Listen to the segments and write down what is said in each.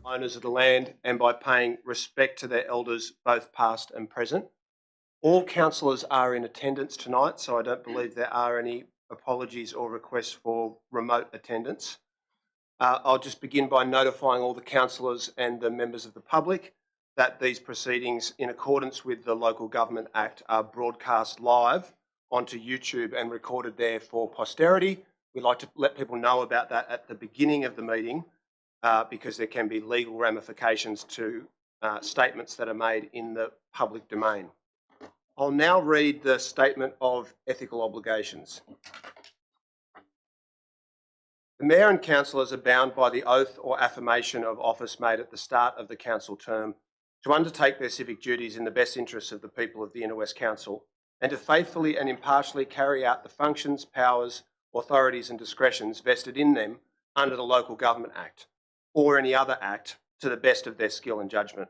owners of the land and by paying respect to their elders, both past and present. All councillors are in attendance tonight, so I don't believe there are any apologies or requests for remote attendance. I'll just begin by notifying all the councillors and the members of the public that these proceedings, in accordance with the Local Government Act, are broadcast live onto YouTube and recorded there for posterity. We'd like to let people know about that at the beginning of the meeting because there can be legal ramifications to statements that are made in the public domain. I'll now read the statement of ethical obligations. The Mayor and councillors are bound by the oath or affirmation of office made at the start of the council term to undertake their civic duties in the best interests of the people of the Inner West Council and to faithfully and impartially carry out the functions, powers, authorities and discretions vested in them under the Local Government Act or any other act to the best of their skill and judgment.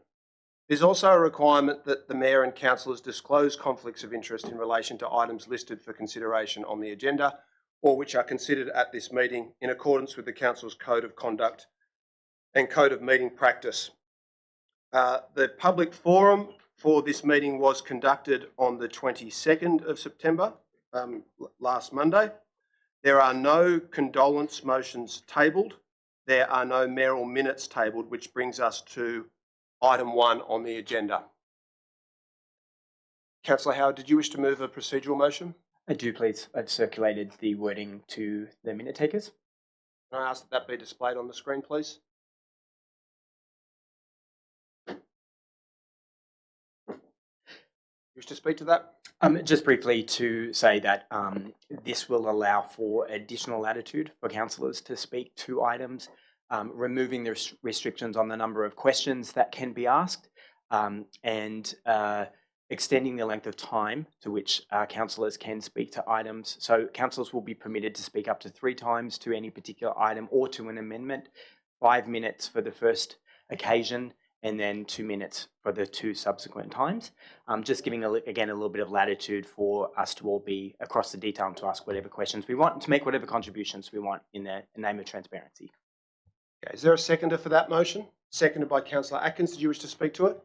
There's also a requirement that the Mayor and councillors disclose conflicts of interest in relation to items listed for consideration on the agenda or which are considered at this meeting in accordance with the Council's Code of Conduct and Code of Meeting Practice. The public forum for this meeting was conducted on the 22nd of September, last Monday. There are no condolence motions tabled. There are no mayoral minutes tabled, which brings us to item 1 on the agenda. Councillor Howard, did you wish to move a procedural motion? I do, please. I've circulated the wording to the minute takers. Can I ask that that be displayed on the screen, please? You wish to speak to that? Just briefly to say that this will allow for additional latitude for councillors to speak to items, removing the restrictions on the number of questions that can be asked, and extending the length of time to which councillors can speak to items. So councillors will be permitted to speak up to 3 times to any particular item or to an amendment, 5 minutes for the first occasion, and then 2 minutes for the 2 subsequent times. Just giving, again, a little bit of latitude for us to all be across the detail and to ask whatever questions we want, to make whatever contributions we want in the name of transparency. Okay. Is there a seconder for that motion? Seconded by Councillor Atkins. Did you wish to speak to it?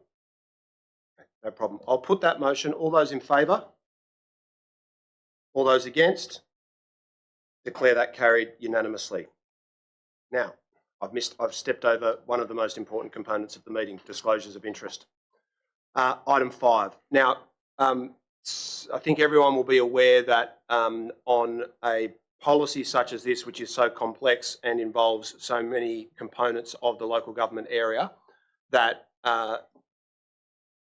Okay, no problem. I'll put that motion. All those in favour? All those against? Declare that carried unanimously. Now, I've stepped over one of the most important components of the meeting, disclosures of interest. Item 5. Now, I think everyone will be aware that on a policy such as this, which is so complex and involves so many components of the local government area, that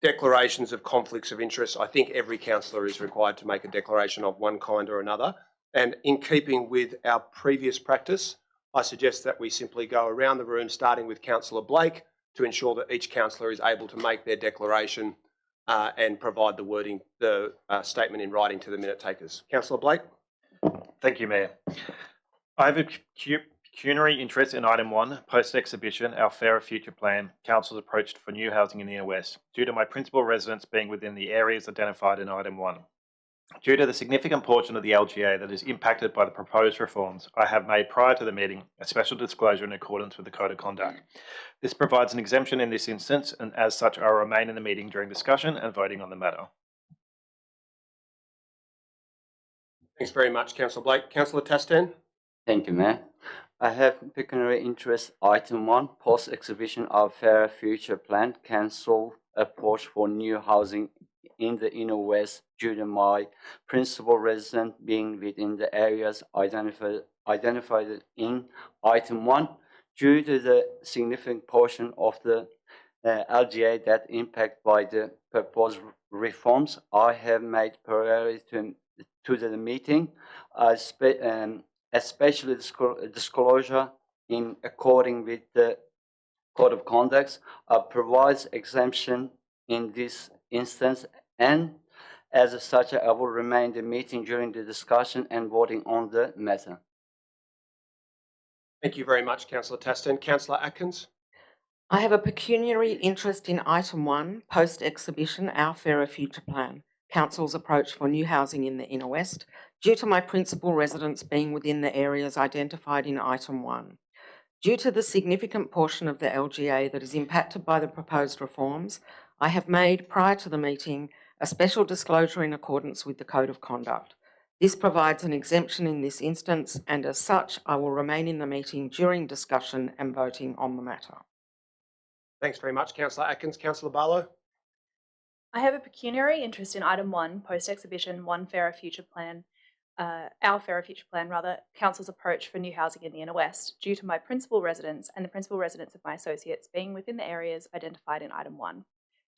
declarations of conflicts of interest, I think every councillor is required to make a declaration of one kind or another. And in keeping with our previous practice, I suggest that we simply go around the room, starting with Councillor Blake, to ensure that each councillor is able to make their declaration and provide the wording, the statement in writing to the minute takers. Councillor Blake. Thank you, Mayor. I have a pecuniary interest in item 1, post-exhibition, our Fairer Future Plan, Council's approach for new housing in the Inner West, due to my principal residence being within the areas identified in item 1. Due to the significant portion of the LGA that is impacted by the proposed reforms, I have made prior to the meeting a special disclosure in accordance with the Code of Conduct. This provides an exemption in this instance, and as such, I will remain in the meeting during discussion and voting on the matter. Thanks very much, Councillor Blake. Councillor Tastan. Thank you, Mayor. I have pecuniary interest item 1, post-exhibition of Fairer Future Plan, Council approach for new housing in the Inner West due to my principal residence being within the areas identified in item 1. Due to the significant portion of the LGA that impact by the proposed reforms, I have made priority to the meeting, especially disclosure in according with the Code of Conduct provides exemption in this instance, and as such, I will remain in the meeting during the discussion and voting on the matter. Thank you very much, Councillor Tastan. Councillor Atkins. I have a pecuniary interest in item 1, post-exhibition, our Fairer Future Plan, Council's approach for new housing in the Inner West, due to my principal residence being within the areas identified in item 1. Due to the significant portion of the LGA that is impacted by the proposed reforms, I have made, prior to the meeting, a special disclosure in accordance with the Code of Conduct. This provides an exemption in this instance, and as such, I will remain in the meeting during discussion and voting on the matter. Thanks very much, Councillor Atkins. Councillor Barlow? I have a pecuniary interest in item 1, post-exhibition One Fairer Future Plan, our Fairer Future Plan, Council's approach for new housing in the Inner West, due to my principal residence and the principal residence of my associates being within the areas identified in item 1.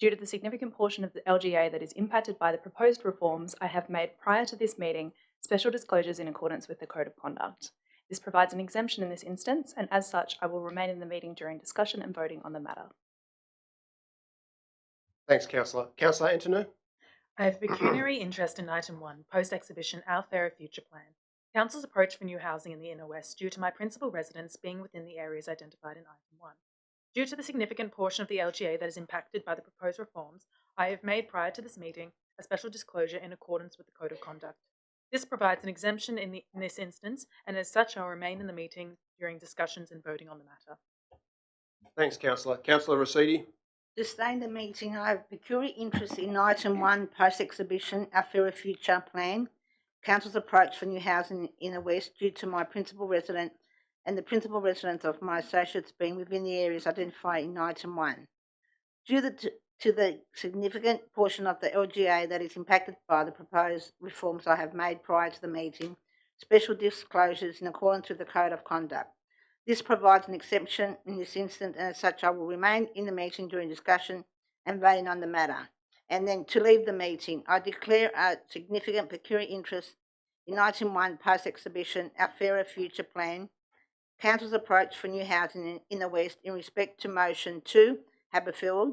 Due to the significant portion of the LGA that is impacted by the proposed reforms, I have made, prior to this meeting, special disclosures in accordance with the Code of Conduct. This provides an exemption in this instance, and as such, I will remain in the meeting during discussion and voting on the matter. Thanks, Councillor. Councillor Antonou? I have a pecuniary interest in item 1, post-exhibition Our Fairer Future Plan, Council's approach for new housing in the Inner West, due to my principal residence being within the areas identified in item 1. Due to the significant portion of the LGA that is impacted by the proposed reforms, I have made, prior to this meeting, a special disclosure in accordance with the Code of Conduct. This provides an exemption in this instance, and as such, I will remain in the meeting during discussions and voting on the matter. Thanks, Councillor. Councillor Rossidi? To stay in the meeting, I have peculiar interest in item 1, post-exhibition Our Fairer Future Plan, Council's approach for new housing in the West, due to my principal resident and the principal residence of my associates being within the areas identified in item 1. Due to the significant portion of the LGA that is impacted by the proposed reforms I have made prior to the meeting, special disclosures in accordance with the Code of Conduct. This provides an exception in this instance, and as such, I will remain in the meeting during discussion and voting on the matter. And then to leave the meeting, I declare a significant peculiar interest in item 1, post-exhibition Our Fairer Future Plan, Council's approach for new housing in the West, in respect to motion 2, Haberfield,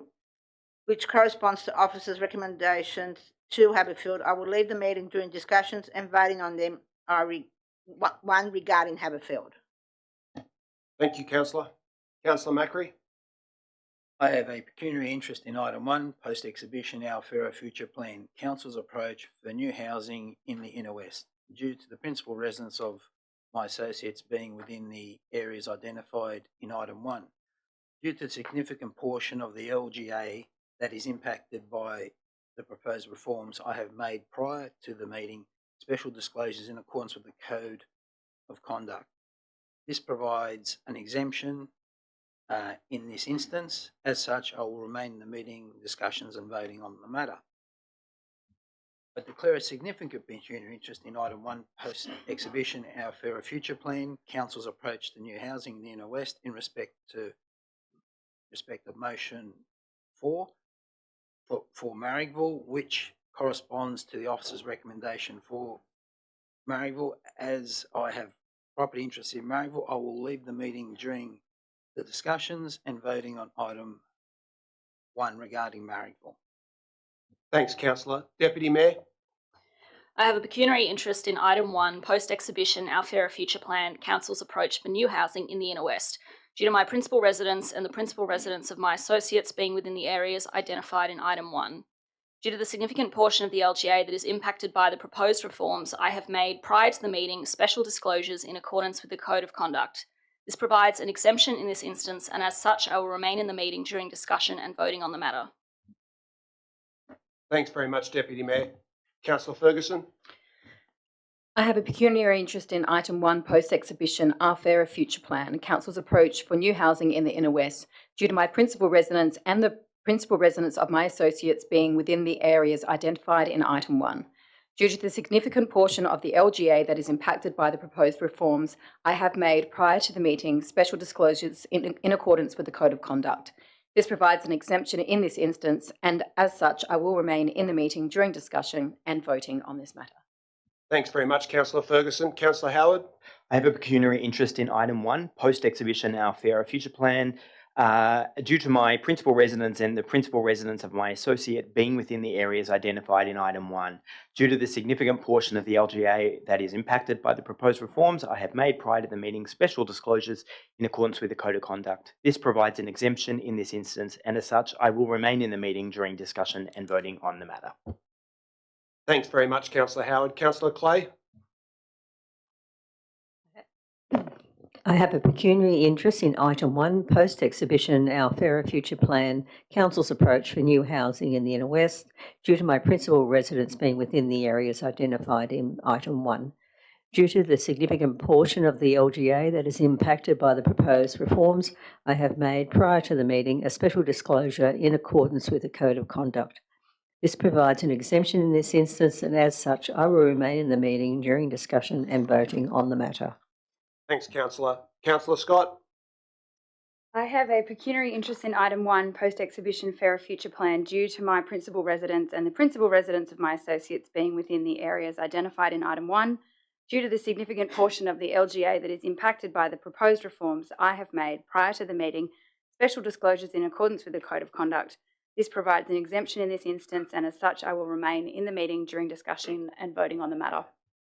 which corresponds to officers' recommendations to Haberfield. I will leave the meeting during discussions and voting on them. One regarding Haberfield. Thank you, Councillor. Councillor Macri? I have a pecuniary interest in item 1, post-exhibition Our Fairer Future Plan, Council's approach for new housing in the Inner West, due to the principal residence of my associates being within the areas identified in item 1. Due to the significant portion of the LGA that is impacted by the proposed reforms, I have made, prior to the meeting, special disclosures in accordance with the Code of Conduct. This provides an exemption in this instance. As such, I will remain in the meeting, discussions and voting on the matter. I declare a significant pecuniary interest in item 1, post-exhibition Our Fairer Future Plan, Council's approach to new housing in the Inner West, in respect of motion 4 for Marrickville, which corresponds to the officer's recommendation for Marrickville. As I have property interests in Marriville, I will leave the meeting during the discussions and voting on item 1 regarding Marriville. Thanks, Councillor. Deputy Mayor? I have a pecuniary interest in item 1, post-exhibition Our Fairer Future Plan, Council's approach for new housing in the Inner West, due to my principal residence and the principal residence of my associates being within the areas identified in item 1. Due to the significant portion of the LGA that is impacted by the proposed reforms, I have made, prior to the meeting, special disclosures in accordance with the Code of Conduct. This provides an exemption in this instance, and as such, I will remain in the meeting during discussion and voting on the matter. Thanks very much, Deputy Mayor. Councillor Ferguson? I have a pecuniary interest in item 1, post-exhibition Our Fairer Future Plan, Council's approach for new housing in the Inner West, due to my principal residence and the principal residence of my associates being within the areas identified in item 1. Due to the significant portion of the LGA that is impacted by the proposed reforms, I have made, prior to the meeting, special disclosures in accordance with the Code of Conduct. This provides an exemption in this instance, and as such, I will remain in the meeting during discussion and voting on this matter. Thanks very much, Councillor Ferguson. Councillor Howard? I have a pecuniary interest in item 1, post-exhibition Our Fairer Future Plan, due to my principal residence and the principal residence of my associate being within the areas identified in item 1. Due to the significant portion of the LGA that is impacted by the proposed reforms, I have made, prior to the meeting, special disclosures in accordance with the Code of Conduct. This provides an exemption in this instance, and as such, I will remain in the meeting during discussion and voting on the matter. Thanks very much, Councillor Howard. Councillor Clay? I have a pecuniary interest in item 1, post-exhibition Our Fairer Future Plan, Council's approach for new housing in the Inner West, due to my principal residence being within the areas identified in item 1. Due to the significant portion of the LGA that is impacted by the proposed reforms, I have made prior to the meeting a special disclosure in accordance with the Code of Conduct. This provides an exemption in this instance, and as such, I will remain in the meeting during discussion and voting on the matter. Thanks, Councillor. Councillor Scott? I have a pecuniary interest in item 1, post-exhibition Fairer Future Plan, due to my principal residence and the principal residence of my associates being within the areas identified in item 1. Due to the significant portion of the LGA that is impacted by the proposed reforms, I have made, prior to the meeting, special disclosures in accordance with the Code of Conduct. This provides an exemption in this instance, and as such, I will remain in the meeting during discussion and voting on the matter.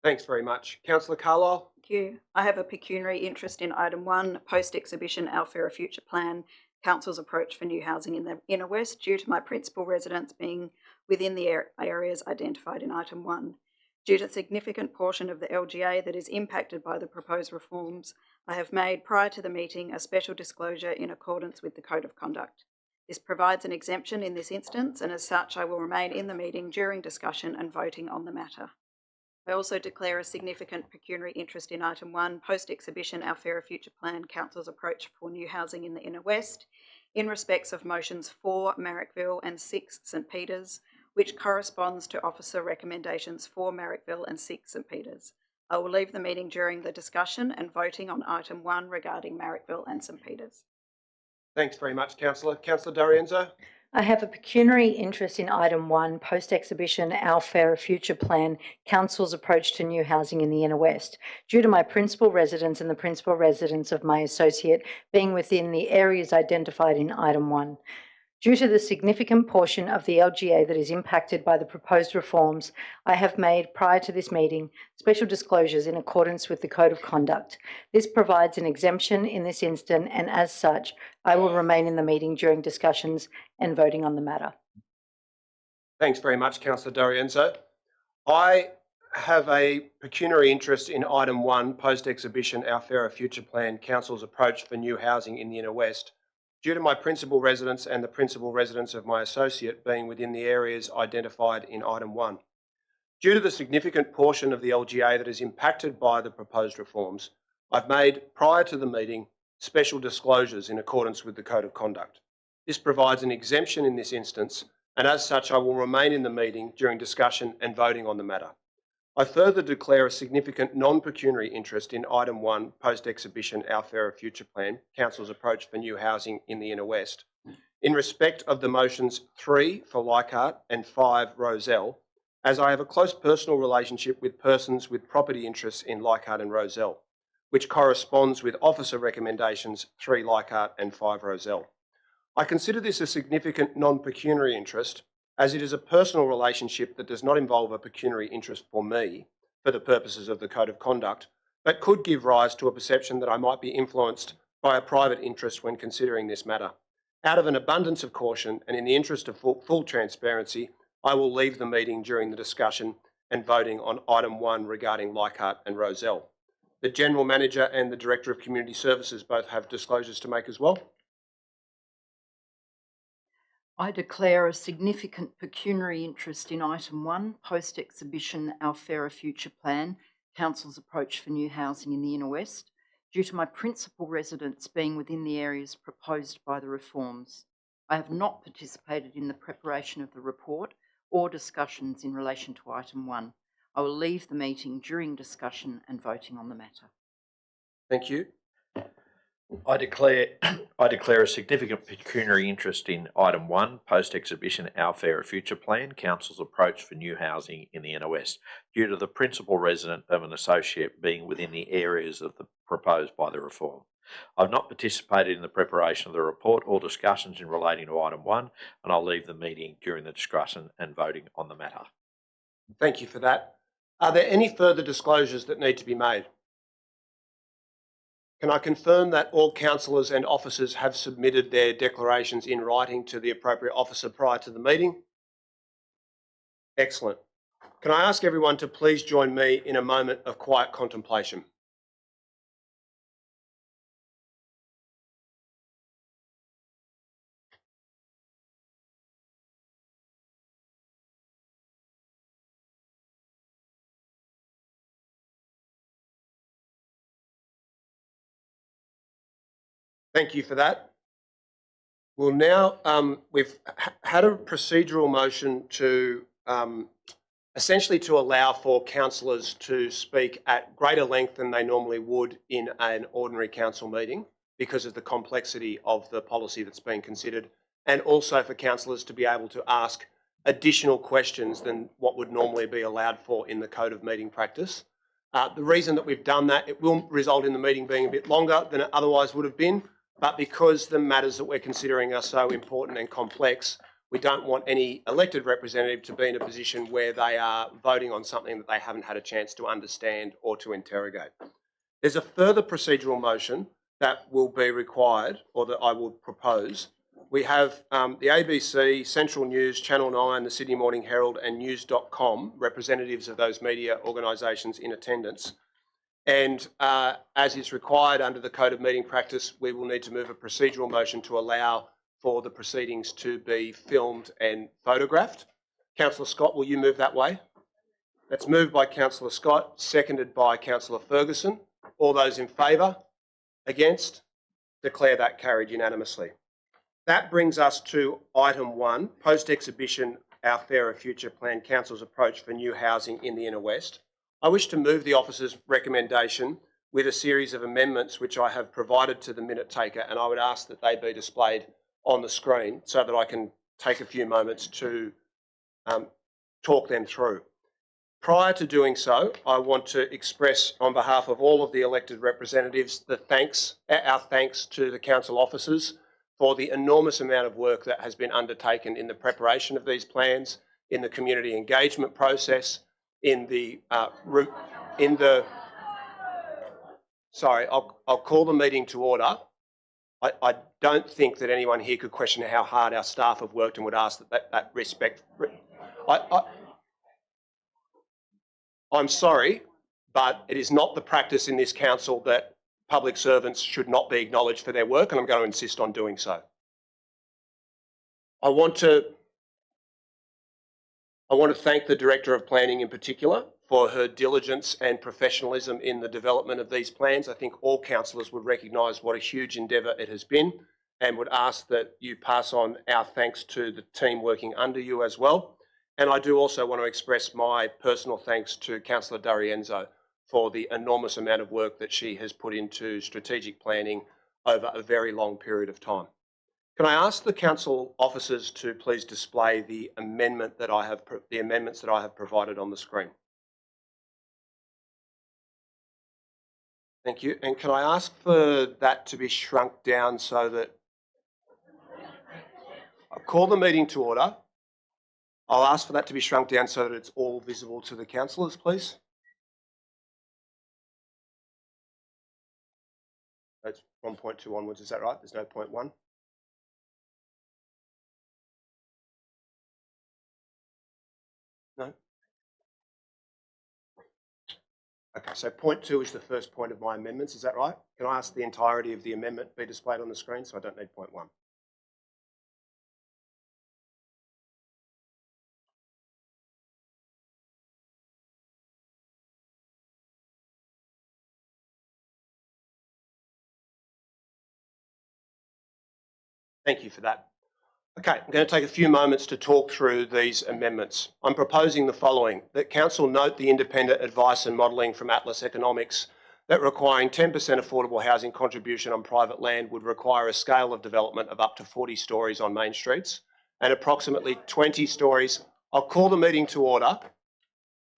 Thanks very much. Councillor Carlisle? Thank you. I have a pecuniary interest in item 1, post-exhibition Our Fairer Future Plan, Council's approach for new housing in the Inner West, due to my principal residence being within the areas identified in item 1. Due to a significant portion of the LGA that is impacted by the proposed reforms, I have made, prior to the meeting, a special disclosure in accordance with the Code of Conduct. This provides an exemption in this instance, and as such, I will remain in the meeting during discussion and voting on the matter. I also declare a significant pecuniary interest in item 1, post-exhibition Our Fairer Future Plan, Council's approach for new housing in the Inner West, in respects of motions 4 Marrickville and 6 St Peters, which corresponds to officer recommendations 4 Marrickville and 6 St Peters. I will leave the meeting during the discussion and voting on item 1 regarding Marrickville and St Peters. Thanks very much, Councillor. Councillor D'Arienzo? I have a pecuniary interest in item 1, post-exhibition Our Fairer Future Plan, Council's approach to new housing in the Inner West, due to my principal residence and the principal residence of my associate being within the areas identified in item 1. Due to the significant portion of the LGA that is impacted by the proposed reforms, I have made, prior to this meeting, special disclosures in accordance with the Code of Conduct. This provides an exemption in this instant, and as such, I will remain in the meeting during discussions and voting on the matter. Thanks very much, Councillor D'Arienzo. I have a pecuniary interest in item 1, post-exhibition Our Fairer Future Plan, Council's approach for new housing in the Inner West, due to my principal residence and the principal residence of my associate being within the areas identified in item 1. Due to the significant portion of the LGA that is impacted by the proposed reforms, I've made, prior to the meeting, special disclosures in accordance with the Code of Conduct. This provides an exemption in this instance, and as such, I will remain in the meeting during discussion and voting on the matter. I further declare a significant non-pecuniary interest in item 1, post-exhibition Our Fairer Future Plan, Council's approach for new housing in the Inner West, in respect of the motions 3 for Leichhardt and 5 Rozelle, as I have a close personal relationship with persons with property interests in Leichhardt and Rozelle, which corresponds with officer recommendations 3 Leichhardt and 5 Rozelle. I consider this a significant non-pecuniary interest, as it is a personal relationship that does not involve a pecuniary interest for me for the purposes of the Code of Conduct, but could give rise to a perception that I might be influenced by a private interest when considering this matter. Out of an abundance of caution and in the interest of full transparency, I will leave the meeting during the discussion and voting on item 1 regarding Leichhardt and Rozelle. The General Manager and the Director of Community Services both have disclosures to make as well. I declare a significant pecuniary interest in item 1, post-exhibition Our Fairer Future Plan, Council's approach for new housing in the Inner West, due to my principal residence being within the areas proposed by the reforms. I have not participated in the preparation of the report or discussions in relation to item 1. I will leave the meeting during discussion and voting on the matter. Thank you. I declare a significant pecuniary interest in item 1, post-exhibition Our Fairer Future Plan, Council's approach for new housing in the Inner West, due to the principal resident of an associate being within the areas of the proposed by the reform. I've not participated in the preparation of the report or discussions in relating to item 1, and I'll leave the meeting during the discussion and voting on the matter. Thank you for that. Are there any further disclosures that need to be made? Can I confirm that all councillors and officers have submitted their declarations in writing to the appropriate officer prior to the meeting? Excellent. Can I ask everyone to please join me in a moment of quiet contemplation? Thank you for that. We'll now, we've had a procedural motion to essentially to allow for councillors to speak at greater length than they normally would in an ordinary council meeting because of the complexity of the policy that's being considered, and also for councillors to be able to ask additional questions than what would normally be allowed for in the Code of Meeting Practice. The reason that we've done that, it will result in the meeting being a bit longer than it otherwise would have been, but because the matters that we're considering are so important and complex, we don't want any elected representative to be in a position where they are voting on something that they haven't had a chance to understand or to interrogate. There's a further procedural motion that will be required, or that I would propose. We have the ABC, Central News, Channel 9, the Sydney Morning Herald and News.com, representatives of those media organisations in attendance. And as is required under the Code of Meeting Practice, we will need to move a procedural motion to allow for the proceedings to be filmed and photographed. Councillor Scott, will you move that way? That's moved by Councillor Scott, seconded by Councillor Ferguson. All those in favour? Against? Declare that carried unanimously. That brings us to item 1, post-exhibition, Our Fairer Future Plan, Council's approach for new housing in the Inner West. I wish to move the officer's recommendation with a series of amendments which I have provided to the minute taker, and I would ask that they be displayed on the screen so that I can take a few moments to talk them through. Prior to doing so, I want to express on behalf of all of the elected representatives our thanks to the council officers for the enormous amount of work that has been undertaken in the preparation of these plans, in the community engagement process, sorry, I'll call the meeting to order. I don't think that anyone here could question how hard our staff have worked and would ask that respect. I'm sorry, but it is not the practice in this council that public servants should not be acknowledged for their work, and I'm going to insist on doing so. I want to thank the Director of Planning in particular for her diligence and professionalism in the development of these plans. I think all councillors would recognise what a huge endeavour it has been, and would ask that you pass on our thanks to the team working under you as well. And I do also want to express my personal thanks to Councillor D'Arienzo for the enormous amount of work that she has put into strategic planning over a very long period of time. Can I ask the council officers to please display the amendments that I have provided on the screen? Thank you. And can I ask for that to be shrunk down so that I'll call the meeting to order. I'll ask for that to be shrunk down so that it's all visible to the councillors, please. That's from point 2 onwards, is that right? There's no point 1? No? Okay, so point 2 is the first point of my amendments, is that right? Can I ask the entirety of the amendment be displayed on the screen so I don't need point 1? Thank you for that. Okay, I'm going to take a few moments to talk through these amendments. I'm proposing the following: that Council note the independent advice and modelling from Atlas Economics that requiring 10% affordable housing contribution on private land would require a scale of development of up to 40 stories on main streets and approximately 20 stories. I'll call the meeting to order.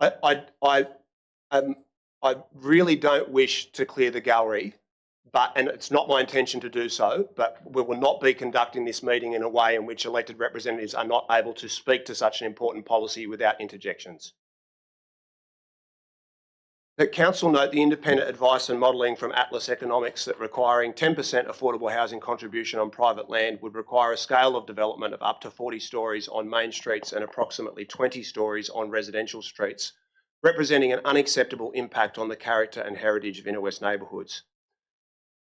I really don't wish to clear the gallery, and it's not my intention to do so, but we will not be conducting this meeting in a way in which elected representatives are not able to speak to such an important policy without interjections. That Council note the independent advice and modelling from Atlas Economics that requiring 10% affordable housing contribution on private land would require a scale of development of up to 40 stories on main streets and approximately 20 stories on residential streets, representing an unacceptable impact on the character and heritage of inner west neighbourhoods.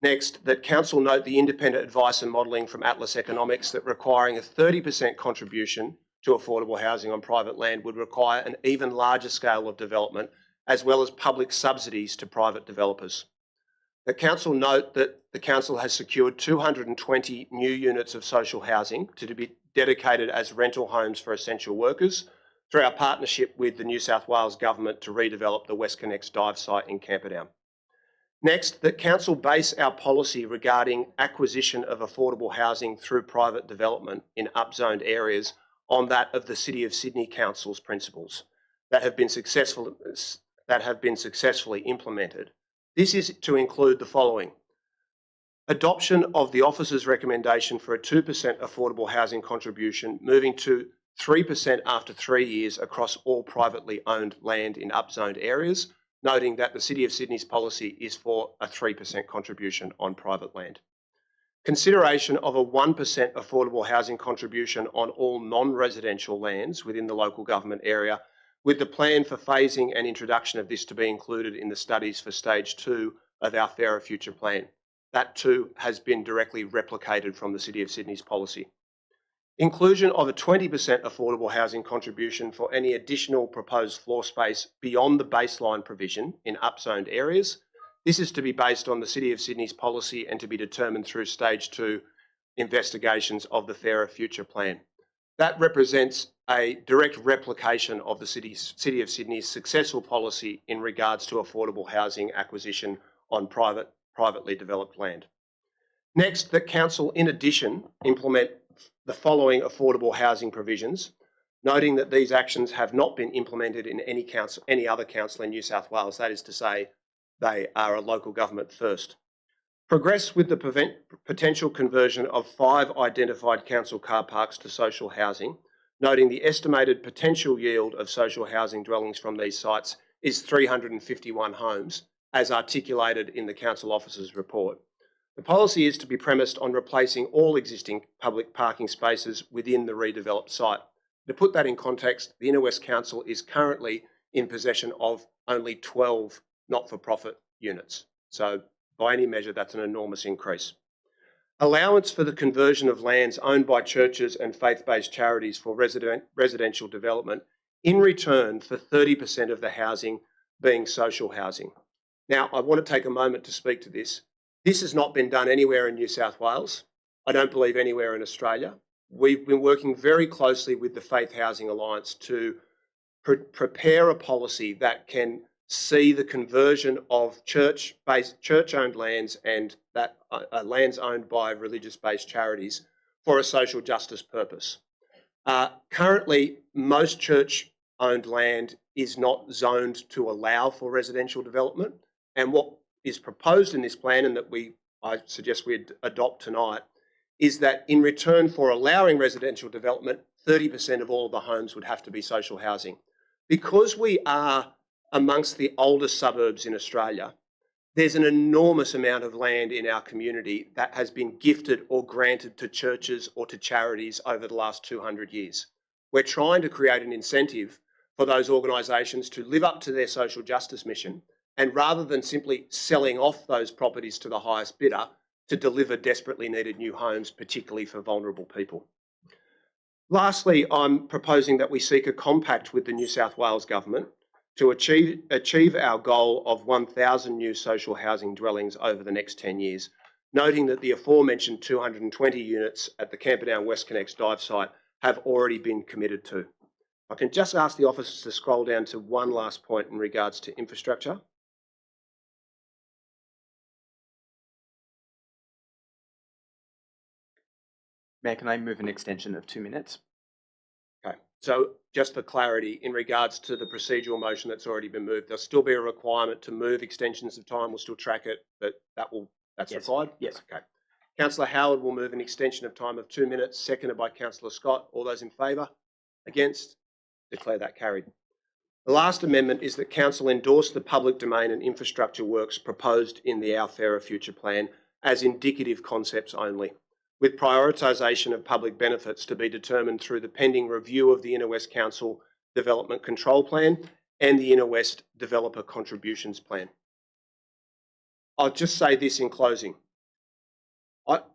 Next, that Council note the independent advice and modelling from Atlas Economics that requiring a 30% contribution to affordable housing on private land would require an even larger scale of development, as well as public subsidies to private developers. The council note that the council has secured 220 new units of social housing to be dedicated as rental homes for essential workers through our partnership with the New South Wales Government to redevelop the WestConnex dive site in Camperdown. Next, that council base our policy regarding acquisition of affordable housing through private development in upzoned areas on that of the City of Sydney Council's principles that have been successfully implemented. This is to include the following: adoption of the officer's recommendation for a 2% affordable housing contribution, moving to 3% after 3 years across all privately owned land in upzoned areas, noting that the City of Sydney's policy is for a 3% contribution on private land. Consideration of a 1% affordable housing contribution on all non-residential lands within the local government area, with the plan for phasing and introduction of this to be included in the studies for stage 2 of our Fairer Future plan. That too has been directly replicated from the City of Sydney's policy. Inclusion of a 20% affordable housing contribution for any additional proposed floor space beyond the baseline provision in upzoned areas. This is to be based on the City of Sydney's policy and to be determined through stage 2 investigations of the Fairer Future plan. That represents a direct replication of the City of Sydney's successful policy in regards to affordable housing acquisition on privately developed land. Next, that council in addition implement the following affordable housing provisions, noting that these actions have not been implemented in any other council in New South Wales. That is to say, they are a local government first. Progress with the potential conversion of 5 identified council car parks to social housing, noting the estimated potential yield of social housing dwellings from these sites is 351 homes, as articulated in the council officer's report. The policy is to be premised on replacing all existing public parking spaces within the redeveloped site. To put that in context, the Inner West Council is currently in possession of only 12 not-for-profit units. So by any measure, that's an enormous increase. Allowance for the conversion of lands owned by churches and faith-based charities for residential development in return for 30% of the housing being social housing. Now, I want to take a moment to speak to this. This has not been done anywhere in New South Wales. I don't believe anywhere in Australia. We've been working very closely with the Faith Housing Alliance to prepare a policy that can see the conversion of church-owned lands and that lands owned by religious-based charities for a social justice purpose. Currently, most church-owned land is not zoned to allow for residential development, and what is proposed in this plan, and that I suggest we adopt tonight, is that in return for allowing residential development, 30% of all of the homes would have to be social housing. Because we are amongst the oldest suburbs in Australia, there's an enormous amount of land in our community that has been gifted or granted to churches or to charities over the last 200 years. We're trying to create an incentive for those organisations to live up to their social justice mission, and rather than simply selling off those properties to the highest bidder, to deliver desperately needed new homes, particularly for vulnerable people. Lastly, I'm proposing that we seek a compact with the New South Wales Government to achieve our goal of 1,000 new social housing dwellings over the next 10 years, noting that the aforementioned 220 units at the Camperdown WestConnex dive site have already been committed to. I can just ask the officers to scroll down to one last point in regards to infrastructure. Mayor, can I move an extension of 2 minutes? Okay, so just for clarity, in regards to the procedural motion that's already been moved, there'll still be a requirement to move extensions of time. We'll still track it, but that's Yes. required? Yes. Okay. Councillor Howard will move an extension of time of 2 minutes, seconded by Councillor Scott. All those in favour? Against? Declare that carried. The last amendment is that Council endorse the public domain and infrastructure works proposed in the Our Fairer Future plan as indicative concepts only, with prioritisation of public benefits to be determined through the pending review of the Inner West Council Development Control Plan and the Inner West Developer Contributions Plan. I'll just say this in closing.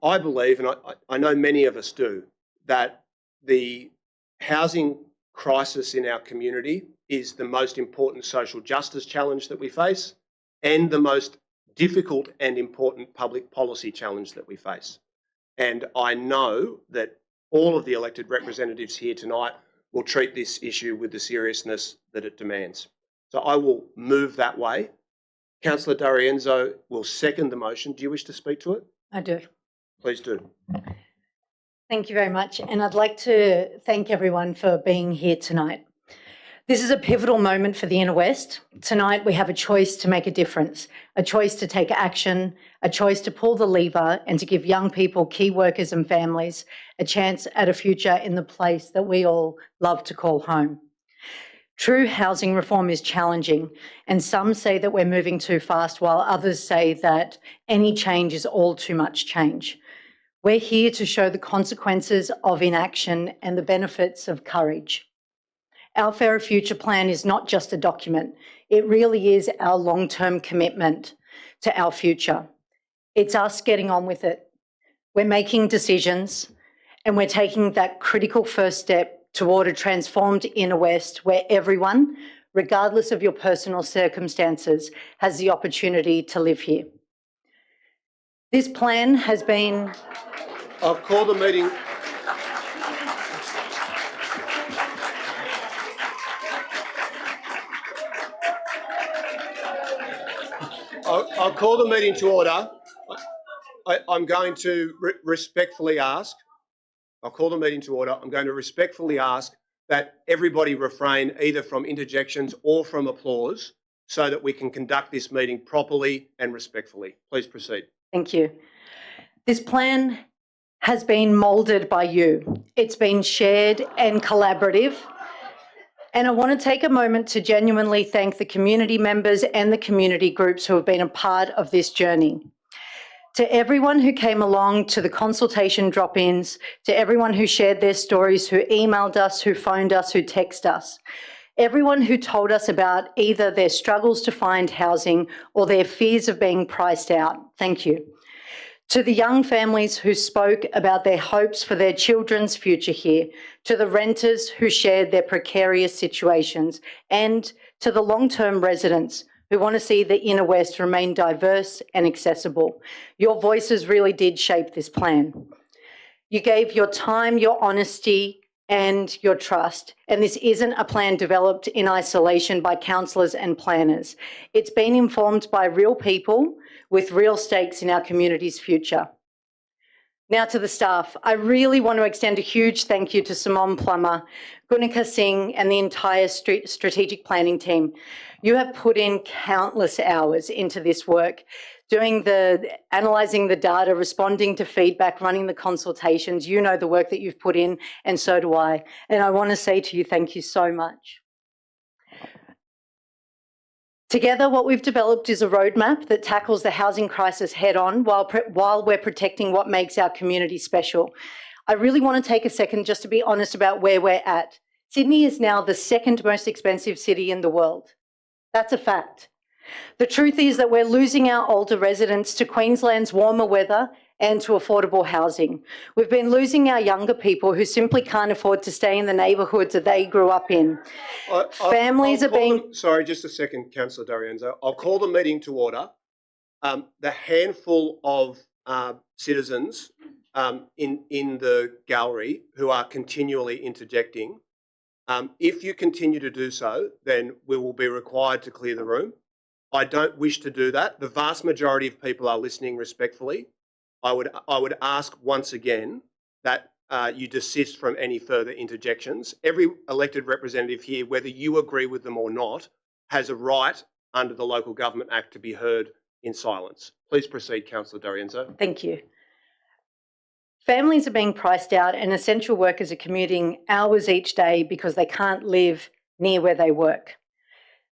I believe, and I know many of us do, that the housing crisis in our community is the most important social justice challenge that we face and the most difficult and important public policy challenge that we face. And I know that all of the elected representatives here tonight will treat this issue with the seriousness that it demands. So I will move that way. Councillor D'Arienzo will second the motion. Do you wish to speak to it? I do. Please do. Thank you very much. And I'd like to thank everyone for being here tonight. This is a pivotal moment for the Inner West. Tonight we have a choice to make a difference, a choice to take action, a choice to pull the lever and to give young people, key workers and families a chance at a future in the place that we all love to call home. True housing reform is challenging, and some say that we're moving too fast, while others say that any change is all too much change. We're here to show the consequences of inaction and the benefits of courage. Our Fairer Future Plan is not just a document. It really is our long-term commitment to our future. It's us getting on with it. We're making decisions, and we're taking that critical first step toward a transformed Inner West where everyone, regardless of your personal circumstances, has the opportunity to live here. This plan has been... I'll call the meeting... I'll call the meeting to order. I'm going to respectfully ask, I'll call the meeting to order. I'm going to respectfully ask that everybody refrain either from interjections or from applause so that we can conduct this meeting properly and respectfully. Please proceed. Thank you. This plan has been moulded by you. It's been shared and collaborative. And I want to take a moment to genuinely thank the community members and the community groups who have been a part of this journey. To everyone who came along to the consultation drop-ins, to everyone who shared their stories, who emailed us, who phoned us, who texted us, everyone who told us about either their struggles to find housing or their fears of being priced out, thank you. To the young families who spoke about their hopes for their children's future here, to the renters who shared their precarious situations, and to the long-term residents who want to see the Inner West remain diverse and accessible. Your voices really did shape this plan. You gave your time, your honesty, and your trust. And this isn't a plan developed in isolation by councillors and planners. It's been informed by real people with real stakes in our community's future. Now to the staff, I really want to extend a huge thank you to Simone Plummer, Gunika Singh and the entire strategic planning team. You have put in countless hours into this work, analysing the data, responding to feedback, running the consultations. You know the work that you've put in, and so do I. And I want to say to you, thank you so much. Together, what we've developed is a roadmap that tackles the housing crisis head-on while we're protecting what makes our community special. I really want to take a second just to be honest about where we're at. Sydney is now the second most expensive city in the world. That's a fact. The truth is that we're losing our older residents to Queensland's warmer weather and to affordable housing. We've been losing our younger people who simply can't afford to stay in the neighbourhoods that they grew up in. Families are being... Sorry, just a second, Councillor D'Arienzo. I'll call the meeting to order. The handful of citizens in the gallery who are continually interjecting, if you continue to do so, then we will be required to clear the room. I don't wish to do that. The vast majority of people are listening respectfully. I would ask once again that you desist from any further interjections. Every elected representative here, whether you agree with them or not, has a right under the Local Government Act to be heard in silence. Please proceed, Councillor D'Arienzo. Thank you. Families are being priced out and essential workers are commuting hours each day because they can't live near where they work.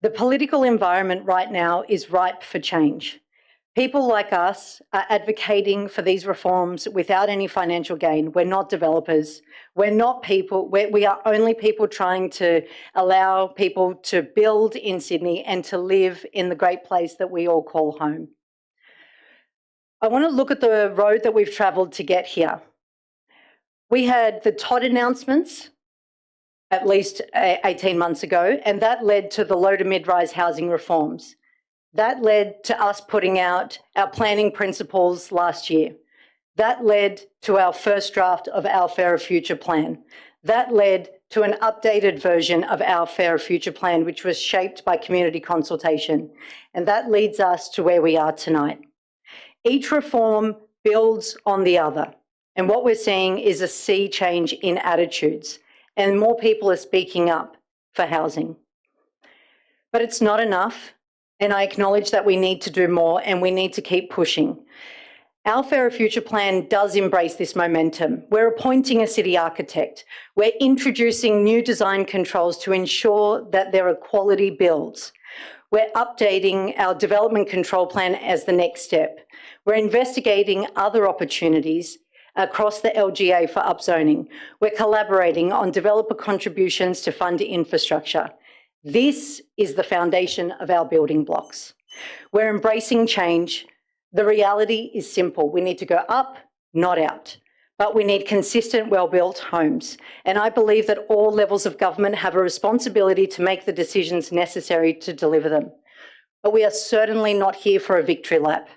The political environment right now is ripe for change. People like us are advocating for these reforms without any financial gain. We're not developers. We're not people. We are only people trying to allow people to build in Sydney and to live in the great place that we all call home. I want to look at the road that we've travelled to get here. We had the TOD announcements at least 18 months ago, and that led to the low to mid-rise housing reforms. That led to us putting out our planning principles last year. That led to our first draft of our Fairer Future plan. That led to an updated version of our Fairer Future plan, which was shaped by community consultation. And that leads us to where we are tonight. Each reform builds on the other. And what we're seeing is a sea change in attitudes, and more people are speaking up for housing. But it's not enough, and I acknowledge that we need to do more and we need to keep pushing. Our Fairer Future plan does embrace this momentum. We're appointing a city architect. We're introducing new design controls to ensure that there are quality builds. We're updating our development control plan as the next step. We're investigating other opportunities across the LGA for upzoning. We're collaborating on developer contributions to fund infrastructure. This is the foundation of our building blocks. We're embracing change. The reality is simple. We need to go up, not out. But we need consistent, well-built homes. And I believe that all levels of government have a responsibility to make the decisions necessary to deliver them. But we are certainly not here for a victory lap.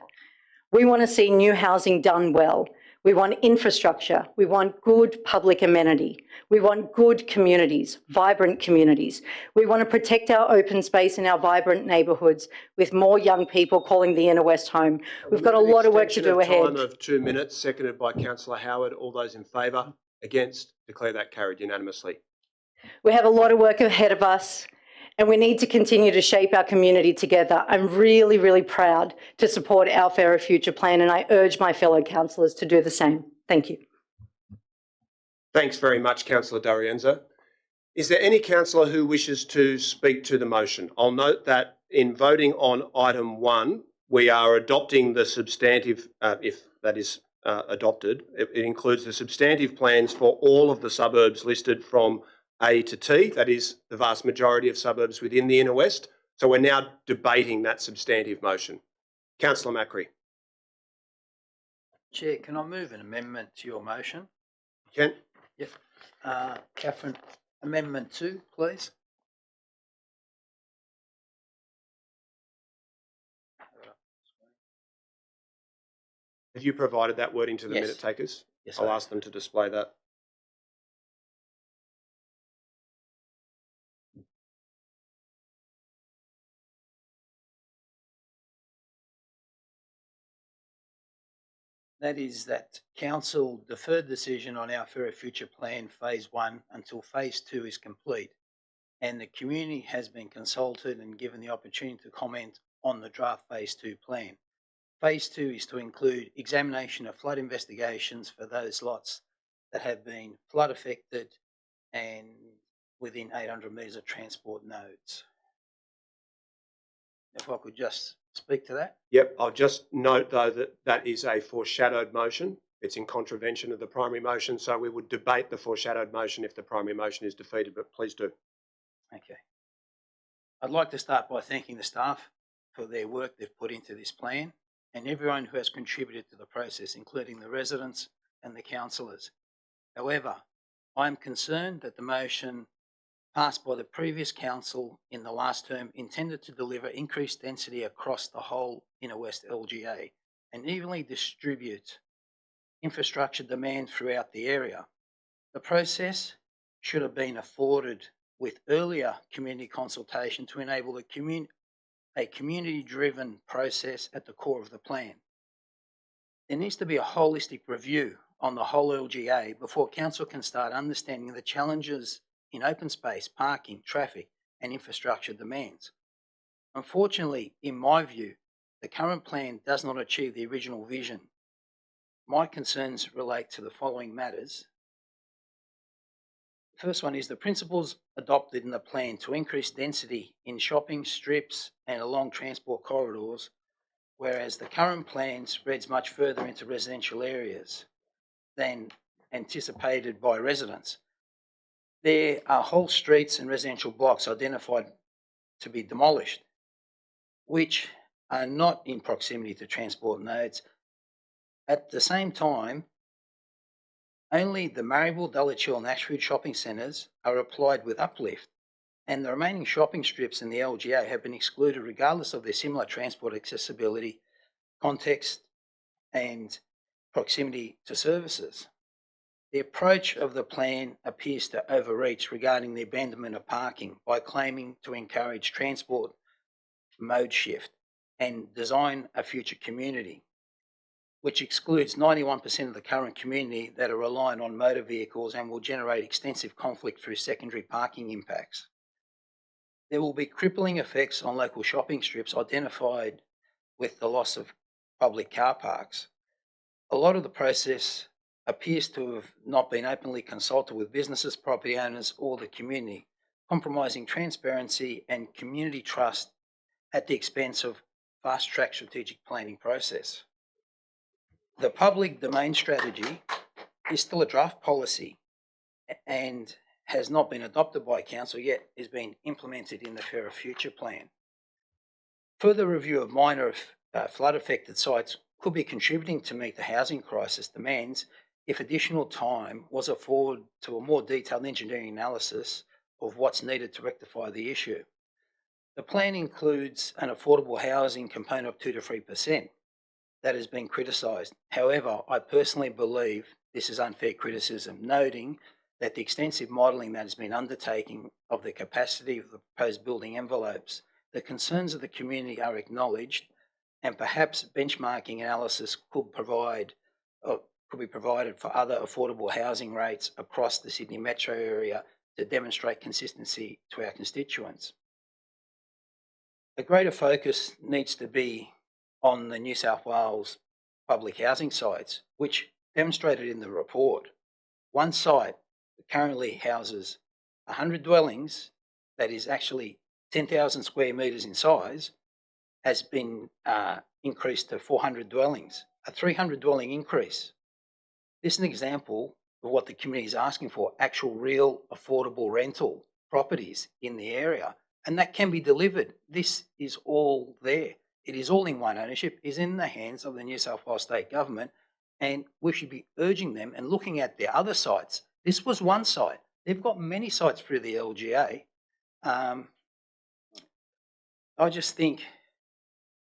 We want to see new housing done well. We want infrastructure. We want good public amenity. We want good communities, vibrant communities. We want to protect our open space in our vibrant neighbourhoods with more young people calling the Inner West home. We've got a lot of work to do ahead. Time of 2 minutes, seconded by Councillor Howard. All those in favour? Against? Declare that carried unanimously. We have a lot of work ahead of us, and we need to continue to shape our community together. I'm really, really proud to support our Fairer Future plan, and I urge my fellow councillors to do the same. Thank you. Thanks very much, Councillor D'Arienzo. Is there any councillor who wishes to speak to the motion? I'll note that in voting on item 1, we are adopting the substantive, if that is adopted, it includes the substantive plans for all of the suburbs listed from A to T, that is the vast majority of suburbs within the Inner West. So we're now debating that substantive motion. Councillor Macri. Chair, can I move an amendment to your motion? You can. Yep. Catherine, amendment 2, please. Have you provided that wording to the Yes. minute takers? Yes, I'll ask them to display that. That is that Council deferred decision on our Fairer Future Plan Phase 1 until Phase 2 is complete, and the community has been consulted and given the opportunity to comment on the draft Phase 2 plan. Phase 2 is to include examination of flood investigations for those lots that have been flood affected and within 800 metres of transport nodes. If I could just speak to that. Yep, I'll just note though that that is a foreshadowed motion. It's in contravention of the primary motion, so we would debate the foreshadowed motion if the primary motion is defeated, but please do. Okay. I'd like to start by thanking the staff for their work they've put into this plan and everyone who has contributed to the process, including the residents and the councillors. However, I am concerned that the motion passed by the previous council in the last term intended to deliver increased density across the whole Inner West LGA and evenly distribute infrastructure demand throughout the area. The process should have been afforded with earlier community consultation to enable a community-driven process at the core of the plan. There needs to be a holistic review on the whole LGA before council can start understanding the challenges in open space, parking, traffic and infrastructure demands. Unfortunately, in my view, the current plan does not achieve the original vision. My concerns relate to the following matters. The first one is the principles adopted in the plan to increase density in shopping strips and along transport corridors, whereas the current plan spreads much further into residential areas than anticipated by residents. There are whole streets and residential blocks identified to be demolished, which are not in proximity to transport nodes. At the same time, only the Marriville, Dalich Hill and Ashefield shopping centres are applied with uplift, and the remaining shopping strips in the LGA have been excluded regardless of their similar transport accessibility, context, and proximity to services. The approach of the plan appears to overreach regarding the abandonment of parking by claiming to encourage transport mode shift and design a future community, which excludes 91% of the current community that are reliant on motor vehicles and will generate extensive conflict through secondary parking impacts. There will be crippling effects on local shopping strips identified with the loss of public car parks. A lot of the process appears to have not been openly consulted with businesses, property owners, or the community, compromising transparency and community trust at the expense of fast-track strategic planning process. The public domain strategy is still a draft policy and has not been adopted by council yet is being implemented in the Fairer Future plan. Further review of minor flood-affected sites could be contributing to meet the housing crisis demands if additional time was afforded to a more detailed engineering analysis of what's needed to rectify the issue. The plan includes an affordable housing component of 2 to 3% that has been criticised. However, I personally believe this is unfair criticism, noting that the extensive modelling that has been undertaken of the capacity of the proposed building envelopes, the concerns of the community are acknowledged, and perhaps benchmarking analysis could be provided for other affordable housing rates across the Sydney metro area to demonstrate consistency to our constituents. A greater focus needs to be on the New South Wales public housing sites, which demonstrated in the report. One site that currently houses 100 dwellings, that is actually 10,000 square metres in size, has been increased to 400 dwellings, a 300 dwelling increase. This is an example of what the community is asking for, actual real affordable rental properties in the area, and that can be delivered. This is all there. It is all in one ownership, is in the hands of the New South Wales State Government, and we should be urging them and looking at their other sites. This was one site. They've got many sites through the LGA. I just think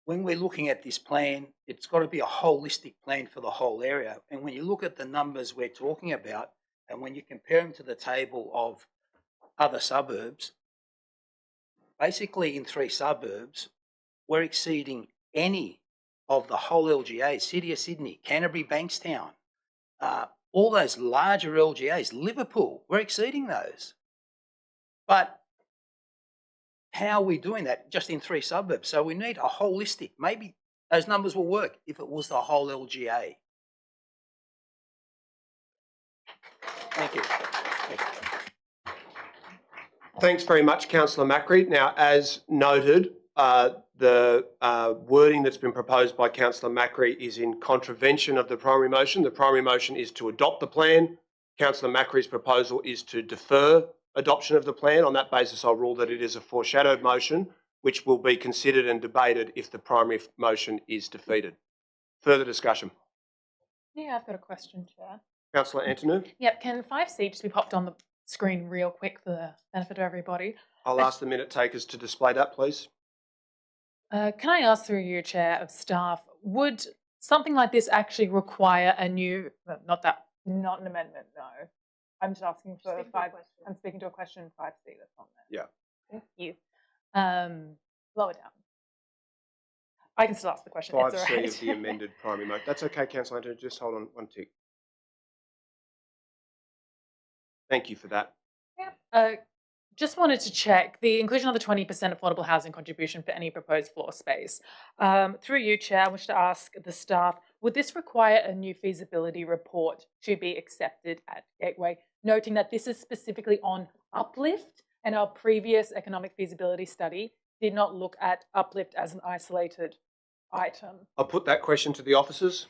when we're looking at this plan, it's got to be a holistic plan for the whole area. And when you look at the numbers we're talking about, and when you compare them to the table of other suburbs, basically in 3 suburbs, we're exceeding any of the whole LGA, City of Sydney, Canterbury, Bankstown, all those larger LGAs, Liverpool, we're exceeding those. But how are we doing that just in 3 suburbs? So we need a holistic, maybe those numbers will work if it was the whole LGA. Thank you. Thanks very much, Councillor Macri. Now, as noted, the wording that's been proposed by Councillor Macri is in contravention of the primary motion. The primary motion is to adopt the plan. Councillor Macri's proposal is to defer adoption of the plan. On that basis, I'll rule that it is a foreshadowed motion, which will be considered and debated if the primary motion is defeated. Further discussion? Yeah, I've got a question, Chair. Councillor Antonou? Yep, can 5C just be popped on the screen real quick for the benefit of everybody? I'll ask the minute takers to display that, please. Can I ask through you, Chair of Staff, would something like this actually require a new, not an amendment, no. I'm just asking for I'm speaking to a question 5C that's on there. Yeah. Thank you. Lower down. I can still ask the question. 5C it's all right. of the amended primary motion. That's okay, Councillor Antonou, just hold on one tick. Thank you for that. Yeah. Just wanted to check the inclusion of the 20% affordable housing contribution for any proposed floor space. Through you, Chair, I wish to ask the staff, would this require a new feasibility report to be accepted at Gateway, noting that this is specifically on uplift and our previous economic feasibility study did not look at uplift as an isolated item? I'll put that question to the officers.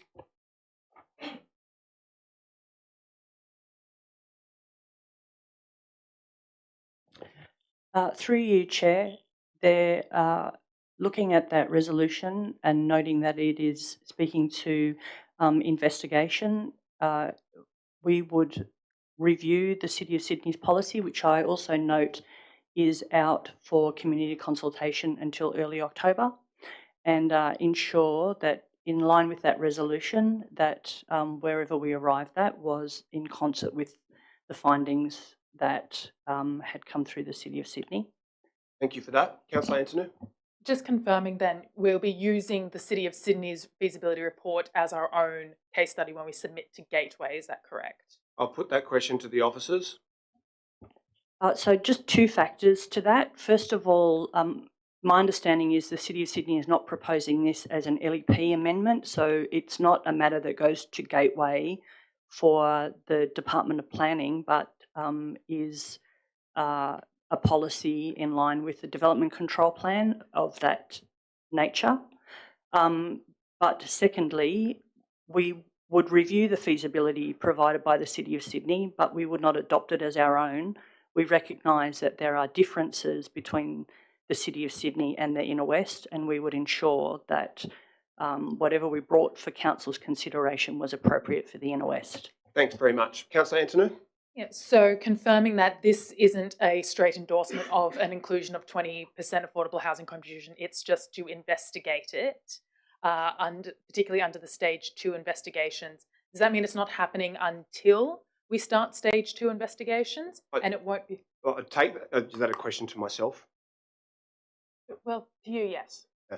Through you, Chair, they're looking at that resolution and noting that it is speaking to investigation. We would review the City of Sydney's policy, which I also note is out for community consultation until early October, and ensure that in line with that resolution that wherever we arrived at was in concert with the findings that had come through the City of Sydney. Thank you for that. Councillor Antonou? Just confirming then, we'll be using the City of Sydney's feasibility report as our own case study when we submit to Gateway, is that correct? I'll put that question to the officers. So just two factors to that. First of all, my understanding is the City of Sydney is not proposing this as an LEP amendment, so it's not a matter that goes to Gateway for the Department of Planning, but is a policy in line with the Development Control Plan of that nature. But secondly, we would review the feasibility provided by the City of Sydney, but we would not adopt it as our own. We recognise that there are differences between the City of Sydney and the Inner West, and we would ensure that whatever we brought for Council's consideration was appropriate for the Inner West. Thanks very much. Councillor Antonou? Yeah, so confirming that this isn't a straight endorsement of an inclusion of 20% affordable housing contribution, it's just to investigate it, particularly under the stage 2 investigations. Does that mean it's not happening until we start stage 2 investigations? And it won't be... Well, is that a question to myself? Well, to you, yes. Yeah.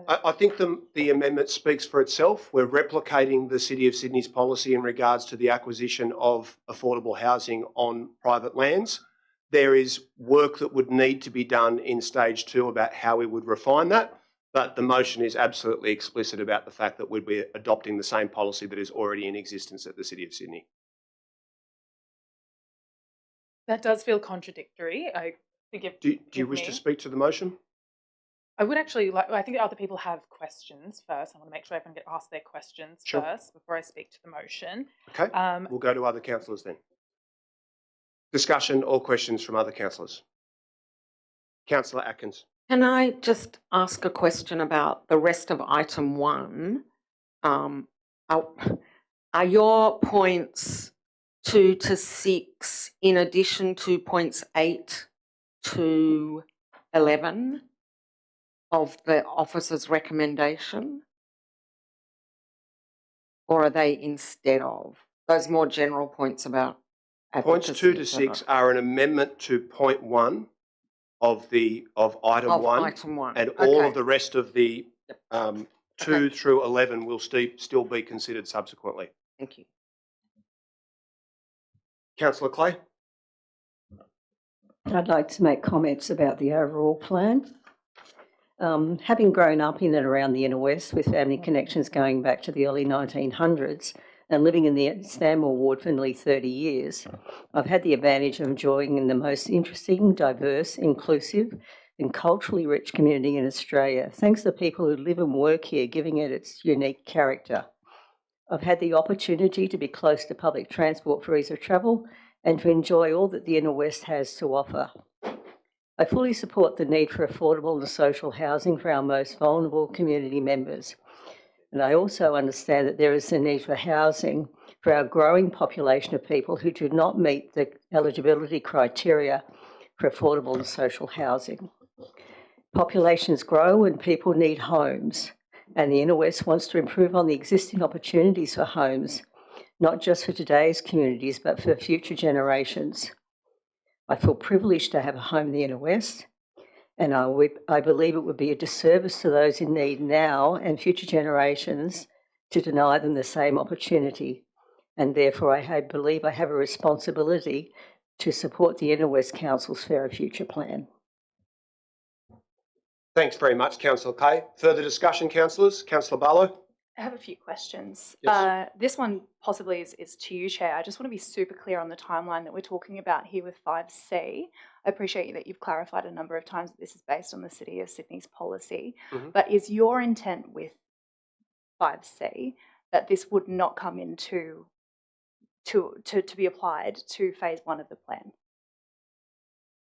I think the amendment speaks for itself. We're replicating the City of Sydney's policy in regards to the acquisition of affordable housing on private lands. There is work that would need to be done in stage 2 about how we would refine that, but the motion is absolutely explicit about the fact that we'd be adopting the same policy that is already in existence at the City of Sydney. That does feel contradictory. Do you wish to speak to the motion? I would actually like, I think other people have questions first. I want to make sure everyone get asked their questions first before I speak to the motion. Okay, we'll go to other councillors then. Discussion or questions from other councillors? Councillor Atkins. Can I just ask a question about the rest of item 1? Are your points 2 to 6 in addition to points 8 to 11 of the officer's recommendation? Or are they instead of? Those more general points about advocacy? Points 2 to 6 are an amendment to point 1 of item 1. And all of the rest of the 2 through 11 will still be considered subsequently. Thank you. Councillor Clay? I'd like to make comments about the overall plan. Having grown up in and around the Inner West with family connections going back to the early 1900s and living in the Stanmore ward for nearly 30 years, I've had the advantage of enjoying the most interesting, diverse, inclusive and culturally rich community in Australia, thanks to the people who live and work here, giving it its unique character. I've had the opportunity to be close to public transport for ease of travel and to enjoy all that the Inner West has to offer. I fully support the need for affordable and social housing for our most vulnerable community members. And I also understand that there is a need for housing for our growing population of people who do not meet the eligibility criteria for affordable and social housing. Populations grow and people need homes, and the Inner West wants to improve on the existing opportunities for homes, not just for today's communities, but for future generations. I feel privileged to have a home in the Inner West, and I believe it would be a disservice to those in need now and future generations to deny them the same opportunity. And therefore, I believe I have a responsibility to support the Inner West Council's Fairer Future plan. Thanks very much, Councillor Kay. Further discussion, councillors? Councillor Barlow? I have a few questions. Yes. This one possibly is to you, Chair. I just want to be super clear on the timeline that we're talking about here with 5C. I appreciate that you've clarified a number of times that this is based on the City of Sydney's policy, but is your intent with 5C that this would not come into to be applied to phase 1 of the plan?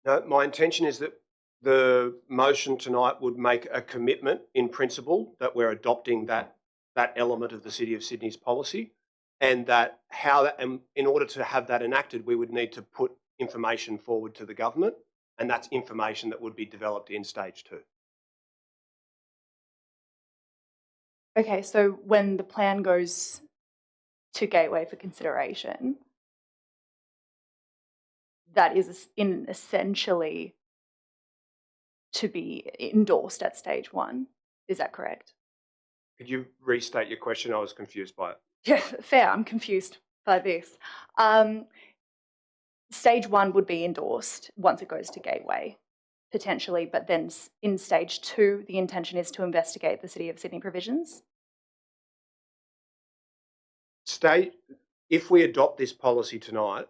No, my intention is that the motion tonight would make a commitment in principle that we're adopting that element of the City of Sydney's policy, and that and in order to have that enacted, we would need to put information forward to the government. and that's information that would be developed in stage 2. Okay, so when the plan goes to Gateway for consideration, that is essentially to be endorsed at stage 1. Is that correct? Could you restate your question? I was confused by it. Yeah, fair. I'm confused by this. Stage 1 would be endorsed once it goes to Gateway, potentially, but then in stage 2, the intention is to investigate the City of Sydney provisions. If we adopt this policy tonight,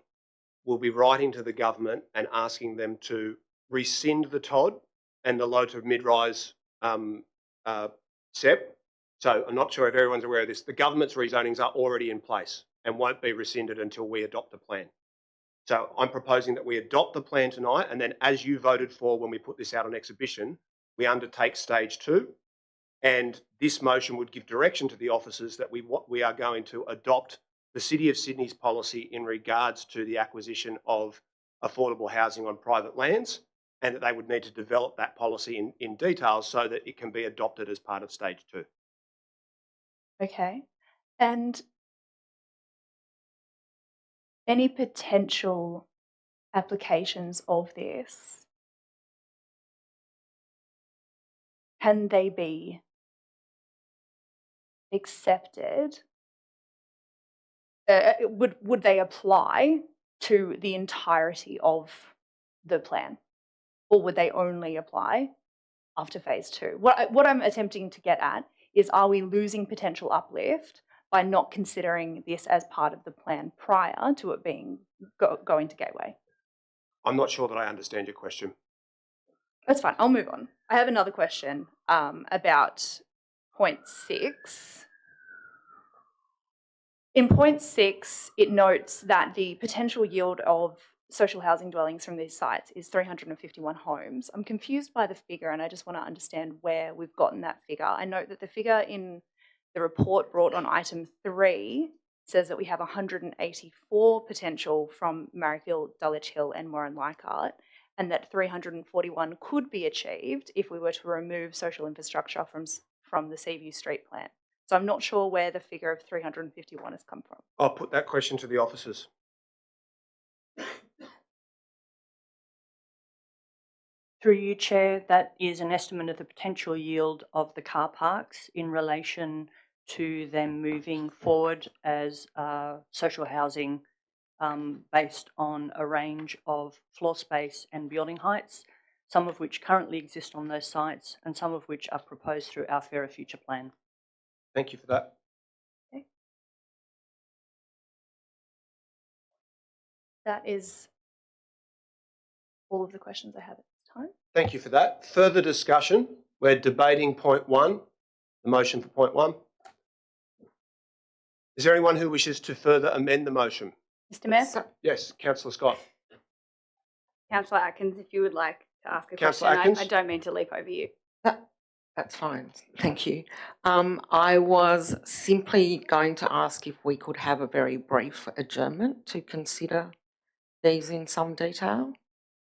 we'll be writing to the government and asking them to rescind the TOD and the low to mid-rise SEP. So I'm not sure if everyone's aware of this. The government's rezonings are already in place and won't be rescinded until we adopt the plan. So I'm proposing that we adopt the plan tonight, and then as you voted for when we put this out on exhibition, we undertake stage 2. And this motion would give direction to the officers that we are going to adopt the City of Sydney's policy in regards to the acquisition of affordable housing on private lands, and that they would need to develop that policy in detail so that it can be adopted as part of stage 2. Okay. And any potential applications of this, can they be accepted? Would they apply to the entirety of the plan, or would they only apply after phase 2? What I'm attempting to get at is, are we losing potential uplift by not considering this as part of the plan prior to it being going to Gateway? I'm not sure that I understand your question. That's fine. I'll move on. I have another question about point 6. In point 6, it notes that the potential yield of social housing dwellings from these sites is 351 homes. I'm confused by the figure, and I just want to understand where we've gotten that figure. I note that the figure in the report brought on item 3 says that we have 184 potential from Marrickville, Dalich Hill and Leichhardt, and that 341 could be achieved if we were to remove social infrastructure from the Seaview Street plan. So I'm not sure where the figure of 351 has come from. I'll put that question to the officers. Through you, Chair, that is an estimate of the potential yield of the car parks in relation to them moving forward as social housing based on a range of floor space and building heights, some of which currently exist on those sites and some of which are proposed through our Fairer Future plan. Thank you for that. Okay. That is all of the questions I have at this time. Thank you for that. Further discussion. We're debating point 1, the motion for point 1. Is there anyone who wishes to further amend the motion? Mr Mayor? Yes, Councillor Scott. Councillor Atkins, if you would like to ask a Councillor question. Atkins? I don't mean to leap over you. That's fine. Thank you. I was simply going to ask if we could have a very brief adjournment to consider these in some detail.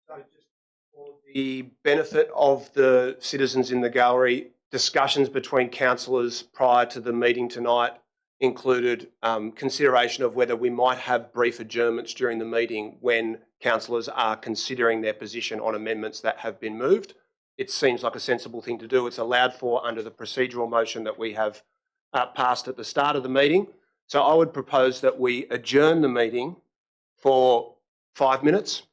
So just for the benefit of the citizens in the gallery, discussions between councillors prior to the meeting tonight included consideration of whether we might have brief adjournments during the meeting when councillors are considering their position on amendments that have been moved. It seems like a sensible thing to do. It's allowed for under the procedural motion that we have passed at the start of the meeting. So I would propose that we adjourn the meeting for 5 minutes.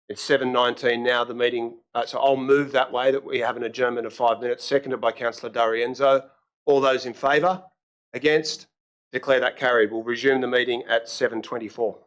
It's 7:19 now, the meeting, so I'll move that way, that we have an adjournment of 5 minutes, seconded by Councillor D'Arienzo. All those in favour? Against? Declare that carried. We'll resume the meeting at 7:24.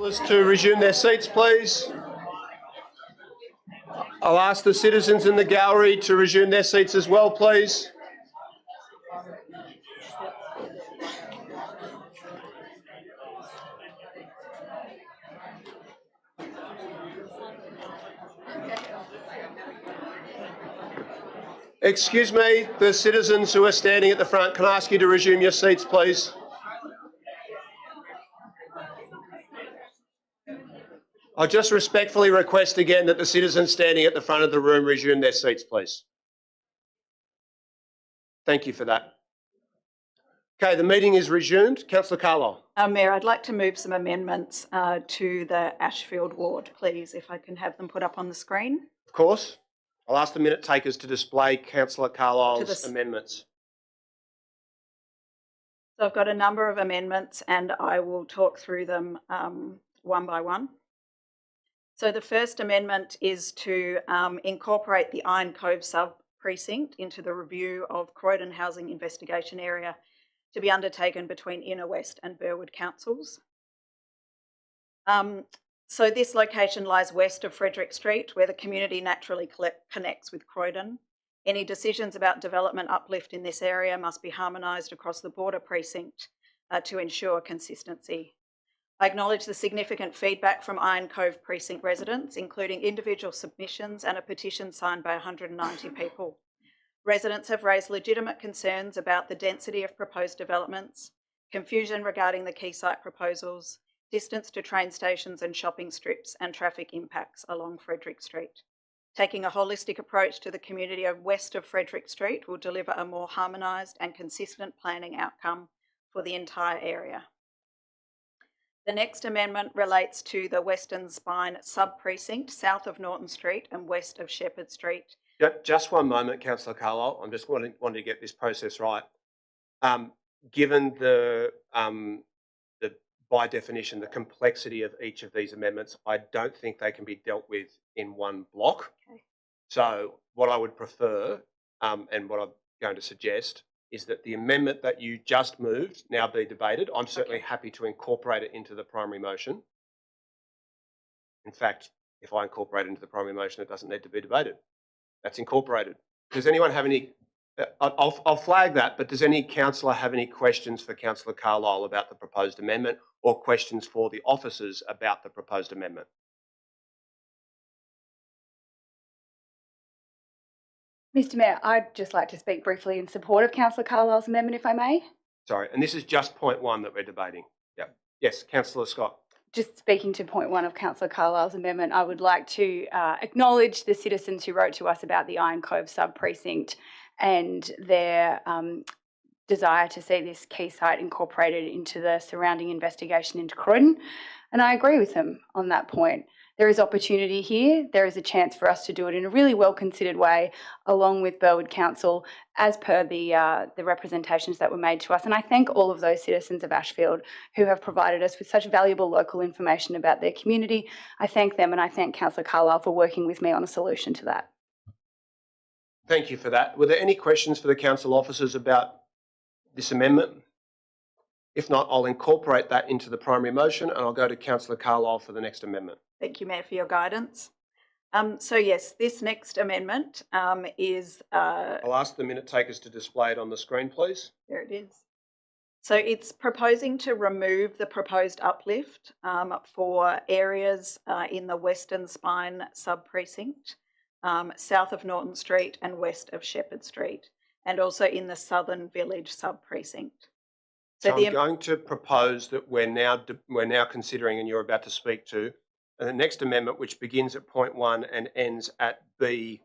To resume their seats, please. I'll ask the citizens in the gallery to resume their seats as well, please. Excuse me, the citizens who are standing at the front, can I ask you to resume your seats, please? I'll just respectfully request again that the citizens standing at the front of the room resume their seats, please. Thank you for that. Okay, the meeting is resumed. Councillor Carlisle. Mayor, I'd like to move some amendments to the Ashefield ward, please, if I can have them put up on the screen. Of course. I'll ask the minute takers to display Councillor Carlisle's amendments. So I've got a number of amendments and I will talk through them one by one. So the first amendment is to incorporate the Iron Cove sub-precinct into the review of Croydon Housing Investigation Area to be undertaken between Inner West and Burwood councils. So this location lies west of Frederick Street, where the community naturally connects with Croydon. Any decisions about development uplift in this area must be harmonised across the border precinct to ensure consistency. I acknowledge the significant feedback from Iron Cove precinct residents, including individual submissions and a petition signed by 190 people. Residents have raised legitimate concerns about the density of proposed developments, confusion regarding the key site proposals, distance to train stations and shopping strips, and traffic impacts along Frederick Street. Taking a holistic approach to the community west of Frederick Street will deliver a more harmonised and consistent planning outcome for the entire area. The next amendment relates to the Western Spine sub-precinct south of Norton Street and west of Shepherd Street. Just one moment, Councillor Carlisle. I'm just wanting to get this process right. Given the by definition, the complexity of each of these amendments, I don't think they can be dealt with in one block. Okay. So what I would prefer, and what I'm going to suggest, is that the amendment that you just moved now be debated. I'm certainly happy to incorporate it into the primary motion. In fact, if I incorporate it into the primary motion, it doesn't need to be debated. That's incorporated. Does anyone have any... I'll flag that, but does any councillor have any questions for Councillor Carlisle about the proposed amendment, or questions for the officers about the proposed amendment? Mr Mayor, I'd just like to speak briefly in support of Councillor Carlisle's amendment, if I may. Sorry, and this is just point one that we're debating. Yeah. Yes, Councillor Scott. Just speaking to point one of Councillor Carlisle's amendment, I would like to acknowledge the citizens who wrote to us about the Iron Cove sub-precinct and their desire to see this key site incorporated into the surrounding investigation into Croydon. And I agree with them on that point. There is opportunity here. There is a chance for us to do it in a really well-considered way, along with Burwood Council, as per the representations that were made to us. And I thank all of those citizens of Ashefield who have provided us with such valuable local information about their community. I thank them, and I thank Councillor Carlisle for working with me on a solution to that. Thank you for that. Were there any questions for the council officers about this amendment? If not, I'll incorporate that into the primary motion and I'll go to Councillor Carlisle for the next amendment. Thank you, Mayor, for your guidance. So yes, this next amendment is... I'll ask the minute takers to display it on the screen, please. There it is. So it's proposing to remove the proposed uplift for areas in the Western Spine sub-precinct, south of Norton Street and west of Shepherd Street, and also in the Southern Village sub-precinct. So I'm going to propose that we're now considering, and you're about to speak to, the next amendment, which begins at point 1 and ends at B5.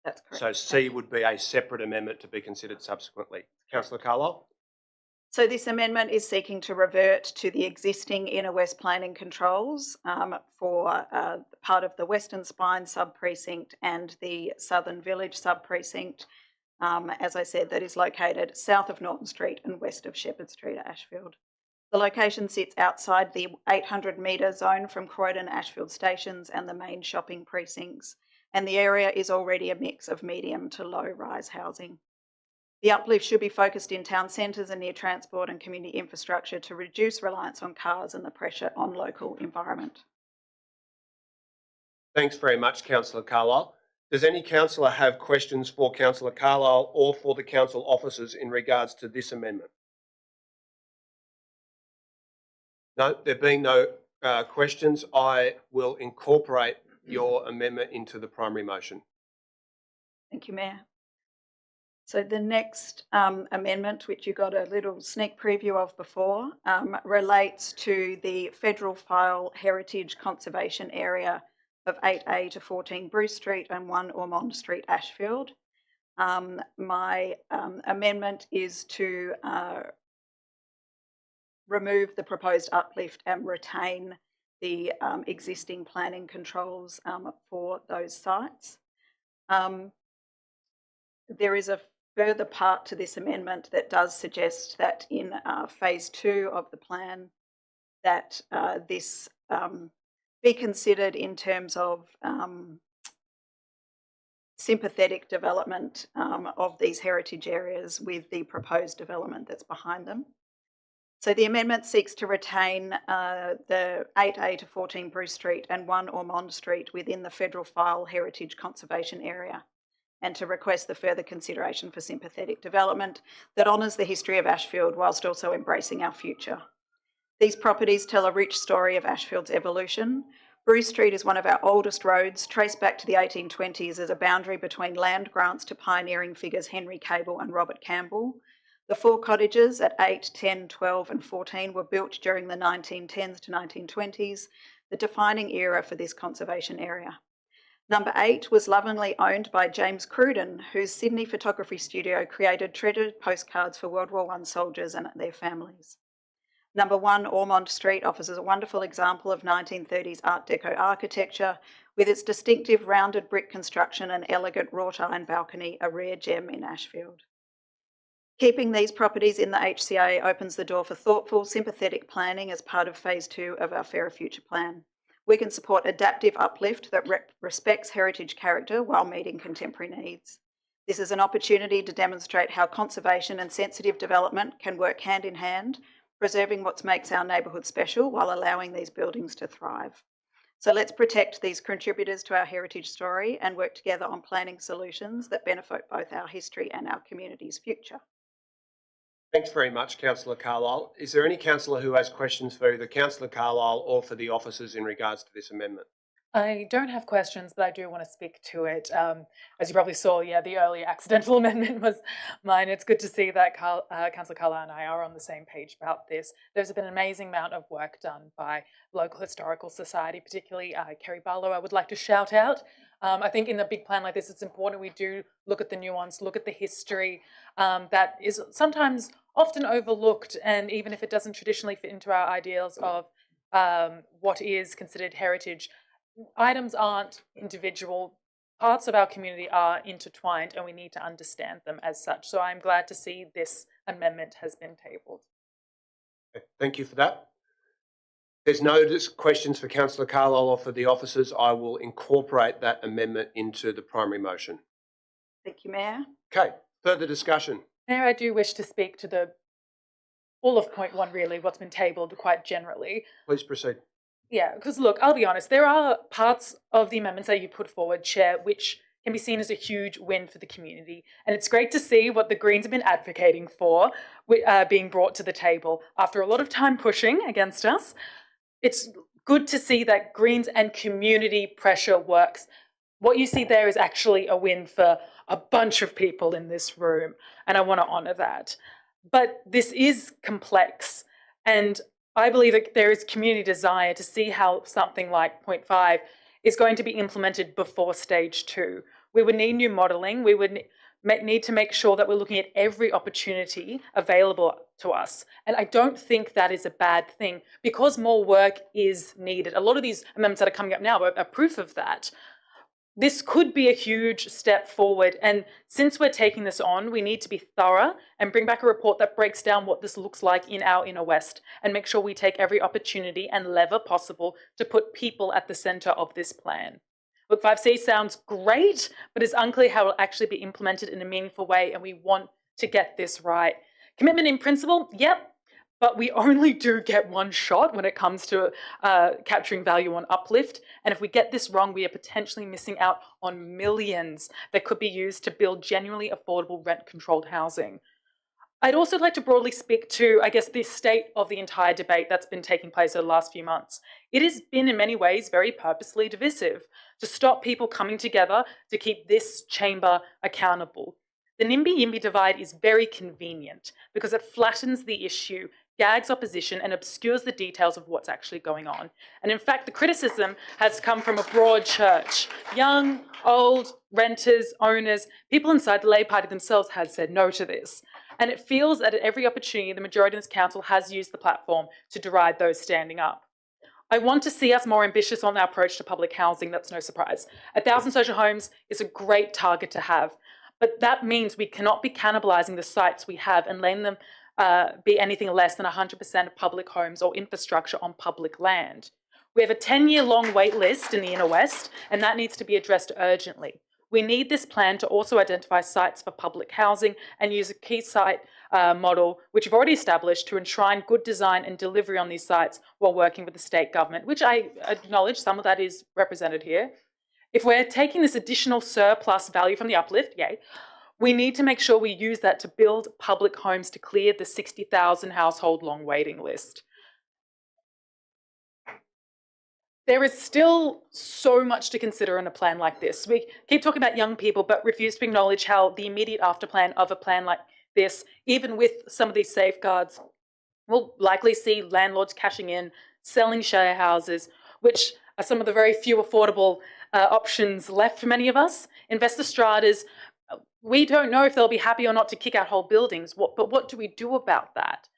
That's correct. So C would be a separate amendment to be considered subsequently. Councillor Carlisle? So this amendment is seeking to revert to the existing Inner West planning controls for part of the Western Spine sub-precinct and the Southern Village sub-precinct, as I said, that is located south of Norton Street and west of Shepherd Street at Ashefield. The location sits outside the 800-metre zone from Croydon Ashefield stations and the main shopping precincts, and the area is already a mix of medium to low-rise housing. The uplift should be focused in town centres and near transport and community infrastructure to reduce reliance on cars and the pressure on local environment. Thanks very much, Councillor Carlisle. Does any councillor have questions for Councillor Carlisle or for the council officers in regards to this amendment? No, there being no questions, I will incorporate your amendment into the primary motion. Thank you, Mayor. So the next amendment, which you got a little sneak preview of before, relates to the Federal File Heritage Conservation Area of 8A to 14 Bruce Street and 1 Ormond Street, Ashefield. My amendment is to remove the proposed uplift and retain the existing planning controls for those sites. There is a further part to this amendment that does suggest that in phase 2 of the plan that this be considered in terms of sympathetic development of these heritage areas with the proposed development that's behind them. So the amendment seeks to retain the 8A to 14 Bruce Street and 1 Ormond Street within the Federal File Heritage Conservation Area, and to request the further consideration for sympathetic development that honours the history of Ashefield whilst also embracing our future. These properties tell a rich story of Ashefield's evolution. Bruce Street is one of our oldest roads, traced back to the 1820s as a boundary between land grants to pioneering figures Henry Cable and Robert Campbell. The 4 cottages at 8, 10, 12 and 14 were built during the 1910s to 1920s, the defining era for this conservation area. Number 8 was lovingly owned by James Cruden, whose Sydney photography studio created treasured postcards for World War I soldiers and their families. Number 1 Ormond Street offers a wonderful example of 1930s Art Deco architecture with its distinctive rounded brick construction and elegant wrought iron balcony, a rare gem in Ashefield. Keeping these properties in the HCA opens the door for thoughtful, sympathetic planning as part of phase 2 of our Fairer Future plan. We can support adaptive uplift that respects heritage character while meeting contemporary needs. This is an opportunity to demonstrate how conservation and sensitive development can work hand in hand, preserving what makes our neighbourhood special while allowing these buildings to thrive. So let's protect these contributors to our heritage story and work together on planning solutions that benefit both our history and our community's future. Thanks very much, Councillor Carlisle. Is there any councillor who has questions for either Councillor Carlisle or for the officers in regards to this amendment? I don't have questions, but I do want to speak to it. As you probably saw, the earlier accidental amendment was mine. It's good to see that Councillor Carlisle and I are on the same page about this. There's been an amazing amount of work done by local historical society, particularly Kerry Barlow. I would like to shout out. I think in a big plan like this, it's important we do look at the nuance, look at the history that is sometimes often overlooked, and even if it doesn't traditionally fit into our ideals of what is considered heritage, items aren't individual. Parts of our community are intertwined and we need to understand them as such. So I'm glad to see this amendment has been tabled. Thank you for that. There's no questions for Councillor Carlisle or for the officers. I will incorporate that amendment into the primary motion. Thank you, Mayor. Okay, further discussion. Mayor, I do wish to speak to all of point 1, really, what's been tabled quite generally. Please proceed. Yeah, because look, I'll be honest, there are parts of the amendments that you put forward, Chair, which can be seen as a huge win for the community. And it's great to see what the Greens have been advocating for being brought to the table after a lot of time pushing against us. It's good to see that Greens and community pressure works. What you see there is actually a win for a bunch of people in this room, and I want to honour that. But this is complex, and I believe that there is community desire to see how something like point 5 is going to be implemented before stage 2. We would need new modelling. We would need to make sure that we're looking at every opportunity available to us. And I don't think that is a bad thing because more work is needed. A lot of these amendments that are coming up now are proof of that. This could be a huge step forward. And since we're taking this on, we need to be thorough and bring back a report that breaks down what this looks like in our inner west and make sure we take every opportunity and lever possible to put people at the centre of this plan. Look, 5C sounds great, but it's unclear how it will actually be implemented in a meaningful way, and we want to get this right. Commitment in principle, yep, but we only do get one shot when it comes to capturing value on uplift. And if we get this wrong, we are potentially missing out on millions that could be used to build genuinely affordable rent-controlled housing. I'd also like to broadly speak to, I guess, the state of the entire debate that's been taking place over the last few months. It has been, in many ways, very purposely divisive to stop people coming together to keep this chamber accountable. The NIMBY-YIMBY divide is very convenient because it flattens the issue, gags opposition, and obscures the details of what's actually going on. And in fact, the criticism has come from a broad church. Young, old, renters, owners, people inside the Labor Party themselves have said no to this. And it feels that at every opportunity, the majority in this council has used the platform to deride those standing up. I want to see us more ambitious on our approach to public housing, that's no surprise. 1,000 social homes is a great target to have, but that means we cannot be cannibalising the sites we have and letting them be anything less than 100% of public homes or infrastructure on public land. We have a 10-year-long wait list in the Inner West, and that needs to be addressed urgently. We need this plan to also identify sites for public housing and use a key site model, which we've already established, to enshrine good design and delivery on these sites while working with the state government, which I acknowledge some of that is represented here. If we're taking this additional surplus value from the uplift, yay, we need to make sure we use that to build public homes to clear the 60,000 household long waiting list. There is still so much to consider in a plan like this. We keep talking about young people, but refuse to acknowledge how the immediate afterplan of a plan like this, even with some of these safeguards, will likely see landlords cashing in, selling share houses, which are some of the very few affordable options left for many of us. Investor stratas, we don't know if they'll be happy or not to kick out whole buildings, but what do we do about that?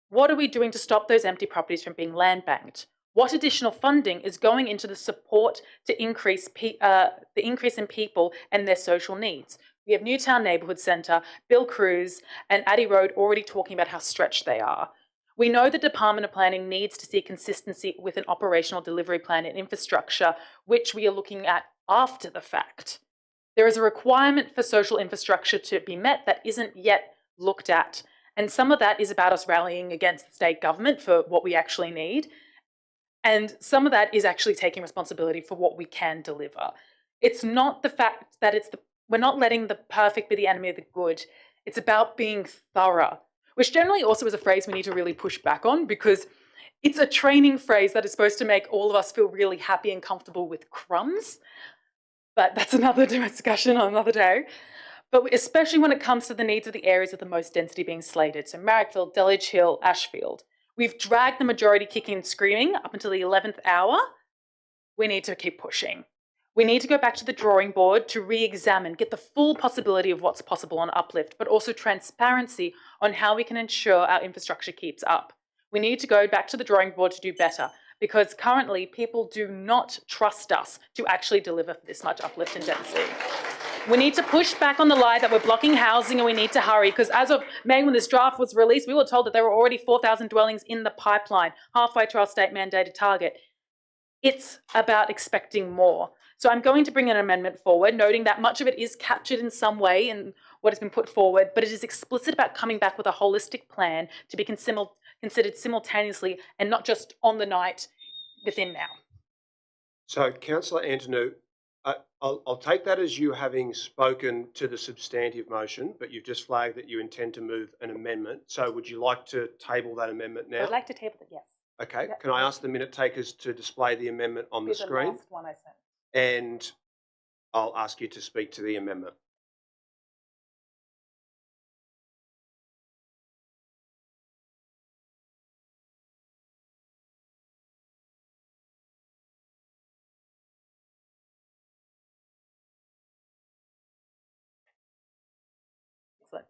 What are we doing to stop those empty properties from being land banked? What additional funding is going into the support to increase the increase in people and their social needs? We have Newtown Neighbourhood Centre, Bill Cruz, and Addy Road already talking about how stretched they are. We know the Department of Planning needs to see consistency with an operational delivery plan and infrastructure, which we are looking at after the fact. There is a requirement for social infrastructure to be met that isn't yet looked at. And some of that is about us rallying against the state government for what we actually need. And some of that is actually taking responsibility for what we can deliver. It's not the fact that we're not letting the perfect be the enemy of the good. It's about being thorough, which generally also is a phrase we need to really push back on because it's a training phrase that is supposed to make all of us feel really happy and comfortable with crumbs. But that's another discussion on another day. But especially when it comes to the needs of the areas of the most density being slated. So Marrickville, Dalich Hill, Ashefield. We've dragged the majority kicking and screaming up until the 11th hour. We need to keep pushing. We need to go back to the drawing board to re-examine, get the full possibility of what's possible on uplift, but also transparency on how we can ensure our infrastructure keeps up. We need to go back to the drawing board to do better because currently people do not trust us to actually deliver for this much uplift and density. We need to push back on the lie that we're blocking housing and we need to hurry because as of May, when this draft was released, we were told that there were already 4,000 dwellings in the pipeline, halfway to our state mandated target. It's about expecting more. So I'm going to bring an amendment forward, noting that much of it is captured in some way in what has been put forward, but it is explicit about coming back with a holistic plan to be considered simultaneously and not just on the night within now. So, Councillor Antonou, I'll take that as you having spoken to the substantive motion, but you've just flagged that you intend to move an amendment. So would you like to table that amendment now? I'd like to table it, yes. Okay. Yep. Can I ask the minute takers to display the amendment on the screen? The last one I sent. And I'll ask you to speak to the amendment.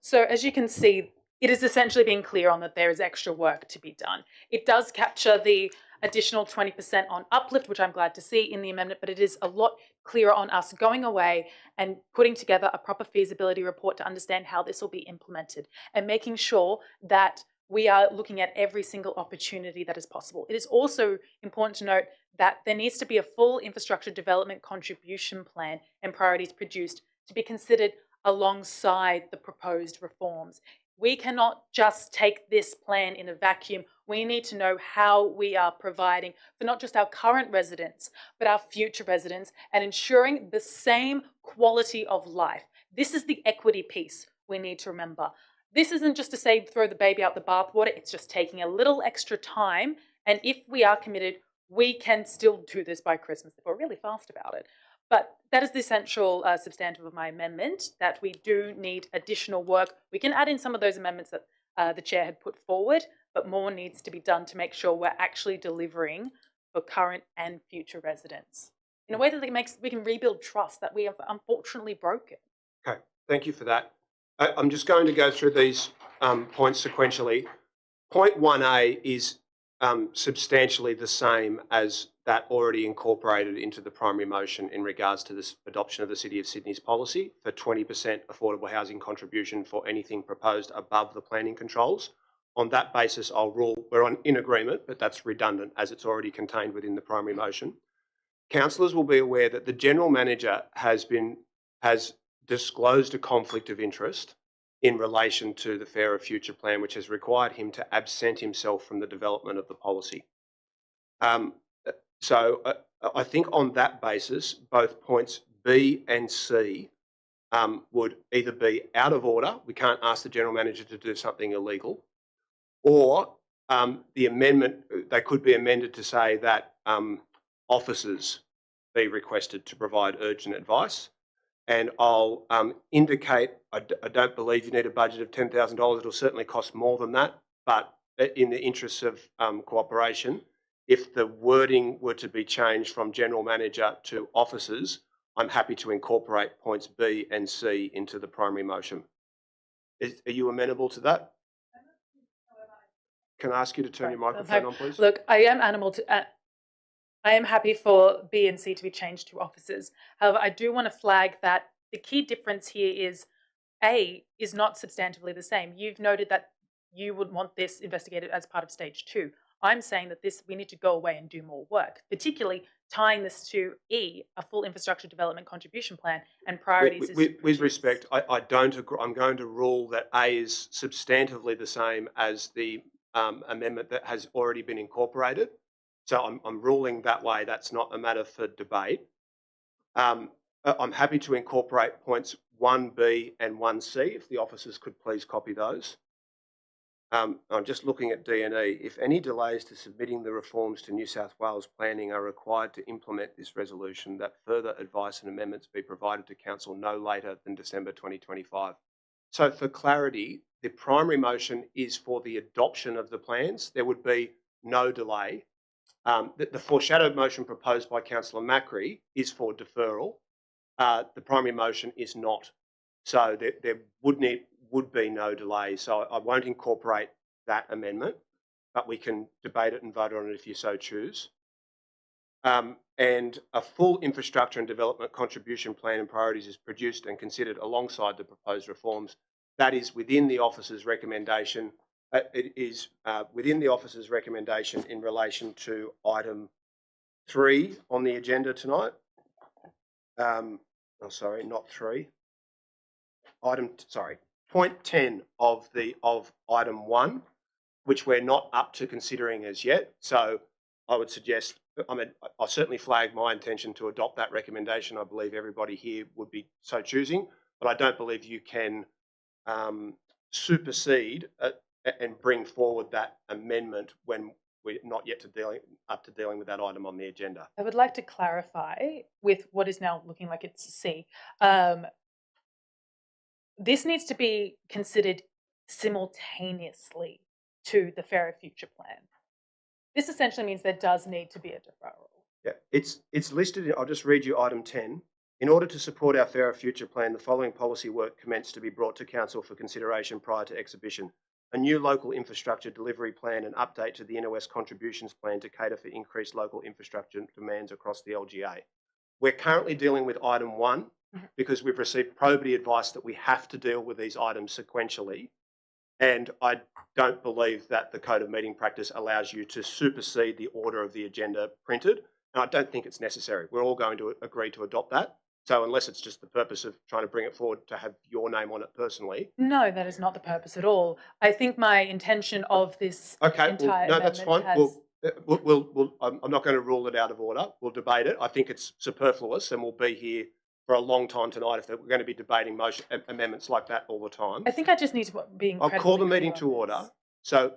So as you can see, it is essentially being clear on that there is extra work to be done. It does capture the additional 20% on uplift, which I'm glad to see in the amendment, but it is a lot clearer on us going away and putting together a proper feasibility report to understand how this will be implemented and making sure that we are looking at every single opportunity that is possible. It is also important to note that there needs to be a full infrastructure development contribution plan and priorities produced to be considered alongside the proposed reforms. We cannot just take this plan in a vacuum. We need to know how we are providing for not just our current residents, but our future residents, and ensuring the same quality of life. This is the equity piece we need to remember. This isn't just to say throw the baby out the bathwater, it's just taking a little extra time. And if we are committed, we can still do this by Christmas if we're really fast about it. But that is the essential substantive of my amendment, that we do need additional work. We can add in some of those amendments that the Chair had put forward, but more needs to be done to make sure we're actually delivering for current and future residents in a way that we can rebuild trust that we have unfortunately broken. Okay, thank you for that. I'm just going to go through these points sequentially. Point 1A is substantially the same as that already incorporated into the primary motion in regards to this adoption of the City of Sydney's policy for 20% affordable housing contribution for anything proposed above the planning controls. On that basis, I'll rule we're in agreement, but that's redundant as it's already contained within the primary motion. Councillors will be aware that the General Manager has disclosed a conflict of interest in relation to the Fairer Future Plan, which has required him to absent himself from the development of the policy. So I think on that basis, both points B and C would either be out of order, we can't ask the General Manager to do something illegal, or the amendment, they could be amended to say that officers be requested to provide urgent advice. And I'll indicate, I don't believe you need a budget of $10,000. It'll certainly cost more than that. But in the interests of cooperation, if the wording were to be changed from General Manager to officers, I'm happy to incorporate points B and C into the primary motion. Are you amenable to that? Can I ask you to turn your microphone on, please? Look, I am happy for B and C to be changed to officers. However, I do want to flag that the key difference here is A is not substantively the same. You've noted that you would want this investigated as part of stage 2. I'm saying that we need to go away and do more work, particularly tying this to E, a full infrastructure development contribution plan, and priorities. With respect, I don't agree. I'm going to rule that A is substantively the same as the amendment that has already been incorporated. So I'm ruling that way. That's not a matter for debate. I'm happy to incorporate points 1B and 1C, if the officers could please copy those. I'm just looking at D&E. If any delays to submitting the reforms to New South Wales Planning are required to implement this resolution, that further advice and amendments be provided to Council no later than December 2025. So for clarity, the primary motion is for the adoption of the plans. There would be no delay. The foreshadowed motion proposed by Councillor Macri is for deferral. The primary motion is not. So there would be no delay. So I won't incorporate that amendment, but we can debate it and vote on it if you so choose. And a full infrastructure and development contribution plan and priorities is produced and considered alongside the proposed reforms. That is within the officer's recommendation. It is within the officer's recommendation in relation to item 3 on the agenda tonight. Oh, sorry, not 3. Point 10 of item 1, which we're not up to considering as yet. So I would suggest, I'll certainly flag my intention to adopt that recommendation. I believe everybody here would be so choosing, but I don't believe you can supersede and bring forward that amendment when we're not yet up to dealing with that item on the agenda. I would like to clarify with what is now looking like it's C. This needs to be considered simultaneously to the Fairer Future Plan. This essentially means there does need to be a deferral. Yeah, it's listed. I'll just read you item 10. In order to support our Fairer Future Plan, the following policy work commenced to be brought to Council for consideration prior to exhibition. A new local infrastructure delivery plan and update to the Inner West contributions plan to cater for increased local infrastructure demands across the LGA. We're currently dealing with item 1 because we've received probity advice that we have to deal with these items sequentially. And I don't believe that the Code of Meeting Practice allows you to supersede the order of the agenda printed. And I don't think it's necessary. We're all going to agree to adopt that. So unless it's just the purpose of trying to bring it forward to have your name on it personally. No, that is not the purpose at all. I think my intention of this Okay, entire well, no, that's fine. amendment has... I'm not going to rule it out of order. We'll debate it. I think it's superfluous, and we'll be here for a long time tonight if we're going to be debating amendments like that all the time. I think I just need to be incredibly I'll call the clear meeting on to this. order. So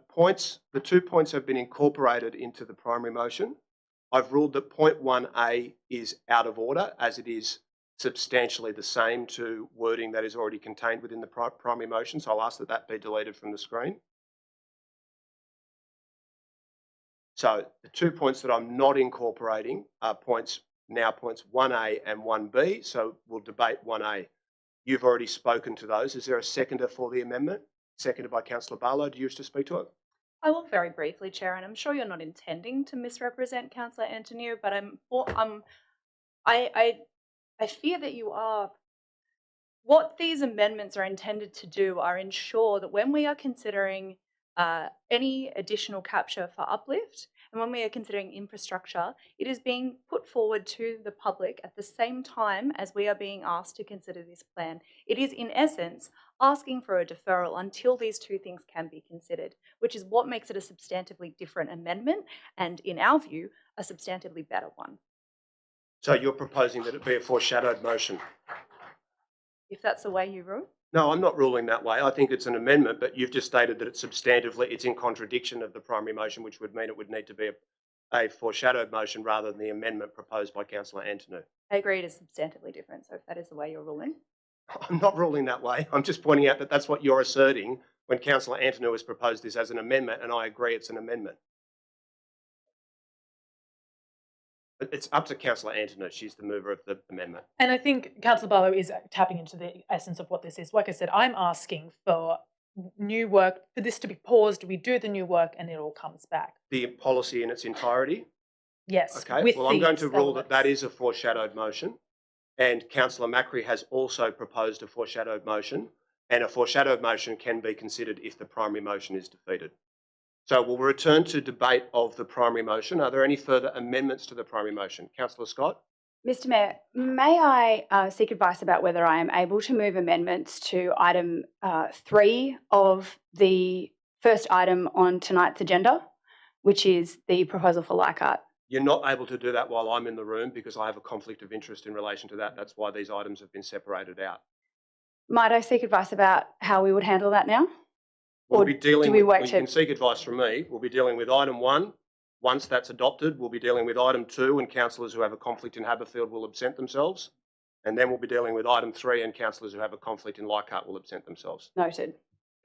the 2 points have been incorporated into the primary motion. I've ruled that point 1A is out of order, as it is substantially the same to wording that is already contained within the primary motion. So I'll ask that be deleted from the screen. So the 2 points that I'm not incorporating are points 1A and 1B. So we'll debate 1A. You've already spoken to those. Is there a seconder for the amendment? Seconded by Councillor Barlow. Do you wish to speak to it? I will very briefly, Chair, and I'm sure you're not intending to misrepresent Councillor Antonio, but I fear that you are. What these amendments are intended to do are ensure that when we are considering any additional capture for uplift, and when we are considering infrastructure, it is being put forward to the public at the same time as we are being asked to consider this plan. It is, in essence, asking for a deferral until these two things can be considered, which is what makes it a substantively different amendment and, in our view, a substantively better one. So you're proposing that it be a foreshadowed motion? If that's the way you rule? No, I'm not ruling that way. I think it's an amendment, but you've just stated that it's substantively, it's in contradiction of the primary motion, which would mean it would need to be a foreshadowed motion rather than the amendment proposed by Councillor Antonou. I agree it is substantively different, so if that is the way you're ruling. I'm not ruling that way. I'm just pointing out that that's what you're asserting when Councillor Antonou has proposed this as an amendment, and I agree it's an amendment. But it's up to Councillor Antonou. She's the mover of the amendment. And I think Councillor Barlow is tapping into the essence of what this is. Like I said, I'm asking for new work, for this to be paused, we do the new work, and it all comes back. The policy in its entirety? Yes. Okay, well, I'm going to rule that that is a foreshadowed motion. And Councillor Macri has also proposed a foreshadowed motion. And a foreshadowed motion can be considered if the primary motion is defeated. So we'll return to debate of the primary motion. Are there any further amendments to the primary motion? Councillor Scott? Mr Mayor, may I seek advice about whether I am able to move amendments to item 3 of the first item on tonight's agenda, which is the proposal for Leichhardt? You're not able to do that while I'm in the room because I have a conflict of interest in relation to that. That's why these items have been separated out. Might I seek advice about how we would handle that now? We'll be dealing you can seek advice from me. We'll be dealing with item 1. Once that's adopted, we'll be dealing with item 2, and councillors who have a conflict in Haberfield will absent themselves. And then we'll be dealing with item 3, and councillors who have a conflict in Leichhardt will absent themselves. Noted.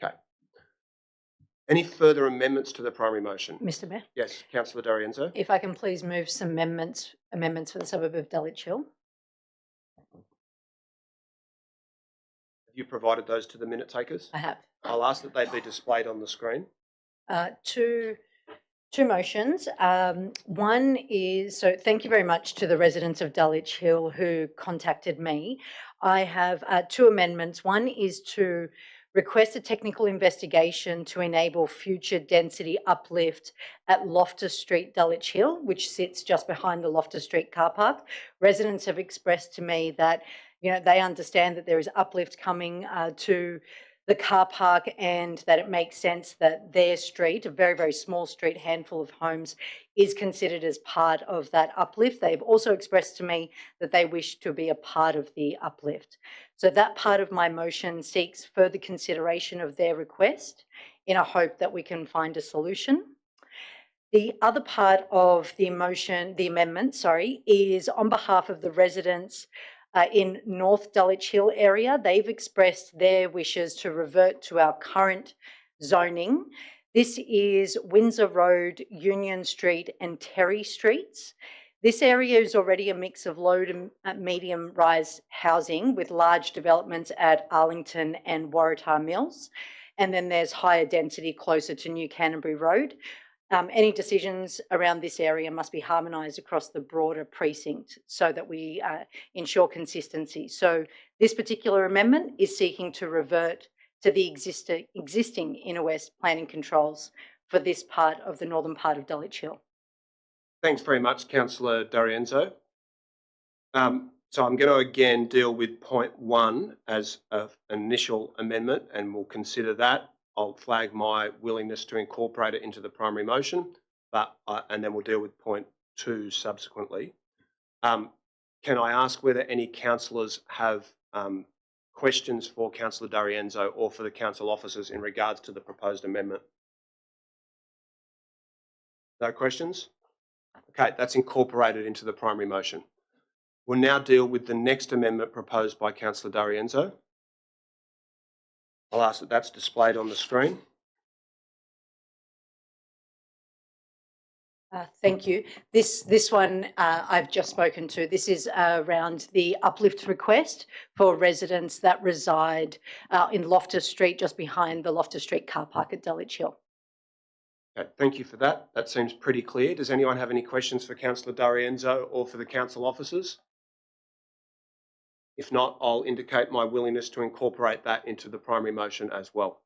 Okay. Any further amendments to the primary motion? Mr Mayor? Yes, Councillor D'Arienzo. If I can please move some amendments for the suburb of Dalich Hill. Have you provided those to the minute takers? I have. I'll ask that they be displayed on the screen. Two motions. One is, so thank you very much to the residents of Dalich Hill who contacted me. I have 2 amendments. One is to request a technical investigation to enable future density uplift at Loftus Street, Dalich Hill, which sits just behind the Loftus Street car park. Residents have expressed to me that, you know, they understand that there is uplift coming to the car park and that it makes sense that their street, a very, very small street, handful of homes, is considered as part of that uplift. They've also expressed to me that they wish to be a part of the uplift. So that part of my motion seeks further consideration of their request in a hope that we can find a solution. The other part of the amendment, is on behalf of the residents in North Dalich Hill area. They've expressed their wishes to revert to our current zoning. This is Windsor Road, Union Street and Terry Streets. This area is already a mix of low to medium rise housing with large developments at Arlington and Waratah Mills. And then there's higher density closer to New Canterbury Road. Any decisions around this area must be harmonised across the broader precinct so that we ensure consistency. So this particular amendment is seeking to revert to the existing inner west planning controls for this part of the northern part of Dalich Hill. Thanks very much, Councillor D'Arienzo. So I'm going to again deal with point 1 as an initial amendment, and we'll consider that. I'll flag my willingness to incorporate it into the primary motion, and then we'll deal with point 2 subsequently. Can I ask whether any councillors have questions for Councillor D'Arienzo or for the council officers in regards to the proposed amendment? No questions? Okay, that's incorporated into the primary motion. We'll now deal with the next amendment proposed by Councillor D'Arienzo. I'll ask that that's displayed on the screen. Thank you. This one I've just spoken to. This is around the uplift request for residents that reside in Loftus Street, just behind the Loftus Street car park at Dalich Hill. Okay, thank you for that. That seems pretty clear. Does anyone have any questions for Councillor D'Arienzo or for the council officers? If not, I'll indicate my willingness to incorporate that into the primary motion as well.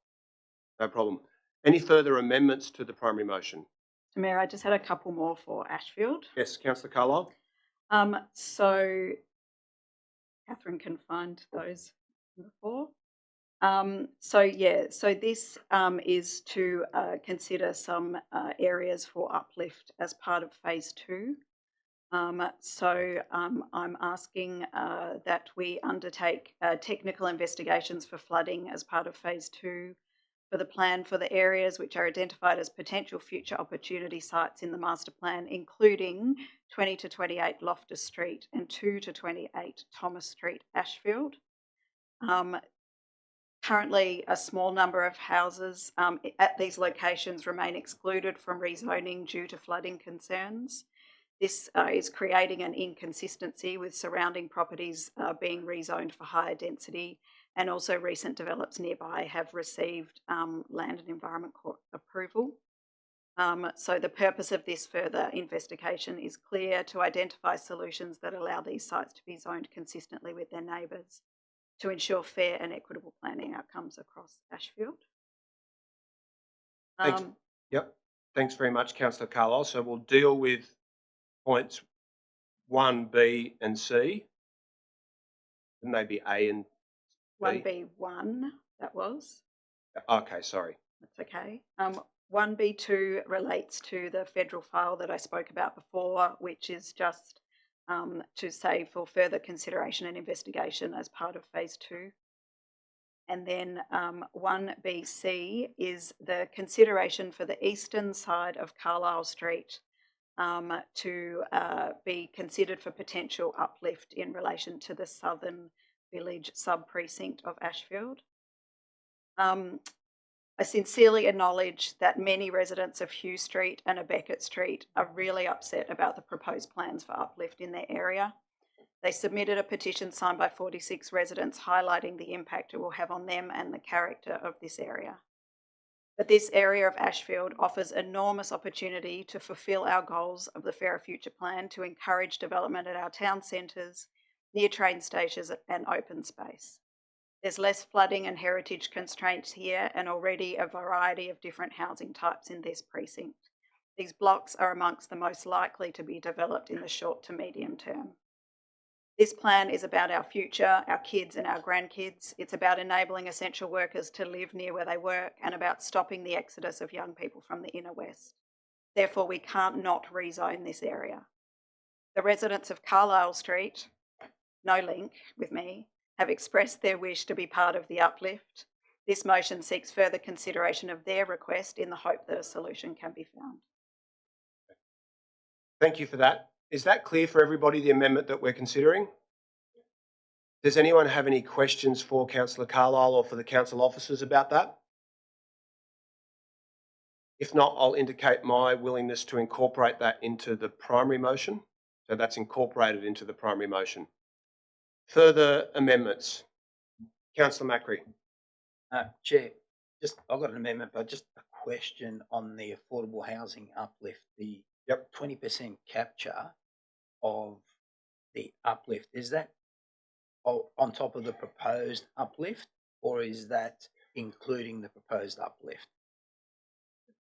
No problem. Any further amendments to the primary motion? Mayor, I just had a couple more for Ashefield. Yes, Councillor Carlisle. So Catherine can find those before. So this is to consider some areas for uplift as part of phase 2. I'm asking that we undertake technical investigations for flooding as part of phase 2 for the plan for the areas which are identified as potential future opportunity sites in the master plan, including 20 to 28 Loftus Street and 2 to 28 Thomas Street, Ashefield. Currently, a small number of houses at these locations remain excluded from rezoning due to flooding concerns. This is creating an inconsistency with surrounding properties being rezoned for higher density, and also recent develops nearby have received Land and Environment Court approval. So the purpose of this further investigation is clear: to identify solutions that allow these sites to be zoned consistently with their neighbours, to ensure fair and equitable planning outcomes across Ashefield. Thanks. Yep. Thanks very much, Councillor Carlisle. So we'll deal with points 1, B and C. Wouldn't they be A and B? 1B1, that was. Okay, sorry. That's okay. 1B2 relates to the federal file that I spoke about before, which is just to say for further consideration and investigation as part of phase 2. And then 1BC is the consideration for the eastern side of Carlisle Street to be considered for potential uplift in relation to the southern village sub-precinct of Ashefield. I sincerely acknowledge that many residents of Hugh Street and Beckett Street are really upset about the proposed plans for uplift in their area. They submitted a petition signed by 46 residents highlighting the impact it will have on them and the character of this area. But this area of Ashefield offers enormous opportunity to fulfil our goals of the Fairer Future Plan, to encourage development at our town centres, near train stations and open space. There's less flooding and heritage constraints here, and already a variety of different housing types in this precinct. These blocks are amongst the most likely to be developed in the short to medium term. This plan is about our future, our kids and our grandkids. It's about enabling essential workers to live near where they work, and about stopping the exodus of young people from the inner west. Therefore, we can't not rezone this area. The residents of Carlisle Street, no link with me, have expressed their wish to be part of the uplift. This motion seeks further consideration of their request in the hope that a solution can be found. Thank you for that. Is that clear for everybody, the amendment that we're considering? Does anyone have any questions for Councillor Carlisle or for the council officers about that? If not, I'll indicate my willingness to incorporate that into the primary motion. So that's incorporated into the primary motion. Further amendments? Councillor Macri. Chair, I've got an amendment, but just a question on the affordable housing uplift, the 20% capture of the uplift. Is that on top of the proposed uplift, or is that including the proposed uplift?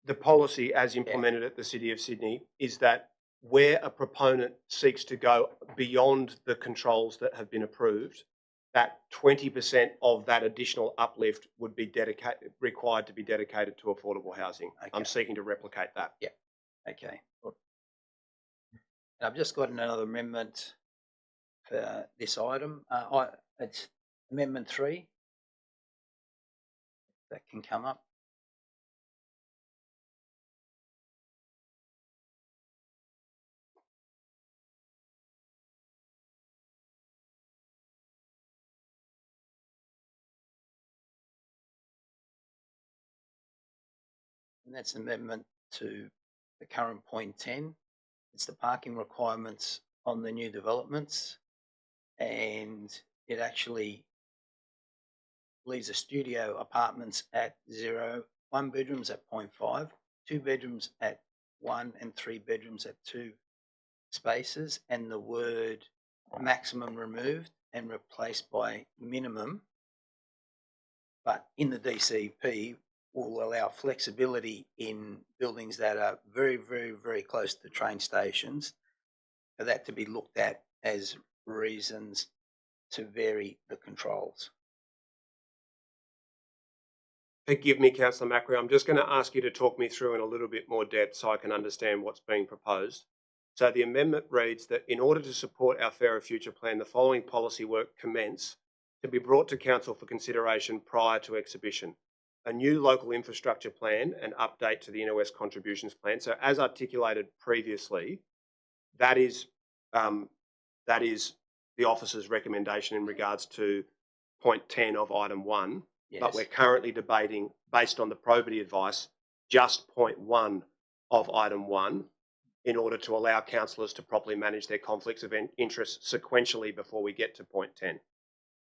The policy as implemented at the City of Sydney is that where a proponent seeks to go beyond the controls that have been approved, that 20% of that additional uplift would be required to be dedicated to affordable housing. Okay. I'm seeking to replicate that. Yeah. Okay. Good. And I've just got another amendment for this item. It's Amendment 3. That can come up. And that's amendment to the current point 10. It's the parking requirements on the new developments, and it actually leaves the studio apartments at 0, 1 bedrooms at 0.5, 2 bedrooms at 1, and 3 bedrooms at 2 spaces, and the word maximum removed and replaced by minimum. But in the DCP, will allow flexibility in buildings that are very, very, very close to train stations for that to be looked at as reasons to vary the controls. Forgive me, Councillor Macri, I'm just going to ask you to talk me through in a little bit more depth so I can understand what's being proposed. So the amendment reads that in order to support our Fairer Future plan, the following policy work commence to be brought to Council for consideration prior to exhibition. A new local infrastructure plan and update to the Inner West contributions plan. So as articulated previously, that is the officer's recommendation in regards to point 10 of item 1. Yes. But we're currently debating, based on the probity advice, just point 1 of item 1 in order to allow councillors to properly manage their conflicts of interest sequentially before we get to point 10.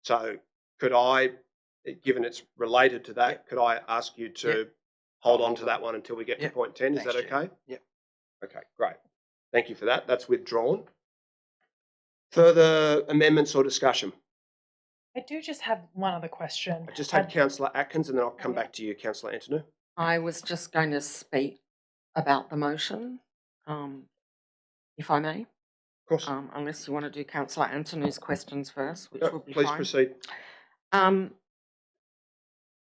So could I, given it's related to that, could I ask you to hold on to that one until we get to point 10? Is that okay? Yep. Okay, great. Thank you for that. That's withdrawn. Further amendments or discussion? I do just have one other question. I just had Councillor Atkins and then I'll come back to you, Councillor Antonou. I was just going to speak about the motion, if I may. Of course. Unless you want to do Councillor Antonou's questions first, which will be please fine. proceed.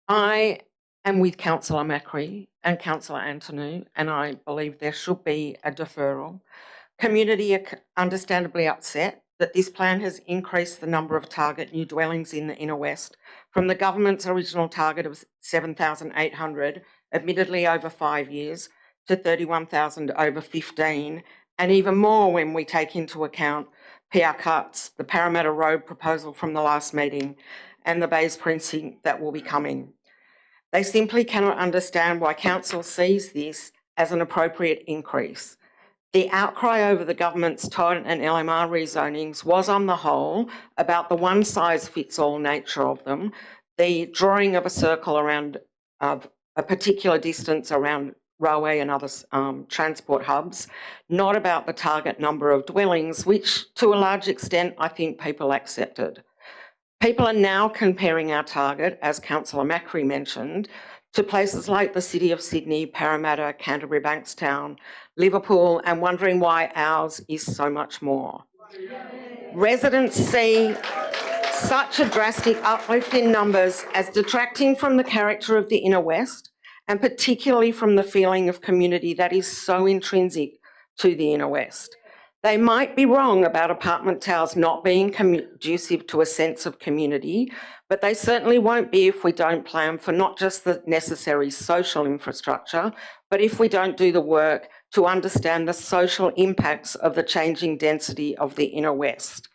I am with Councillor Macri and Councillor Antonou, and I believe there should be a deferral. Community are understandably upset that this plan has increased the number of target new dwellings in the Inner West from the government's original target of 7,800, admittedly over 5 years, to 31,000 over 15, and even more when we take into account PR cuts, the Parramatta Road proposal from the last meeting, and the Bays precinct that will be coming. They simply cannot understand why council sees this as an appropriate increase. The outcry over the government's TOD and LMR rezonings was on the whole about the one-size-fits-all nature of them, the drawing of a circle around a particular distance around railway and other transport hubs, not about the target number of dwellings, which to a large extent I think people accepted. People are now comparing our target, as Councillor Macri mentioned, to places like the City of Sydney, Parramatta, Canterbury, Bankstown, Liverpool, and wondering why ours is so much more. Residents see such a drastic uplift in numbers as detracting from the character of the Inner West, and particularly from the feeling of community that is so intrinsic to the Inner West. They might be wrong about apartment towers not being conducive to a sense of community, but they certainly won't be if we don't plan for not just the necessary social infrastructure, but if we don't do the work to understand the social impacts of the changing density of the Inner West.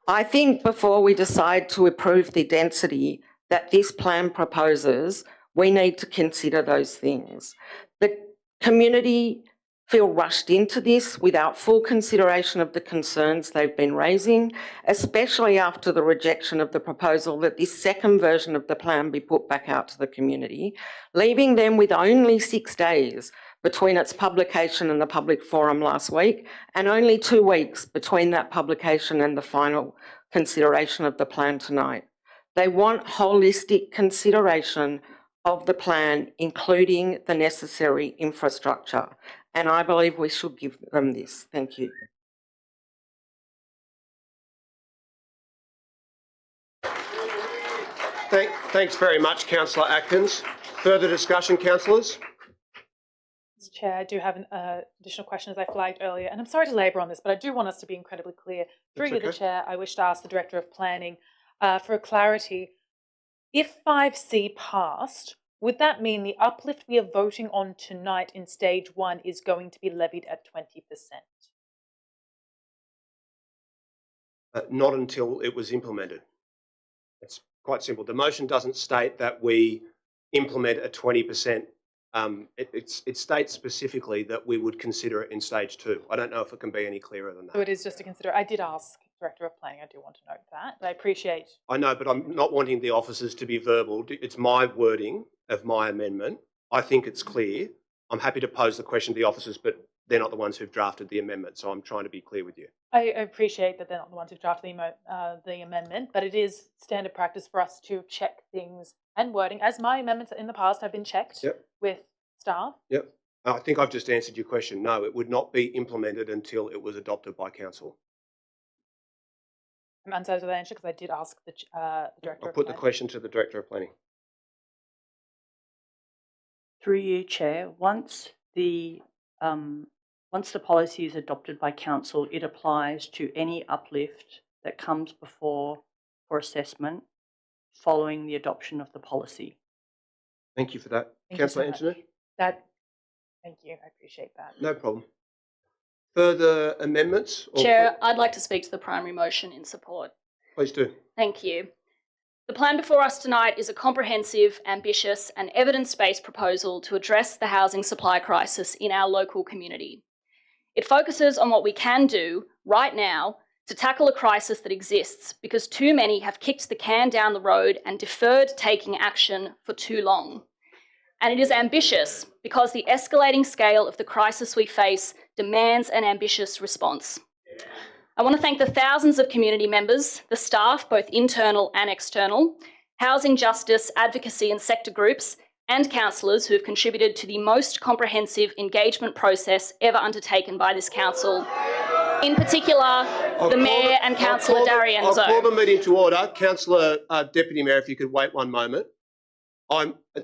I think before we decide to approve the density that this plan proposes, we need to consider those things. The community feel rushed into this without full consideration of the concerns they've been raising, especially after the rejection of the proposal that this second version of the plan be put back out to the community, leaving them with only 6 days between its publication and the public forum last week, and only 2 weeks between that publication and the final consideration of the plan tonight. They want holistic consideration of the plan, including the necessary infrastructure. and I believe we should give them this. Thank you. Thanks very much, Councillor Atkins. Further discussion, councillors? Mr. Chair, I do have an additional question as I flagged earlier, and I'm sorry to labour on this, but I do want us to be incredibly clear. Through you, the Chair, I wish to ask the Director of Planning for clarity. If 5C passed, would that mean the uplift we are voting on tonight in stage 1 is going to be levied at 20%? Not until it was implemented. It's quite simple. The motion doesn't state that we implement a 20%. It states specifically that we would consider it in stage 2. I don't know if it can be any clearer than that. So it is just to consider. I did ask Director of Planning. I do want to note that. I appreciate. I know, but I'm not wanting the officers to be verbal. It's my wording of my amendment. I think it's clear. I'm happy to pose the question to the officers, but they're not the ones who've drafted the amendment, so I'm trying to be clear with you. I appreciate that they're not the ones who've drafted the amendment, but it is standard practice for us to check things and wording, as my amendments in the past have been checked with staff. Yep. I think I've just answered your question. No, it would not be implemented until it was adopted by council. I'm unsatisfied with that answer because I did ask the Director I'll of put the Planning. question to the Director of Planning. Through you, Chair, once the policy is adopted by council, it applies to any uplift that comes before for assessment following the adoption of the policy. Thank you for that. Thank you so Councillor much. Anthony? Thank you. I appreciate that. No problem. Further amendments? Chair, I'd like to speak to the primary motion in support. Please do. Thank you. The plan before us tonight is a comprehensive, ambitious and evidence-based proposal to address the housing supply crisis in our local community. It focuses on what we can do right now to tackle a crisis that exists because too many have kicked the can down the road and deferred taking action for too long. And it is ambitious because the escalating scale of the crisis we face demands an ambitious response. I want to thank the thousands of community members, the staff, both internal and external, housing justice, advocacy and sector groups, and councillors who have contributed to the most comprehensive engagement process ever undertaken by this council. In particular, the Mayor and Councillor D'Arienzo. I'll call the meeting to order. Councillor Deputy Mayor, if you could wait one moment.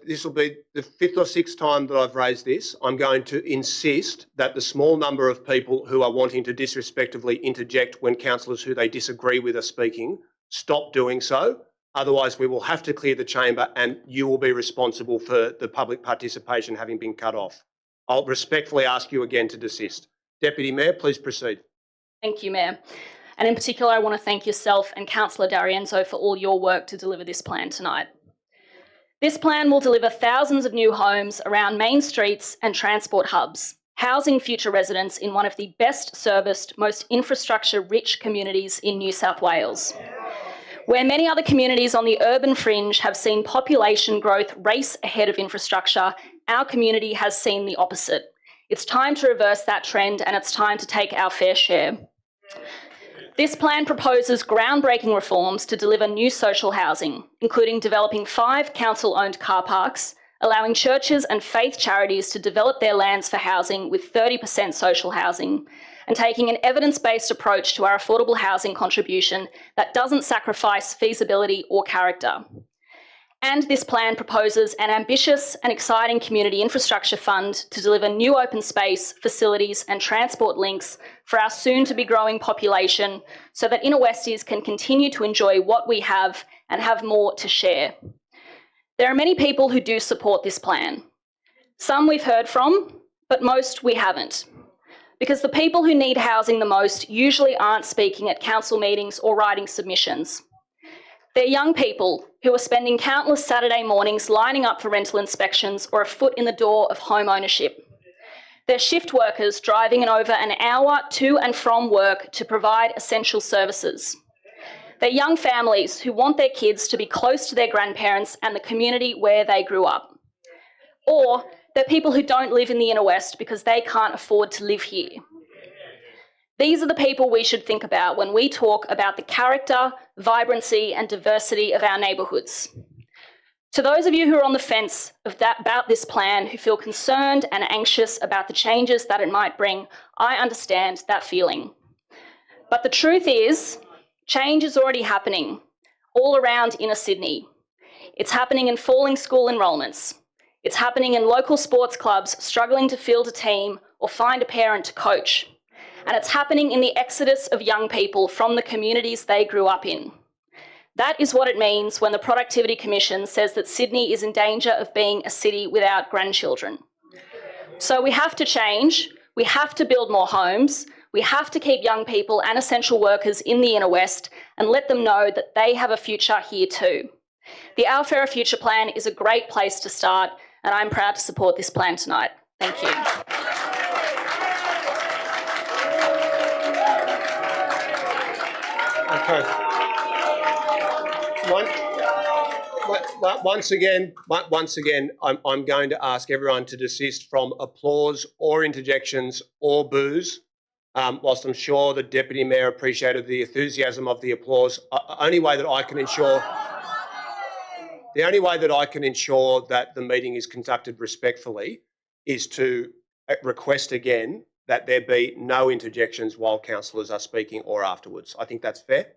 This will be the 5th or 6th time that I've raised this. I'm going to insist that the small number of people who are wanting to disrespectfully interject when councillors who they disagree with are speaking, stop doing so. Otherwise, we will have to clear the chamber and you will be responsible for the public participation having been cut off. I'll respectfully ask you again to desist. Deputy Mayor, please proceed. Thank you, Mayor. And in particular, I want to thank yourself and Councillor D'Arienzo for all your work to deliver this plan tonight. This plan will deliver thousands of new homes around main streets and transport hubs, housing future residents in one of the best serviced, most infrastructure-rich communities in New South Wales. Where many other communities on the urban fringe have seen population growth race ahead of infrastructure, our community has seen the opposite. It's time to reverse that trend and it's time to take our fair share. This plan proposes groundbreaking reforms to deliver new social housing, including developing 5 council-owned car parks, allowing churches and faith charities to develop their lands for housing with 30% social housing, and taking an evidence-based approach to our affordable housing contribution that doesn't sacrifice feasibility or character. And this plan proposes an ambitious and exciting community infrastructure fund to deliver new open space, facilities and transport links for our soon-to-be growing population so that inner Westies can continue to enjoy what we have and have more to share. There are many people who do support this plan. Some we've heard from, but most we haven't. Because the people who need housing the most usually aren't speaking at council meetings or writing submissions. They're young people who are spending countless Saturday mornings lining up for rental inspections or a foot in the door of home ownership. They're shift workers driving over an hour to and from work to provide essential services. They're young families who want their kids to be close to their grandparents and the community where they grew up. Or they're people who don't live in the inner west because they can't afford to live here. These are the people we should think about when we talk about the character, vibrancy and diversity of our neighbourhoods. To those of you who are on the fence about this plan, who feel concerned and anxious about the changes that it might bring, I understand that feeling. But the truth is, change is already happening all around inner Sydney. It's happening in falling school enrolments. It's happening in local sports clubs struggling to field a team or find a parent to coach. And it's happening in the exodus of young people from the communities they grew up in. That is what it means when the Productivity Commission says that Sydney is in danger of being a city without grandchildren. So we have to change, we have to build more homes, we have to keep young people and essential workers in the inner west and let them know that they have a future here too. The Our Fairer Future plan is a great place to start, and I'm proud to support this plan tonight. Thank you. Okay. Once again, I'm going to ask everyone to desist from applause or interjections or boos. Whilst I'm sure the Deputy Mayor appreciated the enthusiasm of the applause, the only way that I can ensure that the meeting is conducted respectfully is to request again that there be no interjections while councillors are speaking or afterwards. I think that's fair.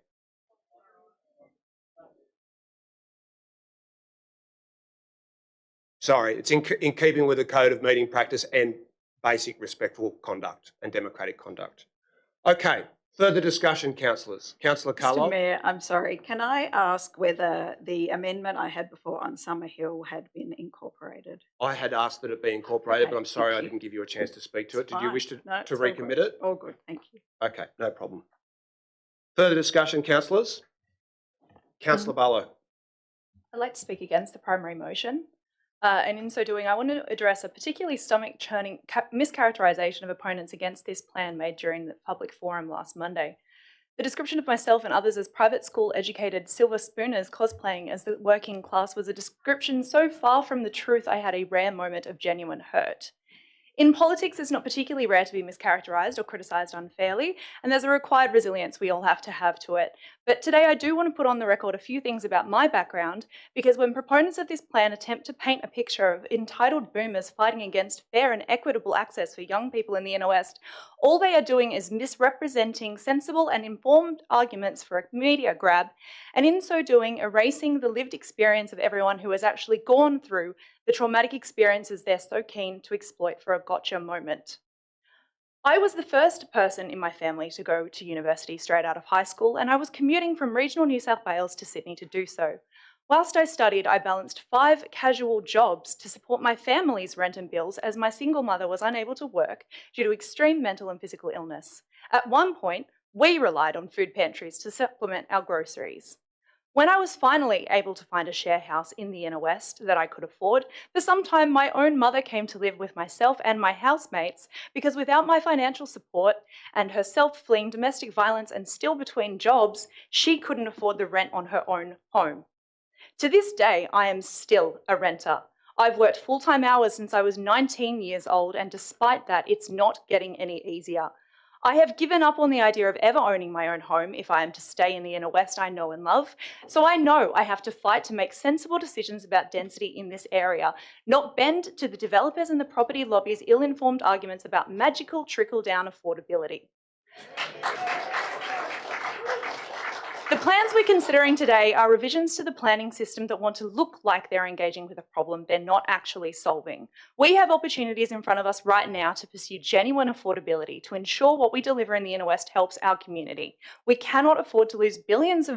Sorry, it's in keeping with the code of meeting practice and basic respectful conduct and democratic conduct. Okay, further discussion, councillors. Councillor Carlisle. Mr. Mayor, I'm sorry. Can I ask whether the amendment I had before on Summer Hill had been incorporated? I had asked that it be incorporated, Okay, but I'm sorry I thank you. didn't give you a chance to speak to it. It's Did you fine. wish to No, it's all recommit good. it? All good, thank you. Okay, no problem. Further discussion, councillors. Councillor Barlow. I'd like to speak against the primary motion. And in so doing, I want to address a particularly stomach-churning mischaracterisation of opponents against this plan made during the public forum last Monday. The description of myself and others as private school-educated silver spooners cosplaying as the working class was a description so far from the truth I had a rare moment of genuine hurt. In politics, it's not particularly rare to be mischaracterised or criticised unfairly, and there's a required resilience we all have to it. But today I do want to put on the record a few things about my background, because when proponents of this plan attempt to paint a picture of entitled boomers fighting against fair and equitable access for young people in the inner west, all they are doing is misrepresenting sensible and informed arguments for a media grab, and in so doing erasing the lived experience of everyone who has actually gone through the traumatic experiences they're so keen to exploit for a gotcha moment. I was the first person in my family to go to university straight out of high school, and I was commuting from regional New South Wales to Sydney to do so. Whilst I studied, I balanced 5 casual jobs to support my family's rent and bills, as my single mother was unable to work due to extreme mental and physical illness. At one point, we relied on food pantries to supplement our groceries. When I was finally able to find a share house in the inner west that I could afford, for some time my own mother came to live with myself and my housemates, because without my financial support and herself fleeing domestic violence and still between jobs, she couldn't afford the rent on her own home. To this day, I am still a renter. I've worked full-time hours since I was 19 years old, and despite that, it's not getting any easier. I have given up on the idea of ever owning my own home if I am to stay in the inner west I know and love, so I know I have to fight to make sensible decisions about density in this area, not bend to the developers and the property lobby's ill-informed arguments about magical trickle-down affordability. The plans we're considering today are revisions to the planning system that want to look like they're engaging with a problem they're not actually solving. We have opportunities in front of us right now to pursue genuine affordability, to ensure what we deliver in the inner west helps our community. We cannot afford to lose millions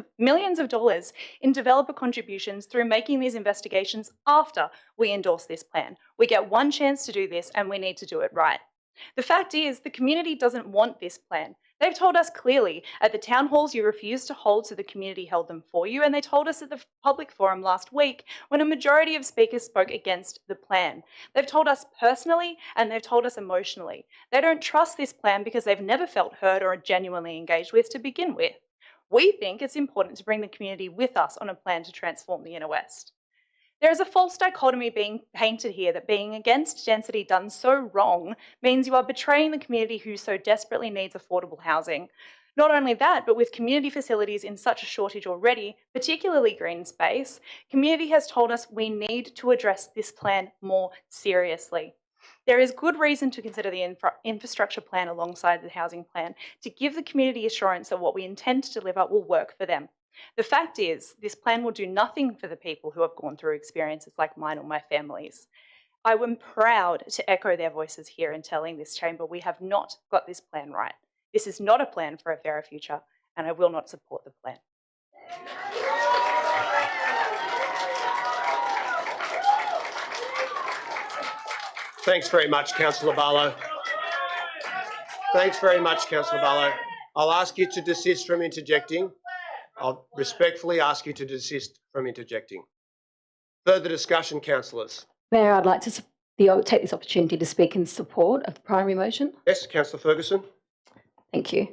of dollars in developer contributions through making these investigations after we endorse this plan. We get one chance to do this, and we need to do it right. The fact is, the community doesn't want this plan. They've told us clearly at the town halls you refused to hold, so the community held them for you, and they told us at the public forum last week when a majority of speakers spoke against the plan. They've told us personally, and they've told us emotionally. They don't trust this plan because they've never felt heard or genuinely engaged with to begin with. We think it's important to bring the community with us on a plan to transform the inner west. There is a false dichotomy being painted here that being against density done so wrong means you are betraying the community who so desperately needs affordable housing. Not only that, but with community facilities in such a shortage already, particularly green space, community has told us we need to address this plan more seriously. There is good reason to consider the infrastructure plan alongside the housing plan to give the community assurance that what we intend to deliver will work for them. The fact is, this plan will do nothing for the people who have gone through experiences like mine or my family's. I am proud to echo their voices here in telling this chamber we have not got this plan right. This is not a plan for a fairer future, and I will not support the plan. Thanks very much, Councillor Barlow. Thanks very much, Councillor Barlow. I'll ask you to desist from interjecting. I'll respectfully ask you to desist from interjecting. Further discussion, councillors? Mayor, I'd like to take this opportunity to speak in support of the primary motion. Yes, Councillor Ferguson. Thank you.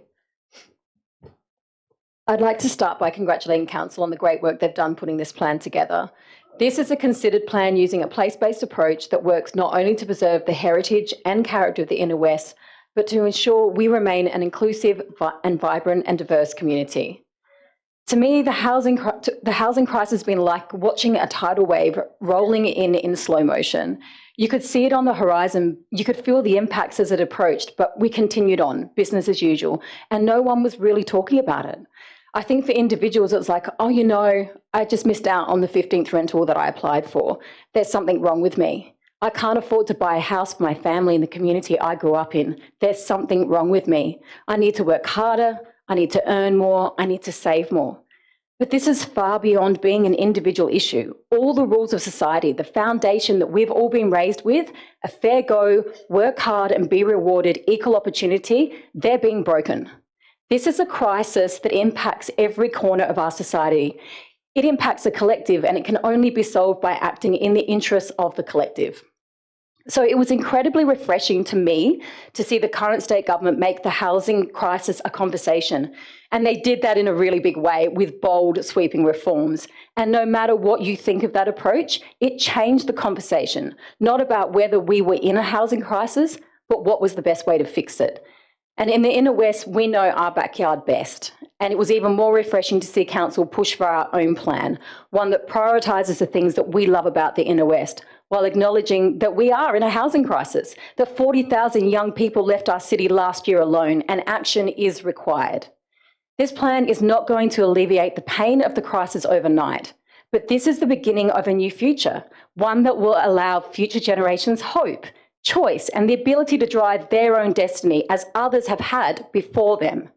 I'd like to start by congratulating Council on the great work they've done putting this plan together. This is a considered plan using a place-based approach that works not only to preserve the heritage and character of the Inner West, but to ensure we remain an inclusive and vibrant and diverse community. To me, the housing crisis has been like watching a tidal wave rolling in slow motion. You could see it on the horizon, you could feel the impacts as it approached, but we continued on, business as usual, and no one was really talking about it. I think for individuals, it's like, oh, you know, I just missed out on the 15th rental that I applied for. There's something wrong with me. I can't afford to buy a house for my family in the community I grew up in. There's something wrong with me. I need to work harder. I need to earn more. I need to save more. But this is far beyond being an individual issue. All the rules of society, the foundation that we've all been raised with, a fair go, work hard and be rewarded, equal opportunity, they're being broken. This is a crisis that impacts every corner of our society. It impacts the collective, and it can only be solved by acting in the interests of the collective. So it was incredibly refreshing to me to see the current state government make the housing crisis a conversation. And they did that in a really big way with bold, sweeping reforms. And no matter what you think of that approach, it changed the conversation, not about whether we were in a housing crisis, but what was the best way to fix it. And in the Inner West, we know our backyard best. And it was even more refreshing to see Council push for our own plan, one that prioritises the things that we love about the Inner West, while acknowledging that we are in a housing crisis, that 40,000 young people left our city last year alone, and action is required. This plan is not going to alleviate the pain of the crisis overnight, but this is the beginning of a new future, one that will allow future generations hope, choice, and the ability to drive their own destiny as others have had before them.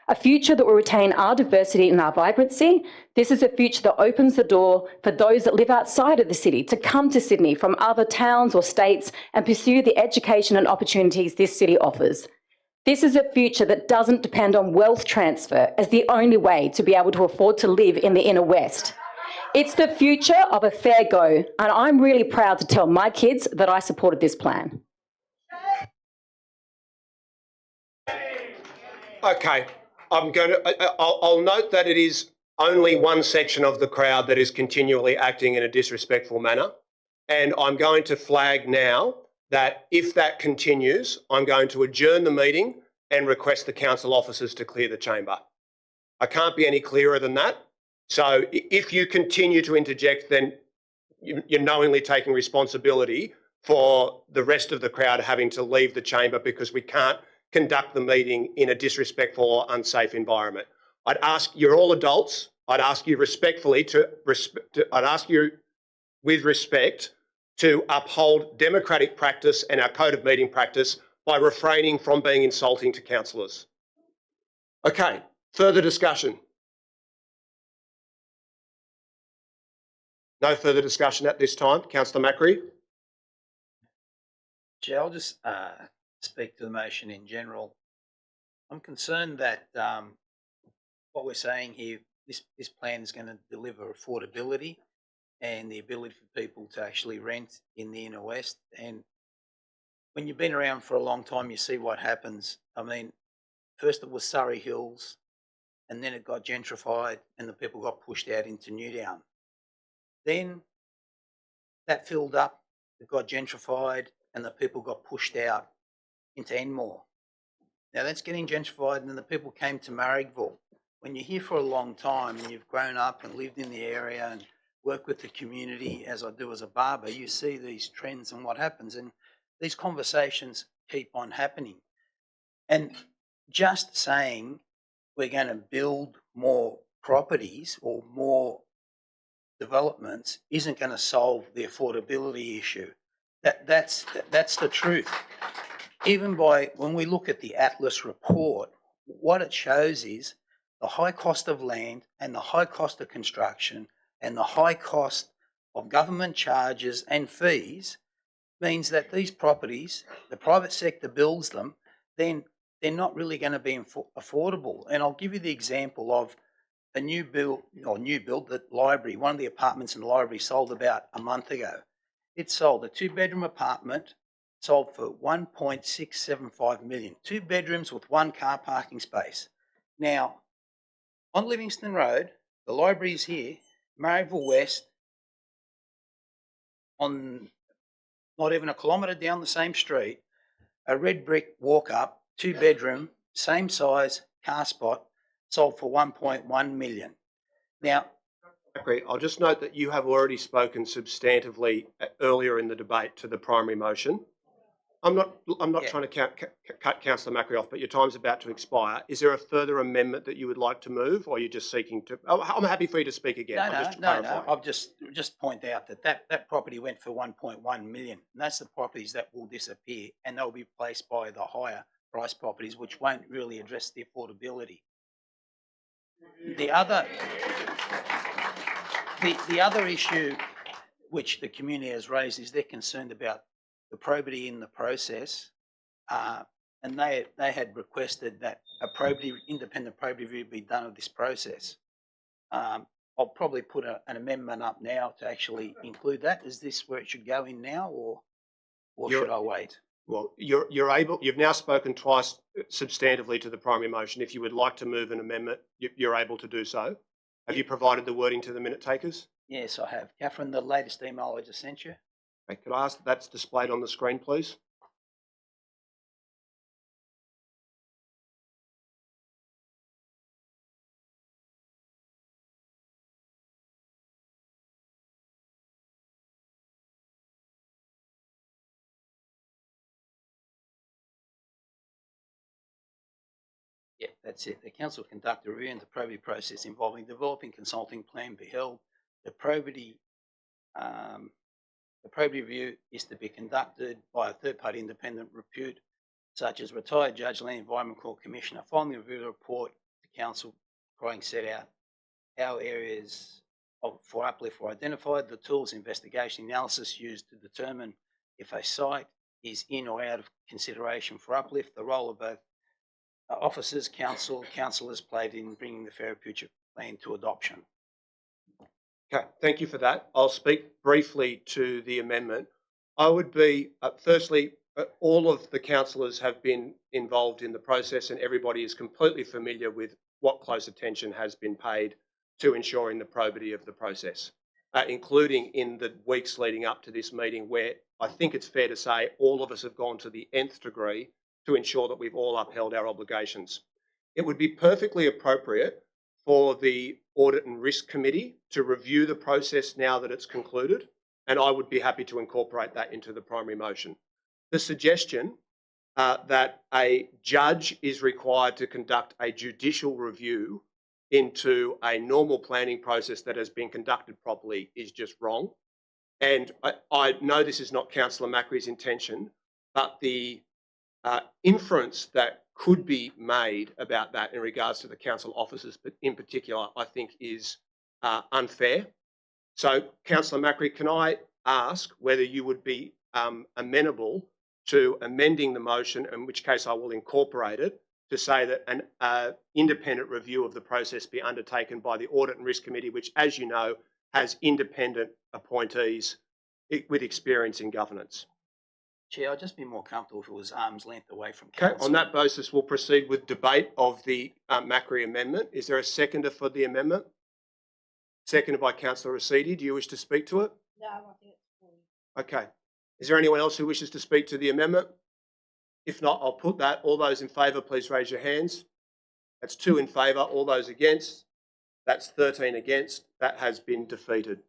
A future that will retain our diversity and our vibrancy. This is a future that opens the door for those that live outside of the city to come to Sydney from other towns or states and pursue the education and opportunities this city offers. This is a future that doesn't depend on wealth transfer as the only way to be able to afford to live in the Inner West. It's the future of a fair go, and I'm really proud to tell my kids that I supported this plan. Okay, I'll note that it is only one section of the crowd that is continually acting in a disrespectful manner, and I'm going to flag now that if that continues, I'm going to adjourn the meeting and request the council officers to clear the chamber. I can't be any clearer than that. So if you continue to interject, then you're knowingly taking responsibility for the rest of the crowd having to leave the chamber because we can't conduct the meeting in a disrespectful or unsafe environment. I'd ask, you're all adults, I'd ask you respectfully I'd ask you with respect to uphold democratic practice and our code of meeting practice by refraining from being insulting to councillors. Okay, further discussion. No further discussion at this time. Councillor Macri. Chair, I'll just speak to the motion in general. I'm concerned that what we're saying here, this plan is going to deliver affordability and the ability for people to actually rent in the Inner West. And when you've been around for a long time, you see what happens. I mean, first it was Surrey Hills, and then it got gentrified and the people got pushed out into Newtown. Then that filled up, it got gentrified, and the people got pushed out into Enmore. Now that's getting gentrified, and then the people came to Marrickville. When you're here for a long time and you've grown up and lived in the area and work with the community, as I do as a barber, you see these trends and what happens, and these conversations keep on happening. And just saying we're going to build more properties or more developments isn't going to solve the affordability issue. That's the truth. Even when we look at the Atlas report, what it shows is the high cost of land and the high cost of construction and the high cost of government charges and fees means that these properties, the private sector builds them, then they're not really going to be affordable. And I'll give you the example of a new build, the library. One of the apartments in the library sold about a month ago. It sold a 2-bedroom apartment, sold for $1.675 million. 2 bedrooms with 1 car parking space. Now, on Livingston Road, the library is here, Marrickville West, on not even a kilometre down the same street, a red brick walk up, 2-bedroom, same size, car spot, sold for $1.1 million. Now, I'll just note that you have already spoken substantively earlier in the debate to the primary motion. I'm not trying to cut Councillor Macri off, but your time's about to expire. Is there a further amendment that you would like to move, or are you just seeking to? I'm happy for you to speak again. No. I'll just point out that property went for $1.1 million, and that's the properties that will disappear, and they'll be replaced by the higher price properties, which won't really address the affordability. The other issue which the community has raised is they're concerned about the probity in the process, and they had requested that a independent probity review be done of this process. I'll probably put an amendment up now to actually include that. Is this where it should go in now, or should I wait? Well, you've now spoken twice substantively to the primary motion. If you would like to move an amendment, you're able to do so. Have you provided the wording to the minute takers? Yes, I have. Catherine, the latest email I just sent you. Okay, could I ask that that's displayed on the screen, please? Yeah, that's it. The council conduct a review into the probity process involving developing consulting plan be held. The probity review is to be conducted by a third-party independent repute, such as retired judge, land environment court commissioner. Following the review report, the council set out how areas for uplift were identified, the tools, investigation, analysis used to determine if a site is in or out of consideration for uplift, the role of both officers, councillors played in bringing the Fairer Future Plan to adoption. Okay, thank you for that. I'll speak briefly to the amendment. I would be, firstly, all of the councillors have been involved in the process, and everybody is completely familiar with what close attention has been paid to ensuring the probity of the process, including in the weeks leading up to this meeting, where I think it's fair to say all of us have gone to the nth degree to ensure that we've all upheld our obligations. It would be perfectly appropriate for the Audit and Risk Committee to review the process now that it's concluded, and I would be happy to incorporate that into the primary motion. The suggestion that a judge is required to conduct a judicial review into a normal planning process that has been conducted properly is just wrong. And I know this is not Councillor Macri's intention, but the inference that could be made about that in regards to the council officers in particular, I think is unfair. So, Councillor Macri, can I ask whether you would be amenable to amending the motion, in which case I will incorporate it, to say that an independent review of the process be undertaken by the Audit and Risk Committee, which, as you know, has independent appointees with experience in governance. Chair, I'd just be more comfortable if it was arm's length away from council. Okay, on that basis, we'll proceed with debate of the Macri amendment. Is there a seconder for the amendment? Seconded by Councillor Racidi. Do you wish to speak to it? No, I think it's fine. Okay. Is there anyone else who wishes to speak to the amendment? If not, I'll put that. All those in favour, please raise your hands. That's 2 in favour. All those against? That's 13 against. That has been defeated.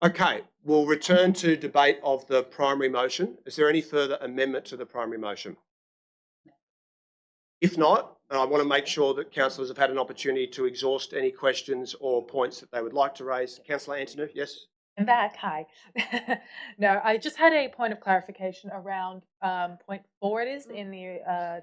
Okay, we'll return to debate of the primary motion. Is there any further amendment to the primary motion? If not, I want to make sure that councillors have had an opportunity to exhaust any questions or points that they would like to raise. Councillor Antonou, yes? I'm back. Hi. No, I just had a point of clarification around point 4 it is in the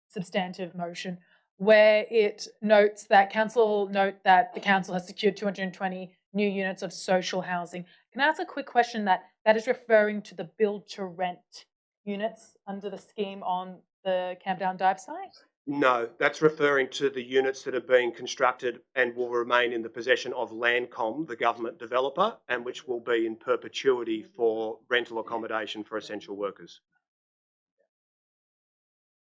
substantive motion, where it notes that the council has secured 220 new units of social housing. Can I ask a quick question that is referring to the build to rent units under the scheme on the Campdown Dive site? No, that's referring to the units that are being constructed and will remain in the possession of Landcom, the government developer, and which will be in perpetuity for rental accommodation for essential workers.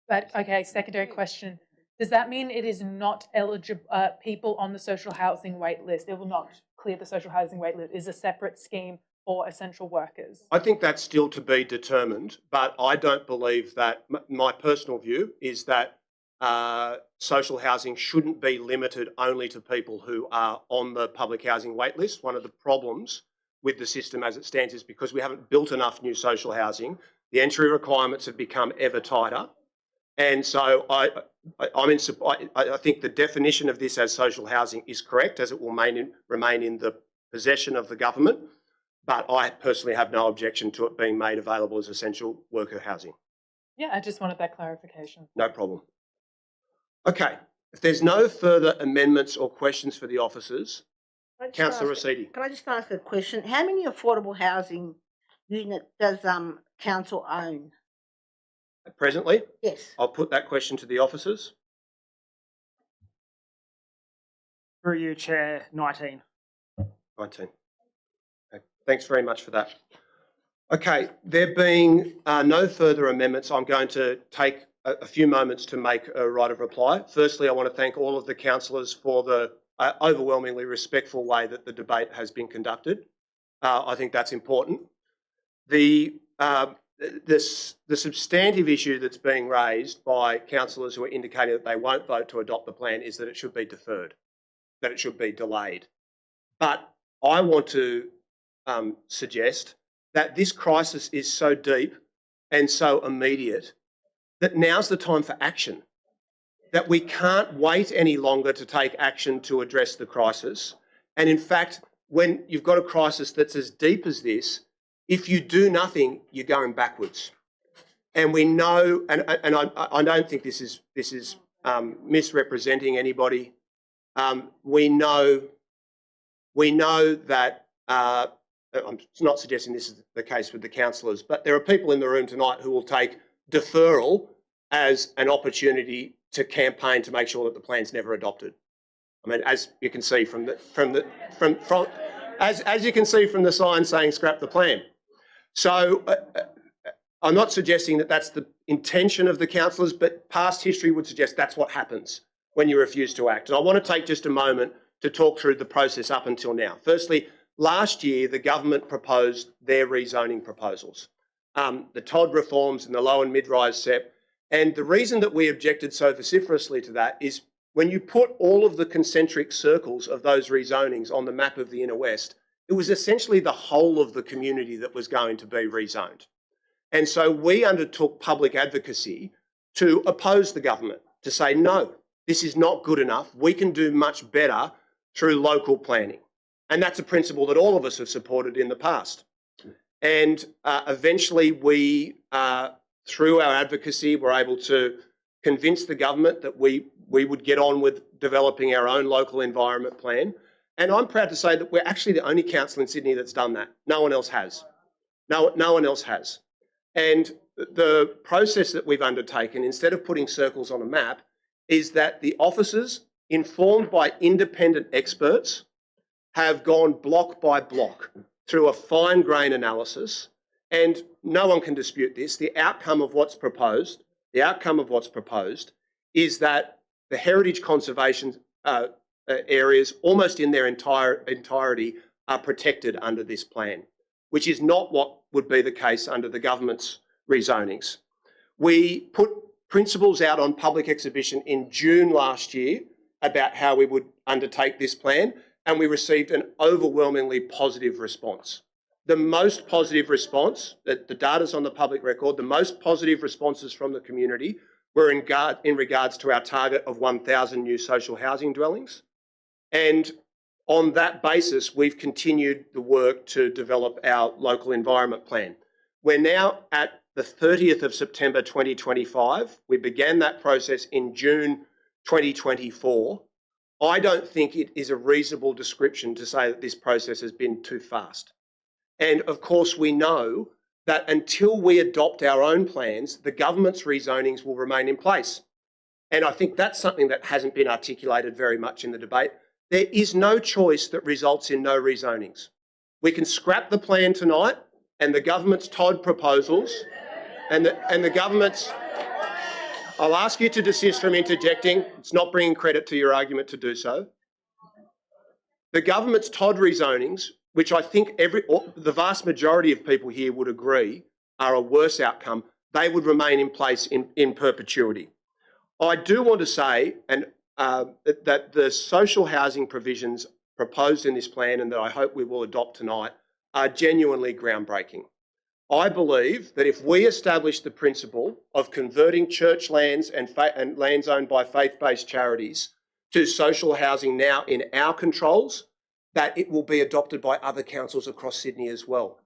But, okay, secondary question. Does that mean it is not eligible, people on the social housing wait list? It will not clear the social housing wait list. It is a separate scheme for essential workers? I think that's still to be determined, but I don't believe that, my personal view is that social housing shouldn't be limited only to people who are on the public housing wait list. One of the problems with the system as it stands is because we haven't built enough new social housing, the entry requirements have become ever tighter. And so I think the definition of this as social housing is correct, as it will remain in the possession of the government. But I personally have no objection to it being made available as essential worker housing. Yeah, I just wanted that clarification. No problem. Okay, if there's no further amendments or questions for the officers, Councillor Rosidi. Can I just ask a question? How many affordable housing units does council own? Presently? Yes. I'll put that question to the officers. Through you, Chair, 19. 19. Okay. Thanks very much for that. Okay, there being no further amendments, I'm going to take a few moments to make a right of reply. Firstly, I want to thank all of the councillors for the overwhelmingly respectful way that the debate has been conducted. I think that's important. The substantive issue that's being raised by councillors who are indicating that they won't vote to adopt the plan is that it should be deferred, that it should be delayed. But I want to suggest that this crisis is so deep and so immediate that now's the time for action, that we can't wait any longer to take action to address the crisis. And in fact, when you've got a crisis that's as deep as this, if you do nothing, you're going backwards. And we know, and I don't think this is misrepresenting anybody. We know that, I'm not suggesting this is the case with the councillors, but there are people in the room tonight who will take deferral as an opportunity to campaign to make sure that the plan's never adopted. I mean, as you can see from the sign saying scrap the plan. So I'm not suggesting that that's the intention of the councillors, but past history would suggest that's what happens when you refuse to act. And I want to take just a moment to talk through the process up until now. Firstly, last year, the government proposed their rezoning proposals, the TOD reforms and the low and mid-rise SEP. And the reason that we objected so vociferously to that is when you put all of the concentric circles of those rezonings on the map of the Inner West, it was essentially the whole of the community that was going to be rezoned. And so we undertook public advocacy to oppose the government, to say, no, this is not good enough. We can do much better through local planning. And that's a principle that all of us have supported in the past. And eventually we, through our advocacy, were able to convince the government that we would get on with developing our own local environment plan. And I'm proud to say that we're actually the only council in Sydney that's done that. No one else has. No one else has. And the process that we've undertaken, instead of putting circles on a map, is that the officers, informed by independent experts, have gone block by block through a fine grain analysis, and no one can dispute this. The outcome of what's proposed is that the heritage conservation areas, almost in their entirety, are protected under this plan, which is not what would be the case under the government's rezonings. We put principles out on public exhibition in June last year about how we would undertake this plan, and we received an overwhelmingly positive response. The most positive response, the data's on the public record, the most positive responses from the community were in regards to our target of 1,000 new social housing dwellings. And on that basis, we've continued the work to develop our local environment plan. We're now at the 30th of September 2025. We began that process in June 2024. I don't think it is a reasonable description to say that this process has been too fast. And of course, we know that until we adopt our own plans, the government's rezonings will remain in place. And I think that's something that hasn't been articulated very much in the debate. There is no choice that results in no rezonings. We can scrap the plan tonight and the government's Todd proposals and the government's... I'll ask you to desist from interjecting. It's not bringing credit to your argument to do so. The government's Todd rezonings, which I think the vast majority of people here would agree are a worse outcome, they would remain in place in perpetuity. I do want to say that the social housing provisions proposed in this plan and that I hope we will adopt tonight are genuinely groundbreaking. I believe that if we establish the principle of converting church lands and lands owned by faith-based charities to social housing now in our controls, that it will be adopted by other councils across Sydney as well.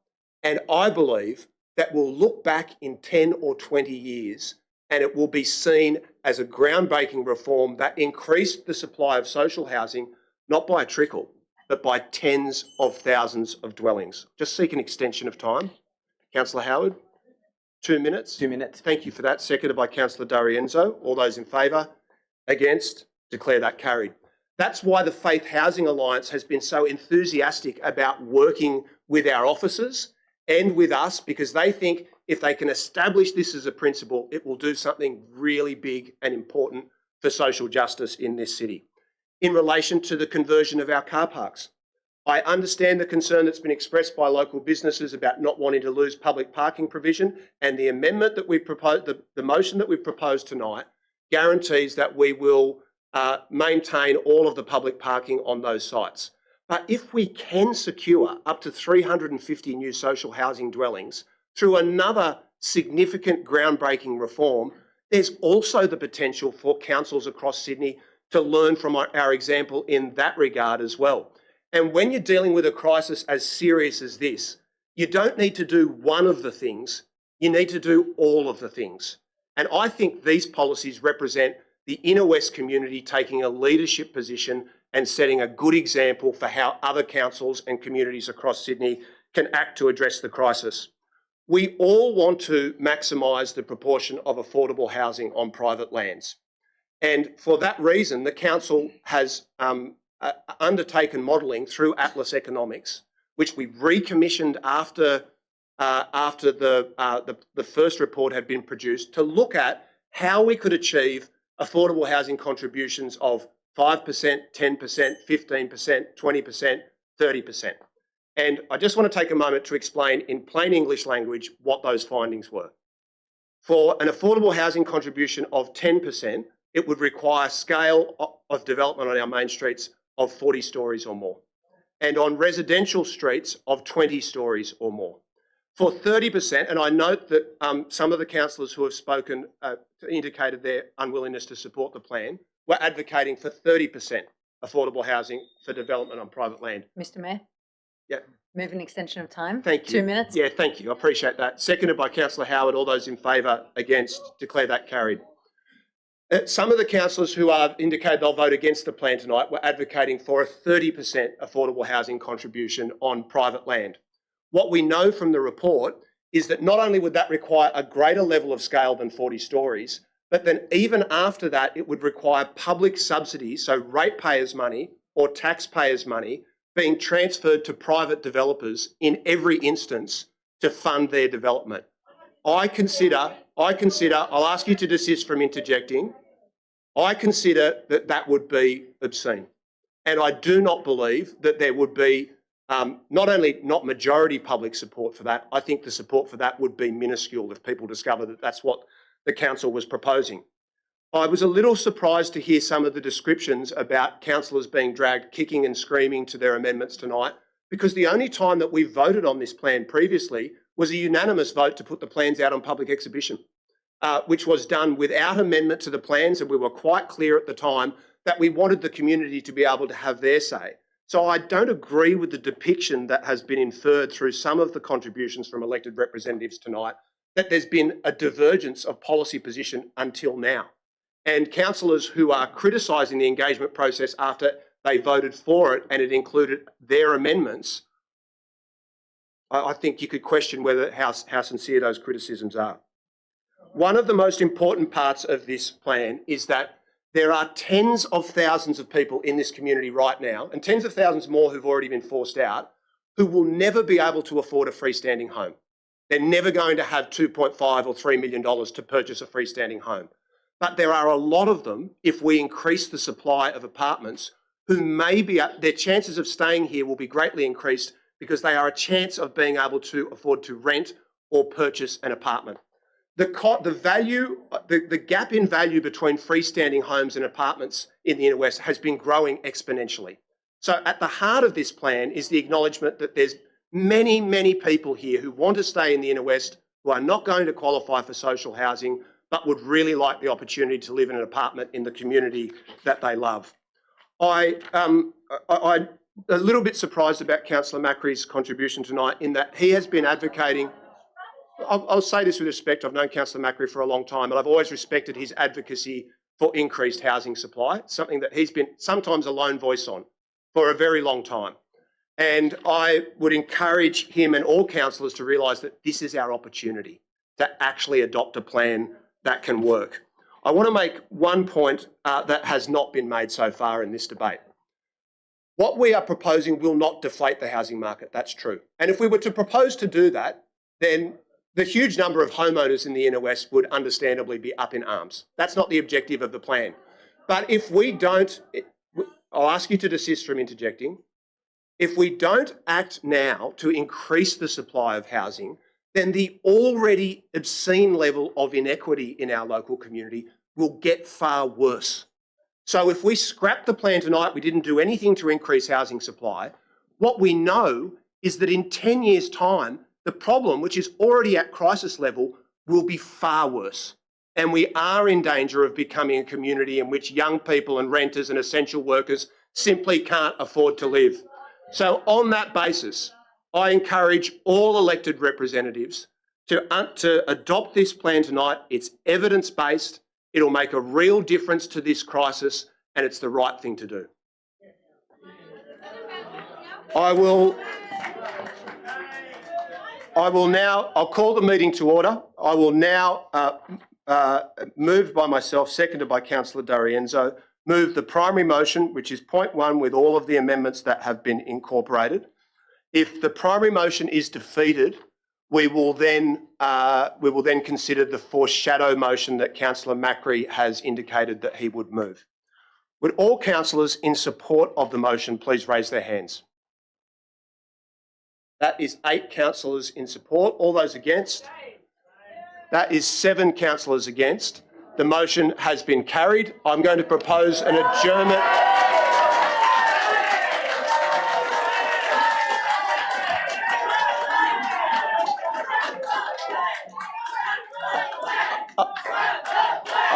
And I believe that we'll look back in 10 or 20 years and it will be seen as a groundbreaking reform that increased the supply of social housing, not by a trickle, but by tens of thousands of dwellings. Just seek an extension of time. Councillor Howard, 2 minutes. 2 minutes. Thank you for that. Seconded by Councillor D'Arienzo. All those in favour? Against? Declare that carried. That's why the Faith Housing Alliance has been so enthusiastic about working with our officers and with us, because they think if they can establish this as a principle, it will do something really big and important for social justice in this city. In relation to the conversion of our car parks, I understand the concern that's been expressed by local businesses about not wanting to lose public parking provision, and the amendment that we proposed, the motion that we've proposed tonight, guarantees that we will maintain all of the public parking on those sites. But if we can secure up to 350 new social housing dwellings through another significant groundbreaking reform, there's also the potential for councils across Sydney to learn from our example in that regard as well. And when you're dealing with a crisis as serious as this, you don't need to do one of the things, you need to do all of the things. And I think these policies represent the Inner West community taking a leadership position and setting a good example for how other councils and communities across Sydney can act to address the crisis. We all want to maximise the proportion of affordable housing on private lands. And for that reason, the council has undertaken modelling through Atlas Economics, which we recommissioned after the first report had been produced, to look at how we could achieve affordable housing contributions of 5%, 10%, 15%, 20%, 30%. And I just want to take a moment to explain in plain English language what those findings were. For an affordable housing contribution of 10%, it would require scale of development on our main streets of 40 stories or more, and on residential streets of 20 stories or more. For 30%, and I note that some of the councillors who have spoken indicated their unwillingness to support the plan, were advocating for 30% affordable housing for development on private land. Mr Mayor? Yeah. Move an extension of time. Thank you. 2 minutes. Yeah, thank you. I appreciate that. Seconded by Councillor Howard. All those in favour? Against? Declare that carried. Some of the councillors who have indicated they'll vote against the plan tonight were advocating for a 30% affordable housing contribution on private land. What we know from the report is that not only would that require a greater level of scale than 40 stories, but then even after that, it would require public subsidies, so ratepayers' money or taxpayers' money, being transferred to private developers in every instance to fund their development. I consider, I'll ask you to desist from interjecting, I consider that that would be obscene. And I do not believe that there would be Not only not majority public support for that, I think the support for that would be minuscule if people discover that that's what the council was proposing. I was a little surprised to hear some of the descriptions about councillors being dragged kicking and screaming to their amendments tonight, because the only time that we voted on this plan previously was a unanimous vote to put the plans out on public exhibition, which was done without amendment to the plans, and we were quite clear at the time that we wanted the community to be able to have their say. So I don't agree with the depiction that has been inferred through some of the contributions from elected representatives tonight, that there's been a divergence of policy position until now. And councillors who are criticising the engagement process after they voted for it and it included their amendments, I think you could question how sincere those criticisms are. One of the most important parts of this plan is that there are tens of thousands of people in this community right now, and tens of thousands more who've already been forced out, who will never be able to afford a freestanding home. They're never going to have $2.5 or $3 million to purchase a freestanding home. But there are a lot of them, if we increase the supply of apartments, who may be, their chances of staying here will be greatly increased because they are a chance of being able to afford to rent or purchase an apartment. The gap in value between freestanding homes and apartments in the inner west has been growing exponentially. So at the heart of this plan is the acknowledgement that there's many, many people here who want to stay in the inner west, who are not going to qualify for social housing, but would really like the opportunity to live in an apartment in the community that they love. I'm a little bit surprised about Councillor Macri's contribution tonight in that he has been advocating. I'll say this with respect. I've known Councillor Macri for a long time, and I've always respected his advocacy for increased housing supply, something that he's been sometimes a lone voice on for a very long time. And I would encourage him and all councillors to realise that this is our opportunity to actually adopt a plan that can work. I want to make one point that has not been made so far in this debate. What we are proposing will not deflate the housing market, that's true. And if we were to propose to do that, then the huge number of homeowners in the inner west would understandably be up in arms. That's not the objective of the plan. But if we don't, I'll ask you to desist from interjecting. If we don't act now to increase the supply of housing, then the already obscene level of inequity in our local community will get far worse. So if we scrap the plan tonight, we didn't do anything to increase housing supply, what we know is that in 10 years' time, the problem, which is already at crisis level, will be far worse. And we are in danger of becoming a community in which young people and renters and essential workers simply can't afford to live. So on that basis, I encourage all elected representatives to adopt this plan tonight. It's evidence-based, it'll make a real difference to this crisis, and it's the right thing to do. I'll call the meeting to order. I will now, moved by myself, seconded by Councillor D'Arienzo, move the primary motion, which is point 1 with all of the amendments that have been incorporated. If the primary motion is defeated, we will then consider the foreshadow motion that Councillor Macri has indicated that he would move. Would all councillors in support of the motion please raise their hands? That is 8 councillors in support. All those against? That is 7 councillors against. The motion has been carried. I'm going to propose an adjournment.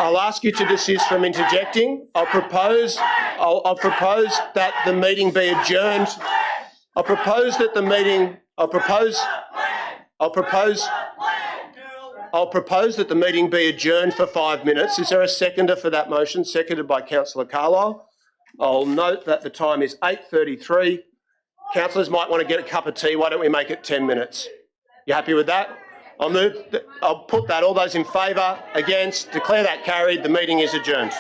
I'll ask you to desist from interjecting. I'll propose that the meeting be adjourned. I'll propose that the meeting be adjourned for 5 minutes. Is there a seconder for that motion? Seconded by Councillor Carlisle. I'll note that the time is 8:33. Councillors might want to get a cup of tea. Why don't we make it 10 minutes? You happy with that? I'll put that. All those in favour, against, declare that carried. The meeting is adjourned.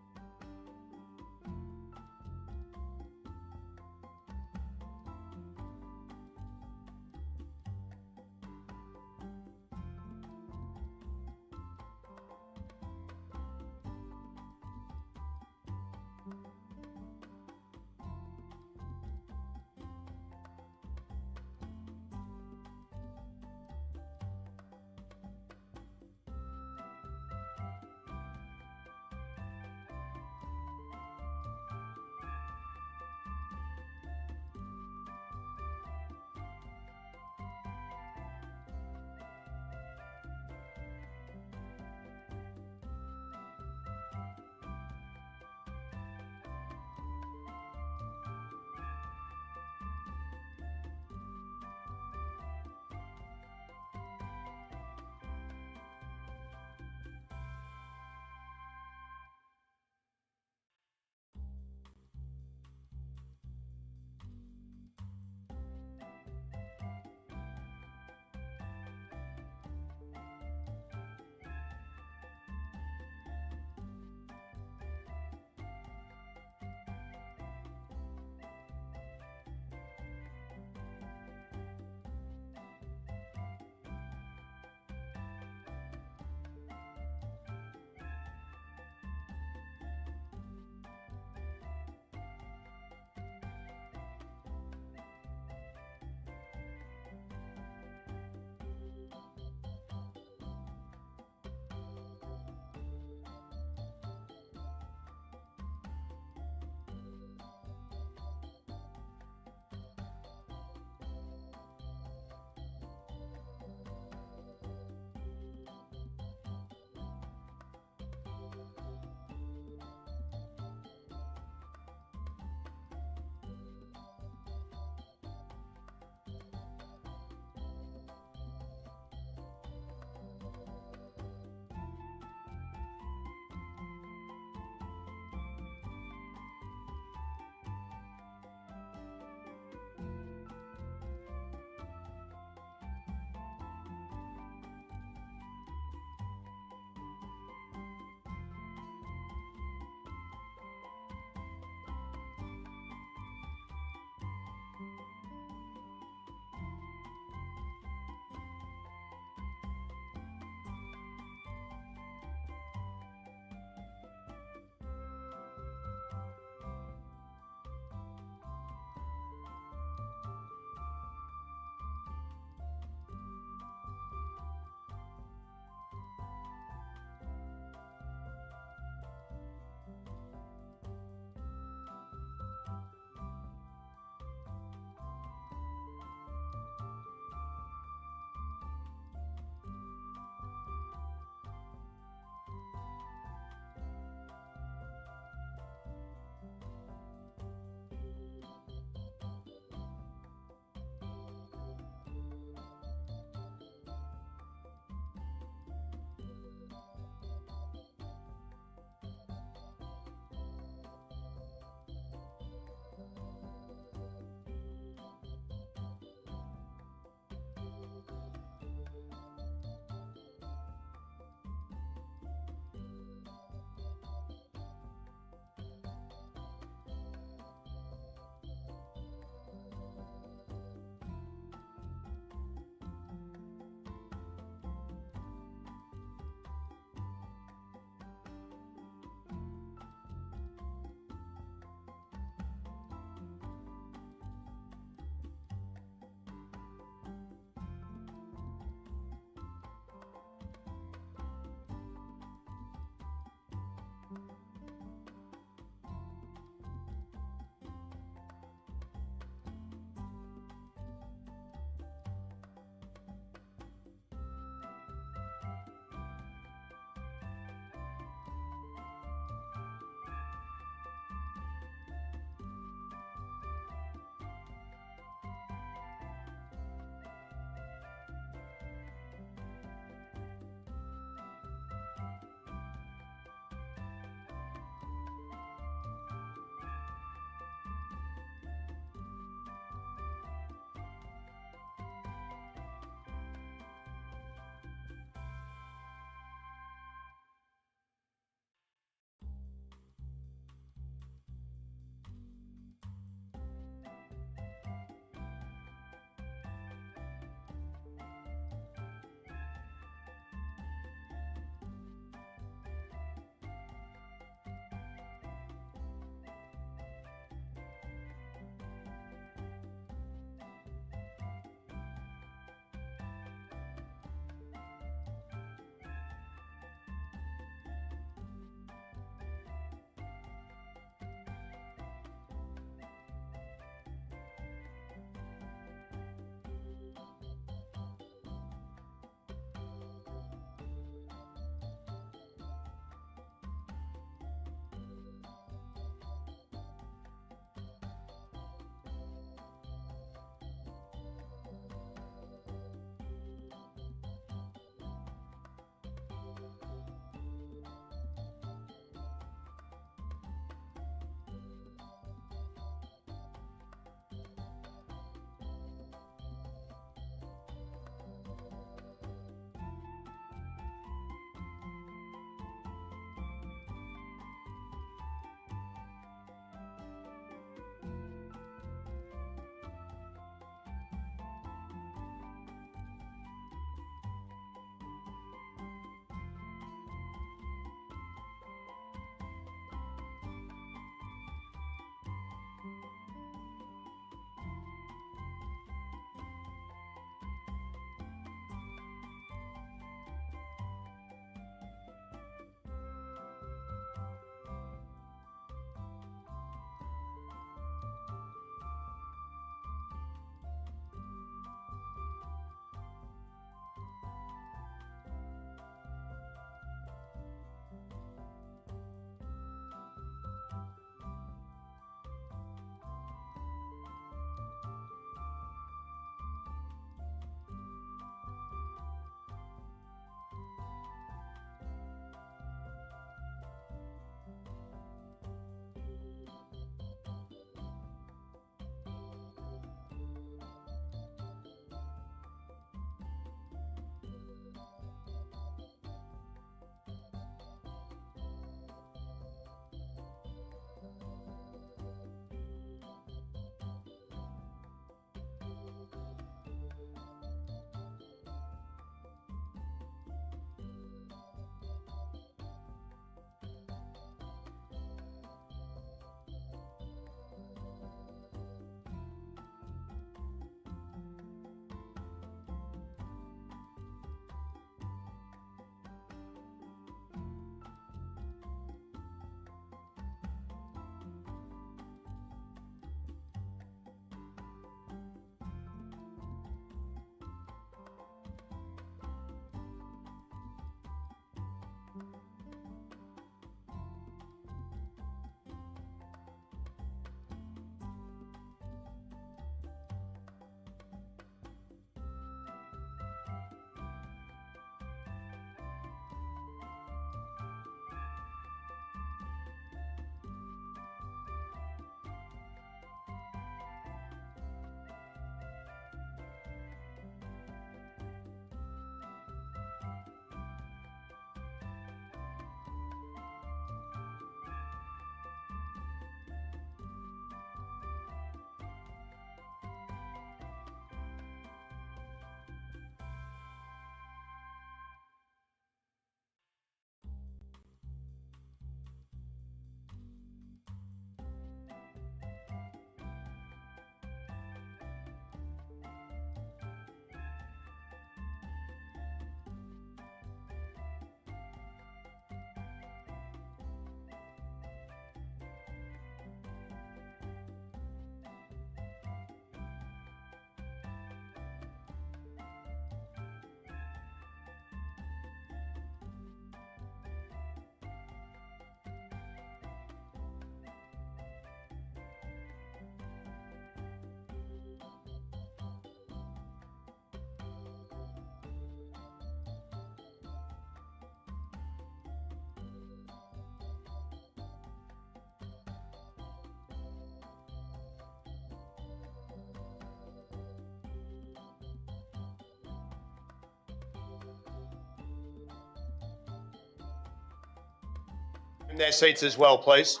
In their seats as well, please.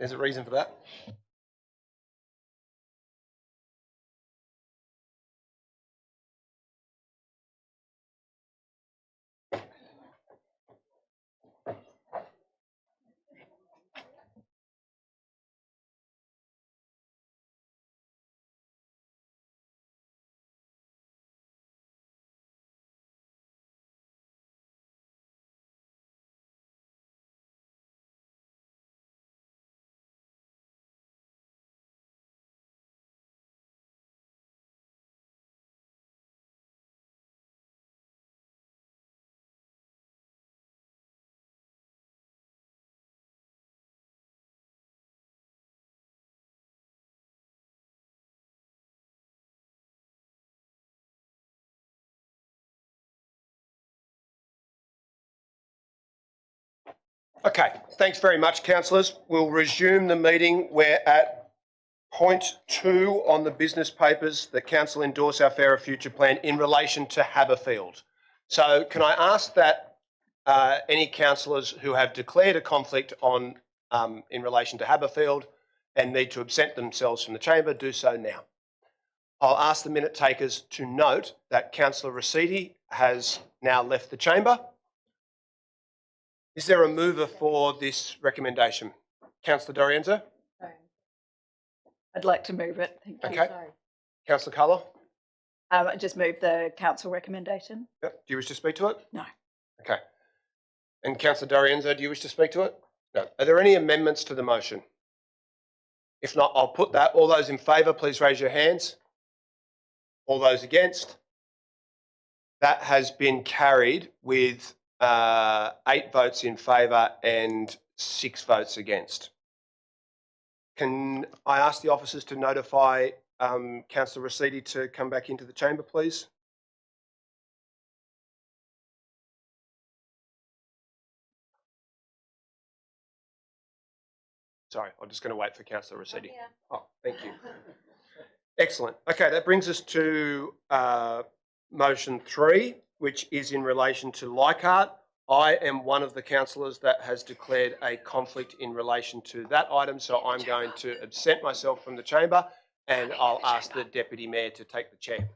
There's a reason for that. Okay, thanks very much, councillors. We'll resume the meeting. We're at point 2 on the business papers that council endorse our Fairer Future plan in relation to Haberfield. So can I ask that any councillors who have declared a conflict on in relation to Haberfield and need to absent themselves from the chamber do so now. I'll ask the minute takers to note that Councillor Rossetti has now left the chamber. Is there a mover for this recommendation? Councillor Dorienzo? I'd like to move it. Thank you. Okay. Councillor Culler? I just move the council recommendation. Yep. Do you wish to speak to it? No. Okay. And Councillor Dorienzo, do you wish to speak to it? No. Are there any amendments to the motion? If not, I'll put that. All those in favour, please raise your hands. All those against? That has been carried with 8 votes in favour and 6 votes against. Can I ask the officers to notify Councillor Rossetti to come back into the chamber, please? Sorry, I'm just going to wait for Councillor Rossetti. Oh, thank you. Excellent. Okay, that brings us to motion 3, which is in relation to Leichhardt. I am one of the councillors that has declared a conflict in relation to that item, so I'm going to absent myself from the chamber and I'll ask the Deputy Mayor to take the chair.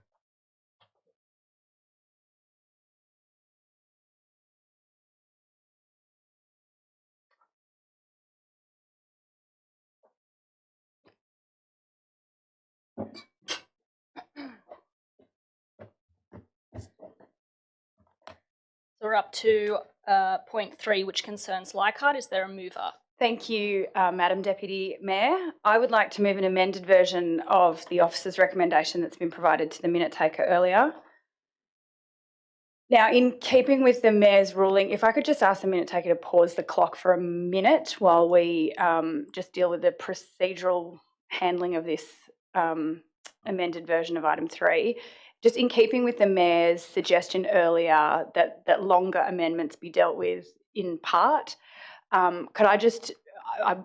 So we're up to point 3, which concerns Leichhardt. Is there a mover? Thank you, Madam Deputy Mayor. I would like to move an amended version of the officer's recommendation that's been provided to the minute taker earlier. Now, in keeping with the Mayor's ruling, if I could just ask the minute taker to pause the clock for a minute while we just deal with the procedural handling of this amended version of item 3. Just in keeping with the Mayor's suggestion earlier that longer amendments be dealt with in part, could I just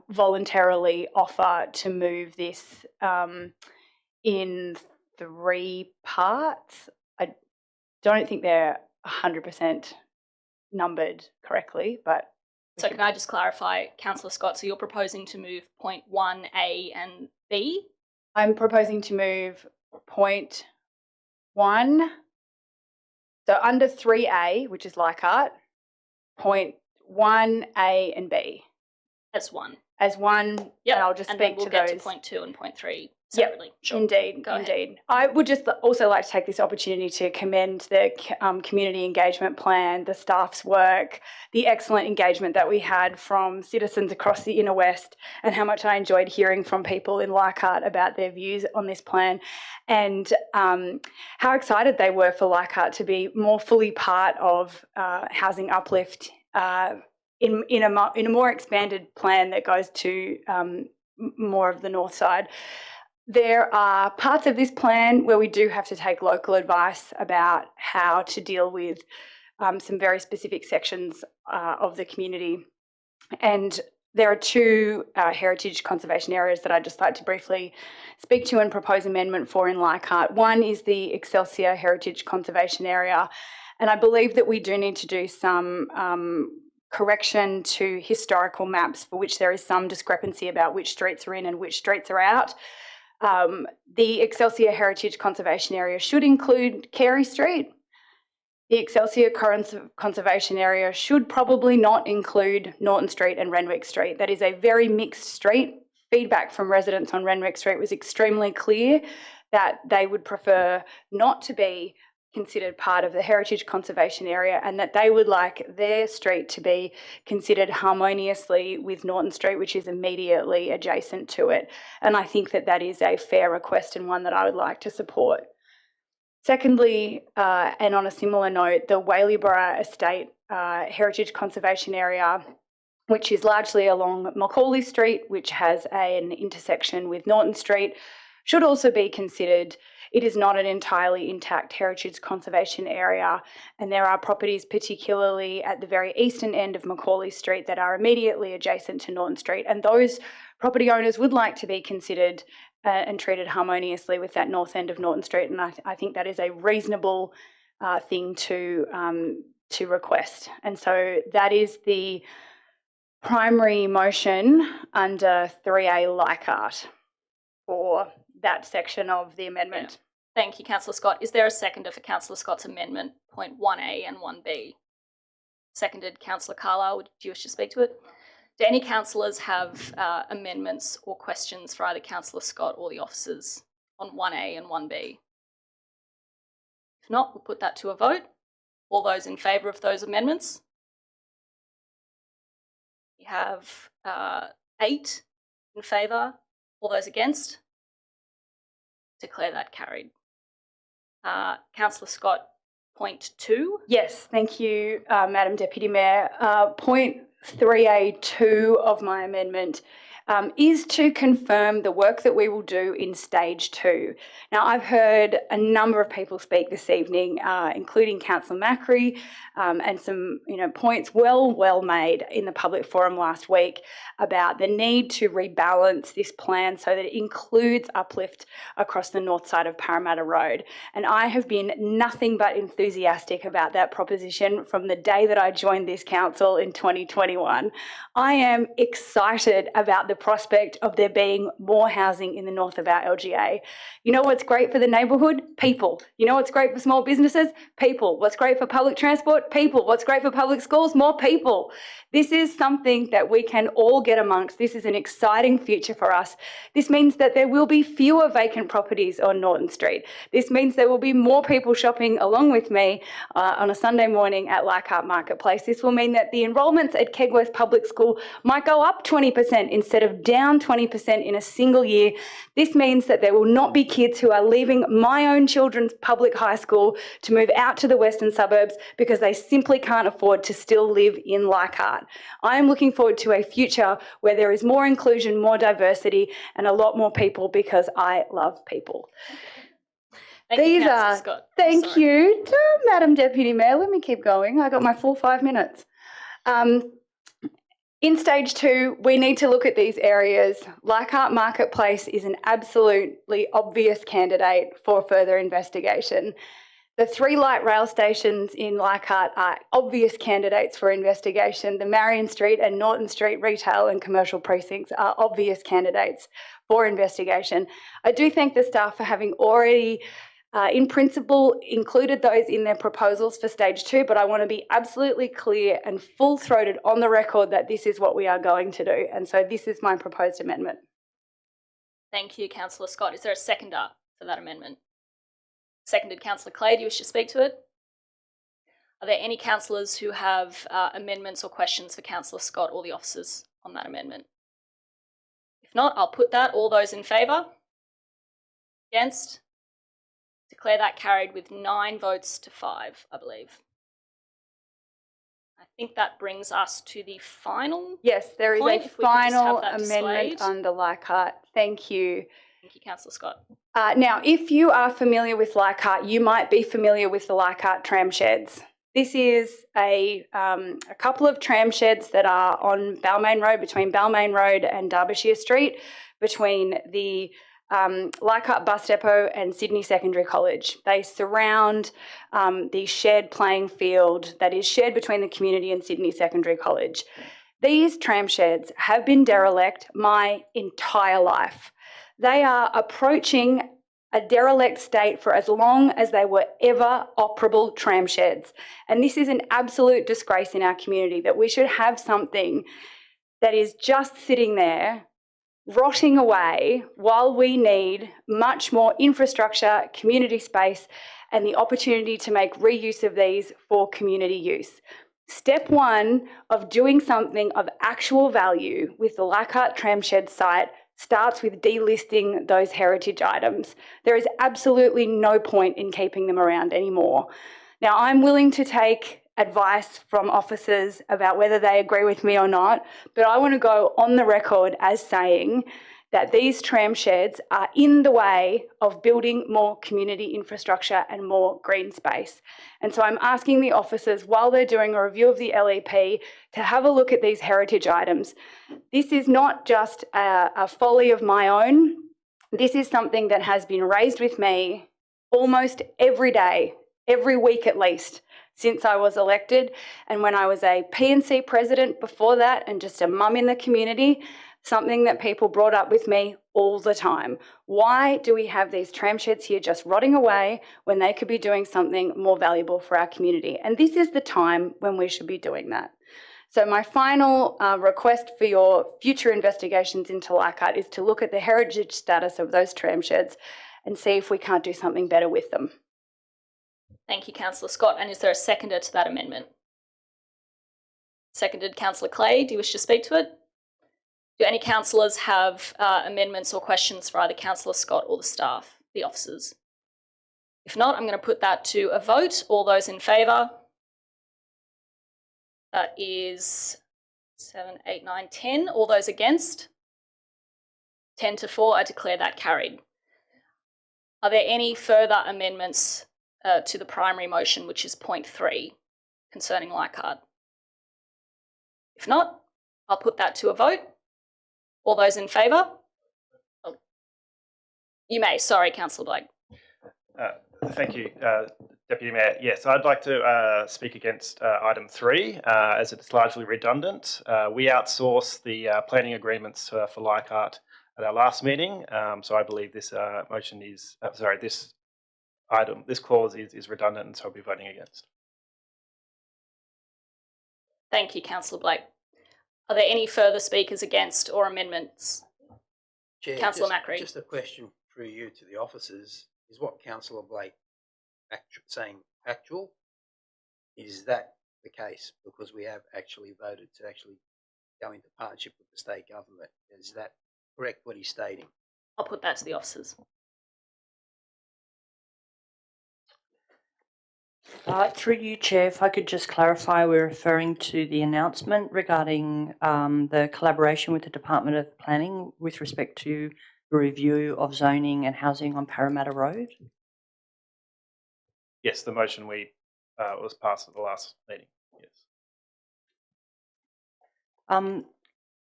voluntarily offer to move this in 3 parts? I don't think they're 100% numbered correctly, but... So can I just clarify, Councillor Scott, so you're proposing to move point 1A and B? I'm proposing to move point 1, so under 3A, which is Leichhardt, point 1A and B. As one. As one, Yep. and I'll just and speak then we'll to get those. to point 2 and point 3 Yep, separately. Sure. indeed, Go ahead. indeed. I would just also like to take this opportunity to commend the community engagement plan, the staff's work, the excellent engagement that we had from citizens across the Inner West, and how much I enjoyed hearing from people in Leichhardt about their views on this plan, and how excited they were for Leichhardt to be more fully part of housing uplift in a more expanded plan that goes to more of the north side. There are parts of this plan where we do have to take local advice about how to deal with some very specific sections of the community. And there are two heritage conservation areas that I'd just like to briefly speak to and propose amendment for in Leichhardt. One is the Excelsior Heritage Conservation Area, and I believe that we do need to do some correction to historical maps for which there is some discrepancy about which streets are in and which streets are out. The Excelsior Heritage Conservation Area should include Carey Street. The Excelsior Conservation Area should probably not include Norton Street and Renwick Street. That is a very mixed street. Feedback from residents on Renwick Street was extremely clear that they would prefer not to be considered part of the Heritage Conservation Area and that they would like their street to be considered harmoniously with Norton Street, which is immediately adjacent to it. And I think that that is a fair request and one that I would like to support. Secondly, and on a similar note, the Whaley-Borough Estate Heritage Conservation Area, which is largely along Macaulay Street, which has an intersection with Norton Street, should also be considered. It is not an entirely intact heritage conservation area, and there are properties, particularly at the very eastern end of Macaulay Street, that are immediately adjacent to Norton Street, and those property owners would like to be considered and treated harmoniously with that north end of Norton Street, and I think that is a reasonable thing to request. And so that is the primary motion under 3A Leichhardt for that section of the amendment. Yeah. Thank you, Councillor Scott. Is there a seconder for Councillor Scott's amendment, point 1A and 1B? Seconded, Councillor Carlisle. Do you wish to speak to it? Do any councillors have amendments or questions for either Councillor Scott or the officers on 1A and 1B? If not, we'll put that to a vote. All those in favour of those amendments? We have 8 in favour. All those against? Declare that carried. Councillor Scott, point 2. Yes, thank you, Madam Deputy Mayor. Point 3A2 of my amendment is to confirm the work that we will do in stage 2. Now, I've heard a number of people speak this evening, including Councillor Macri, and some points well made in the public forum last week about the need to rebalance this plan so that it includes uplift across the north side of Parramatta Road. And I have been nothing but enthusiastic about that proposition from the day that I joined this council in 2021. I am excited about the prospect of there being more housing in the north of our LGA. You know what's great for the neighbourhood? People. You know what's great for small businesses? People. What's great for public transport? People. What's great for public schools? More people. This is something that we can all get amongst. This is an exciting future for us. This means that there will be fewer vacant properties on Norton Street. This means there will be more people shopping along with me on a Sunday morning at Leichhardt Marketplace. This will mean that the enrolments at Kegworth Public School might go up 20% instead of down 20% in a single year. This means that there will not be kids who are leaving my own children's public high school to move out to the western suburbs because they simply can't afford to still live in Leichhardt. I am looking forward to a future where there is more inclusion, more diversity, and a lot more people because I love people. Thank you, Councillor Scott. Thank you, Madam Deputy Mayor. Let me keep going. I got my full 5 minutes. In stage 2, we need to look at these areas. Leichhardt Marketplace is an absolutely obvious candidate for further investigation. The 3 light rail stations in Leichhardt are obvious candidates for investigation. The Marion Street and Norton Street retail and commercial precincts are obvious candidates for investigation. I do thank the staff for having already in principle, included those in their proposals for stage 2, but I want to be absolutely clear and full-throated on the record that this is what we are going to do. And so this is my proposed amendment. Thank you, Councillor Scott. Is there a seconder for that amendment? Seconded, Councillor Clay. Do you wish to speak to it? Are there any councillors who have amendments or questions for Councillor Scott or the officers on that amendment? If not, I'll put that. All those in favour? Against? Declare that carried with 9 votes to 5, I believe. I think that brings us to the final. Yes, there is point. a final amendment under Leichhardt. Thank you. Thank you, Councillor Scott. Now, if you are familiar with Leichhardt, you might be familiar with the Leichhardt tram sheds. This is a couple of tram sheds that are on Balmain Road, between Balmain Road and Derbyshire Street, between the Leichhardt Bus Depot and Sydney Secondary College. They surround the shared playing field that is shared between the community and Sydney Secondary College. These tram sheds have been derelict my entire life. They are approaching a derelict state for as long as they were ever operable tram sheds. And this is an absolute disgrace in our community, that we should have something that is just sitting there rotting away while we need much more infrastructure, community space, and the opportunity to make reuse of these for community use. Step one of doing something of actual value with the Leichhardt tram shed site starts with delisting those heritage items. There is absolutely no point in keeping them around anymore. Now, I'm willing to take advice from officers about whether they agree with me or not, but I want to go on the record as saying that these tram sheds are in the way of building more community infrastructure and more green space. And so I'm asking the officers, while they're doing a review of the LEP, to have a look at these heritage items. This is not just a folly of my own. This is something that has been raised with me almost every day, every week at least, since I was elected. And when I was a P&C president before that, and just a mum in the community, something that people brought up with me all the time. Why do we have these tram sheds here just rotting away when they could be doing something more valuable for our community? And this is the time when we should be doing that. So my final request for your future investigations into Leichhardt is to look at the heritage status of those tram sheds and see if we can't do something better with them. Thank you, Councillor Scott. And is there a seconder to that amendment? Seconded. Councillor Clay, do you wish to speak to it? Do any councillors have amendments or questions for either Councillor Scott or the staff, the officers? If not, I'm going to put that to a vote. All those in favour? That is 7, 8, 9, 10. All those against? 10 to 4. I declare that carried. Are there any further amendments to the primary motion, which is point 3, concerning Leichhardt? If not, I'll put that to a vote. All those in favour? Oh. You may. Sorry, Councillor Blake. Thank you, Deputy Mayor. Yes, I'd like to speak against item 3, as it's largely redundant. We outsourced the planning agreements for Leichhardt at our last meeting, so I believe this motion is, this clause is redundant, and so I'll be voting against. Thank you, Councillor Blake. Are there any further speakers against or amendments? Chair, Councillor Macri. Just a question through you to the officers. Is what Councillor Blake saying factual? Is that the case? Because we have actually voted to actually go into partnership with the state government. Is that correct, what he's stating? I'll put that to the officers. Through you, Chair, if I could just clarify, we're referring to the announcement regarding the collaboration with the Department of Planning with respect to the review of zoning and housing on Parramatta Road. Yes, the motion was passed at the last meeting. Yes.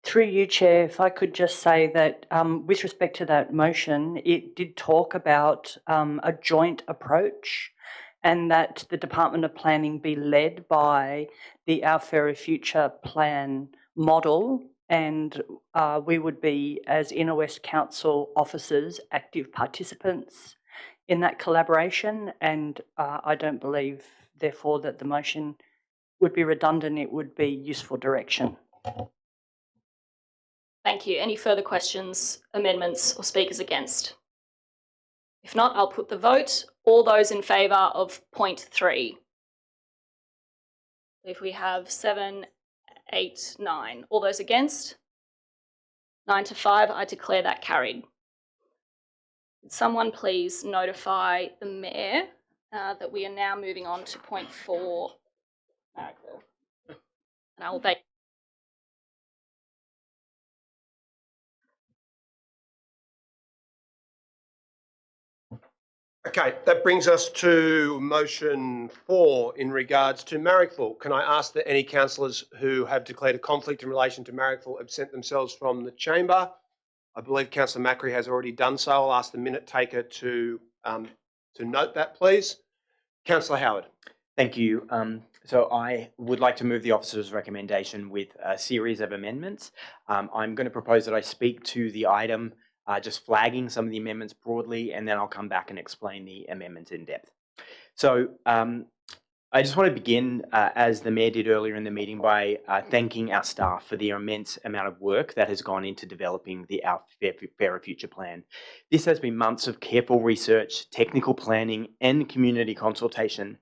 Through you, Chair, if I could just say that with respect to that motion, it did talk about a joint approach, and that the Department of Planning be led by the Our Fairer Future plan model, and we would be, as Inner West Council officers, active participants in that collaboration, and I don't believe, therefore, that the motion would be redundant. It would be useful direction. Thank you. Any further questions, amendments, or speakers against? If not, I'll put the vote. All those in favour of point 3. If we have 7, 8, 9. All those against? 9 to 5. I declare that carried. Would someone please notify the Mayor that we are now moving on to point 4, Marrickville. And I will beg. Okay, that brings us to motion 4 in regards to Marrickville. Can I ask that any councillors who have declared a conflict in relation to Marrickville absent themselves from the chamber? I believe Councillor Macri has already done so. I'll ask the minute taker to note that, please. Councillor Howard. Thank you. So I would like to move the officer's recommendation with a series of amendments. I'm going to propose that I speak to the item, just flagging some of the amendments broadly, and then I'll come back and explain the amendments in depth. So I just want to begin, as the Mayor did earlier in the meeting, by thanking our staff for the immense amount of work that has gone into developing the Our Fairer Future plan. This has been months of careful research, technical planning, and community consultation,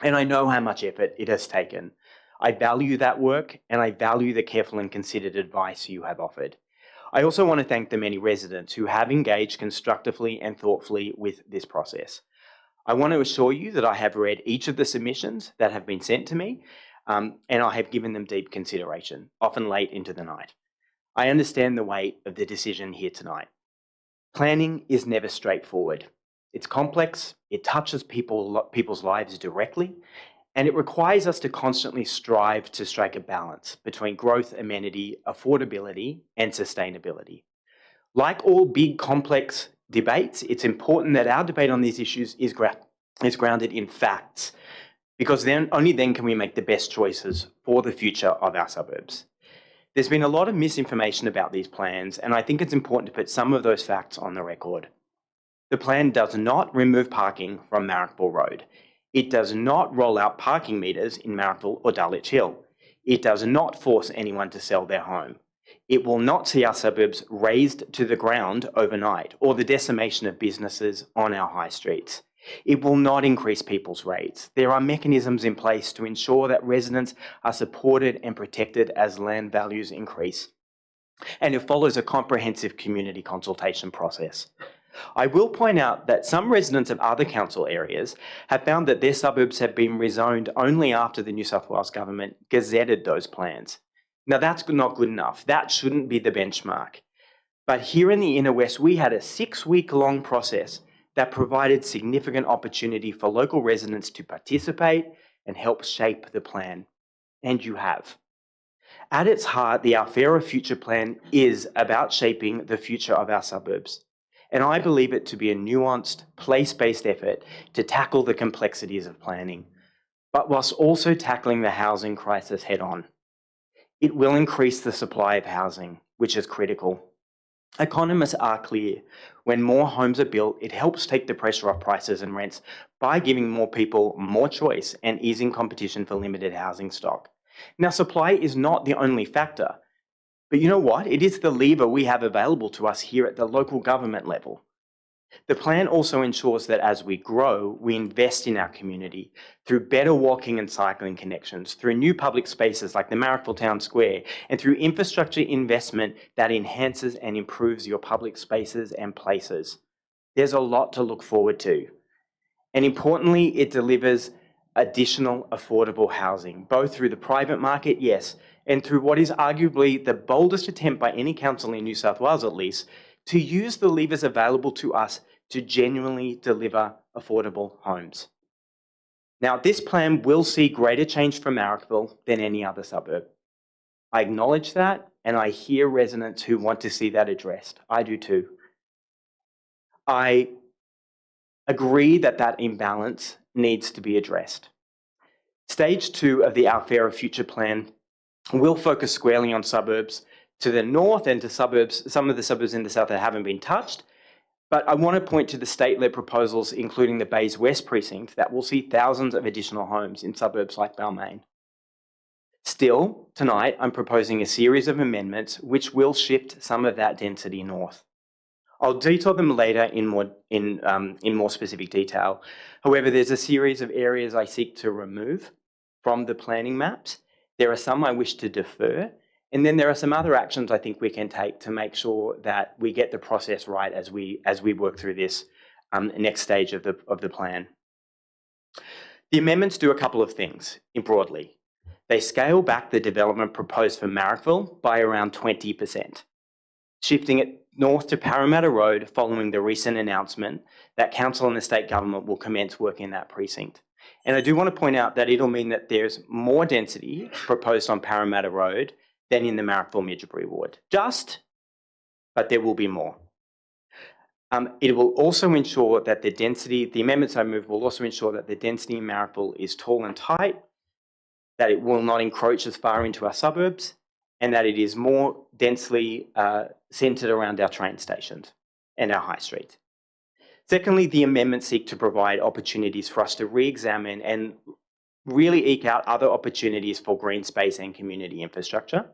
and I know how much effort it has taken. I value that work, and I value the careful and considered advice you have offered. I also want to thank the many residents who have engaged constructively and thoughtfully with this process. I want to assure you that I have read each of the submissions that have been sent to me, and I have given them deep consideration, often late into the night. I understand the weight of the decision here tonight. Planning is never straightforward. It's complex, it touches people's lives directly, and it requires us to constantly strive to strike a balance between growth, amenity, affordability, and sustainability. Like all big, complex debates, it's important that our debate on these issues is grounded in facts, because only then can we make the best choices for the future of our suburbs. There's been a lot of misinformation about these plans, and I think it's important to put some of those facts on the record. The plan does not remove parking from Marrickville Road. It does not roll out parking meters in Marrickville or Dalich Hill. It does not force anyone to sell their home. It will not see our suburbs razed to the ground overnight or the decimation of businesses on our high streets. It will not increase people's rates. There are mechanisms in place to ensure that residents are supported and protected as land values increase. And it follows a comprehensive community consultation process. I will point out that some residents of other council areas have found that their suburbs have been rezoned only after the New South Wales government gazetted those plans. Now, that's not good enough. That shouldn't be the benchmark. But here in the Inner West, we had a 6-week-long process that provided significant opportunity for local residents to participate and help shape the plan. And you have. At its heart, the Our Fairer Future plan is about shaping the future of our suburbs. And I believe it to be a nuanced, place-based effort to tackle the complexities of planning, but whilst also tackling the housing crisis head-on. It will increase the supply of housing, which is critical. Economists are clear. When more homes are built, it helps take the pressure off prices and rents by giving more people more choice and easing competition for limited housing stock. Now, supply is not the only factor. But you know what? It is the lever we have available to us here at the local government level. The plan also ensures that as we grow, we invest in our community through better walking and cycling connections, through new public spaces like the Marrickville Town Square, and through infrastructure investment that enhances and improves your public spaces and places. There's a lot to look forward to. And importantly, it delivers additional affordable housing, both through the private market, yes, and through what is arguably the boldest attempt by any council in New South Wales at least, to use the levers available to us to genuinely deliver affordable homes. Now, this plan will see greater change for Marrickville than any other suburb. I acknowledge that, and I hear residents who want to see that addressed. I do too. I agree that that imbalance needs to be addressed. Stage 2 of the Our Fairer Future plan will focus squarely on suburbs to the north and to some of the suburbs in the south that haven't been touched. But I want to point to the state-led proposals, including the Bays West precinct, that will see thousands of additional homes in suburbs like Balmain. Still, tonight, I'm proposing a series of amendments which will shift some of that density north. I'll detail them later in more specific detail. However, there's a series of areas I seek to remove from the planning maps. There are some I wish to defer, and then there are some other actions I think we can take to make sure that we get the process right as we work through this next stage of the plan. The amendments do a couple of things broadly. They scale back the development proposed for Marrickville by around 20%. shifting it north to Parramatta Road following the recent announcement that Council and the state government will commence work in that precinct. And I do want to point out that it'll mean that there's more density proposed on Parramatta Road than in the Marrickville-Midgebury ward. But there will be more. It will also ensure that the amendments I move will also ensure that the density in Marrickville is tall and tight, that it will not encroach as far into our suburbs, and that it is more densely centred around our train stations and our high streets. Secondly, the amendments seek to provide opportunities for us to re-examine and really eke out other opportunities for green space and community infrastructure.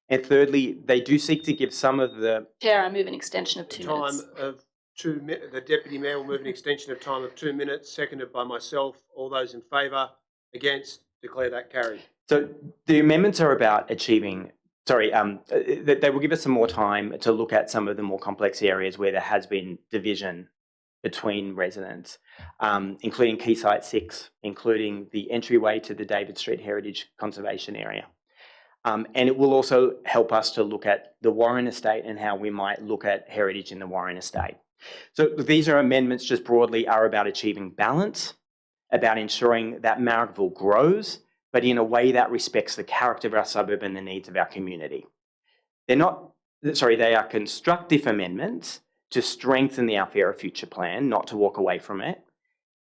And thirdly, they do seek to give some of the... Chair, I move an extension of 2 minutes. Time of 2 minutes. The Deputy Mayor will move an extension of time of 2 minutes, seconded by myself. All those in favour? Against? Declare that carried. So the amendments are about achieving... they will give us some more time to look at some of the more complex areas where there has been division between residents, including Key Site 6, including the entryway to the David Street Heritage Conservation Area. And it will also help us to look at the Warren Estate and how we might look at heritage in the Warren Estate. So these are amendments just broadly are about achieving balance, about ensuring that Marrickville grows, but in a way that respects the character of our suburb and the needs of our community. They are constructive amendments to strengthen the Our Fairer Future plan, not to walk away from it.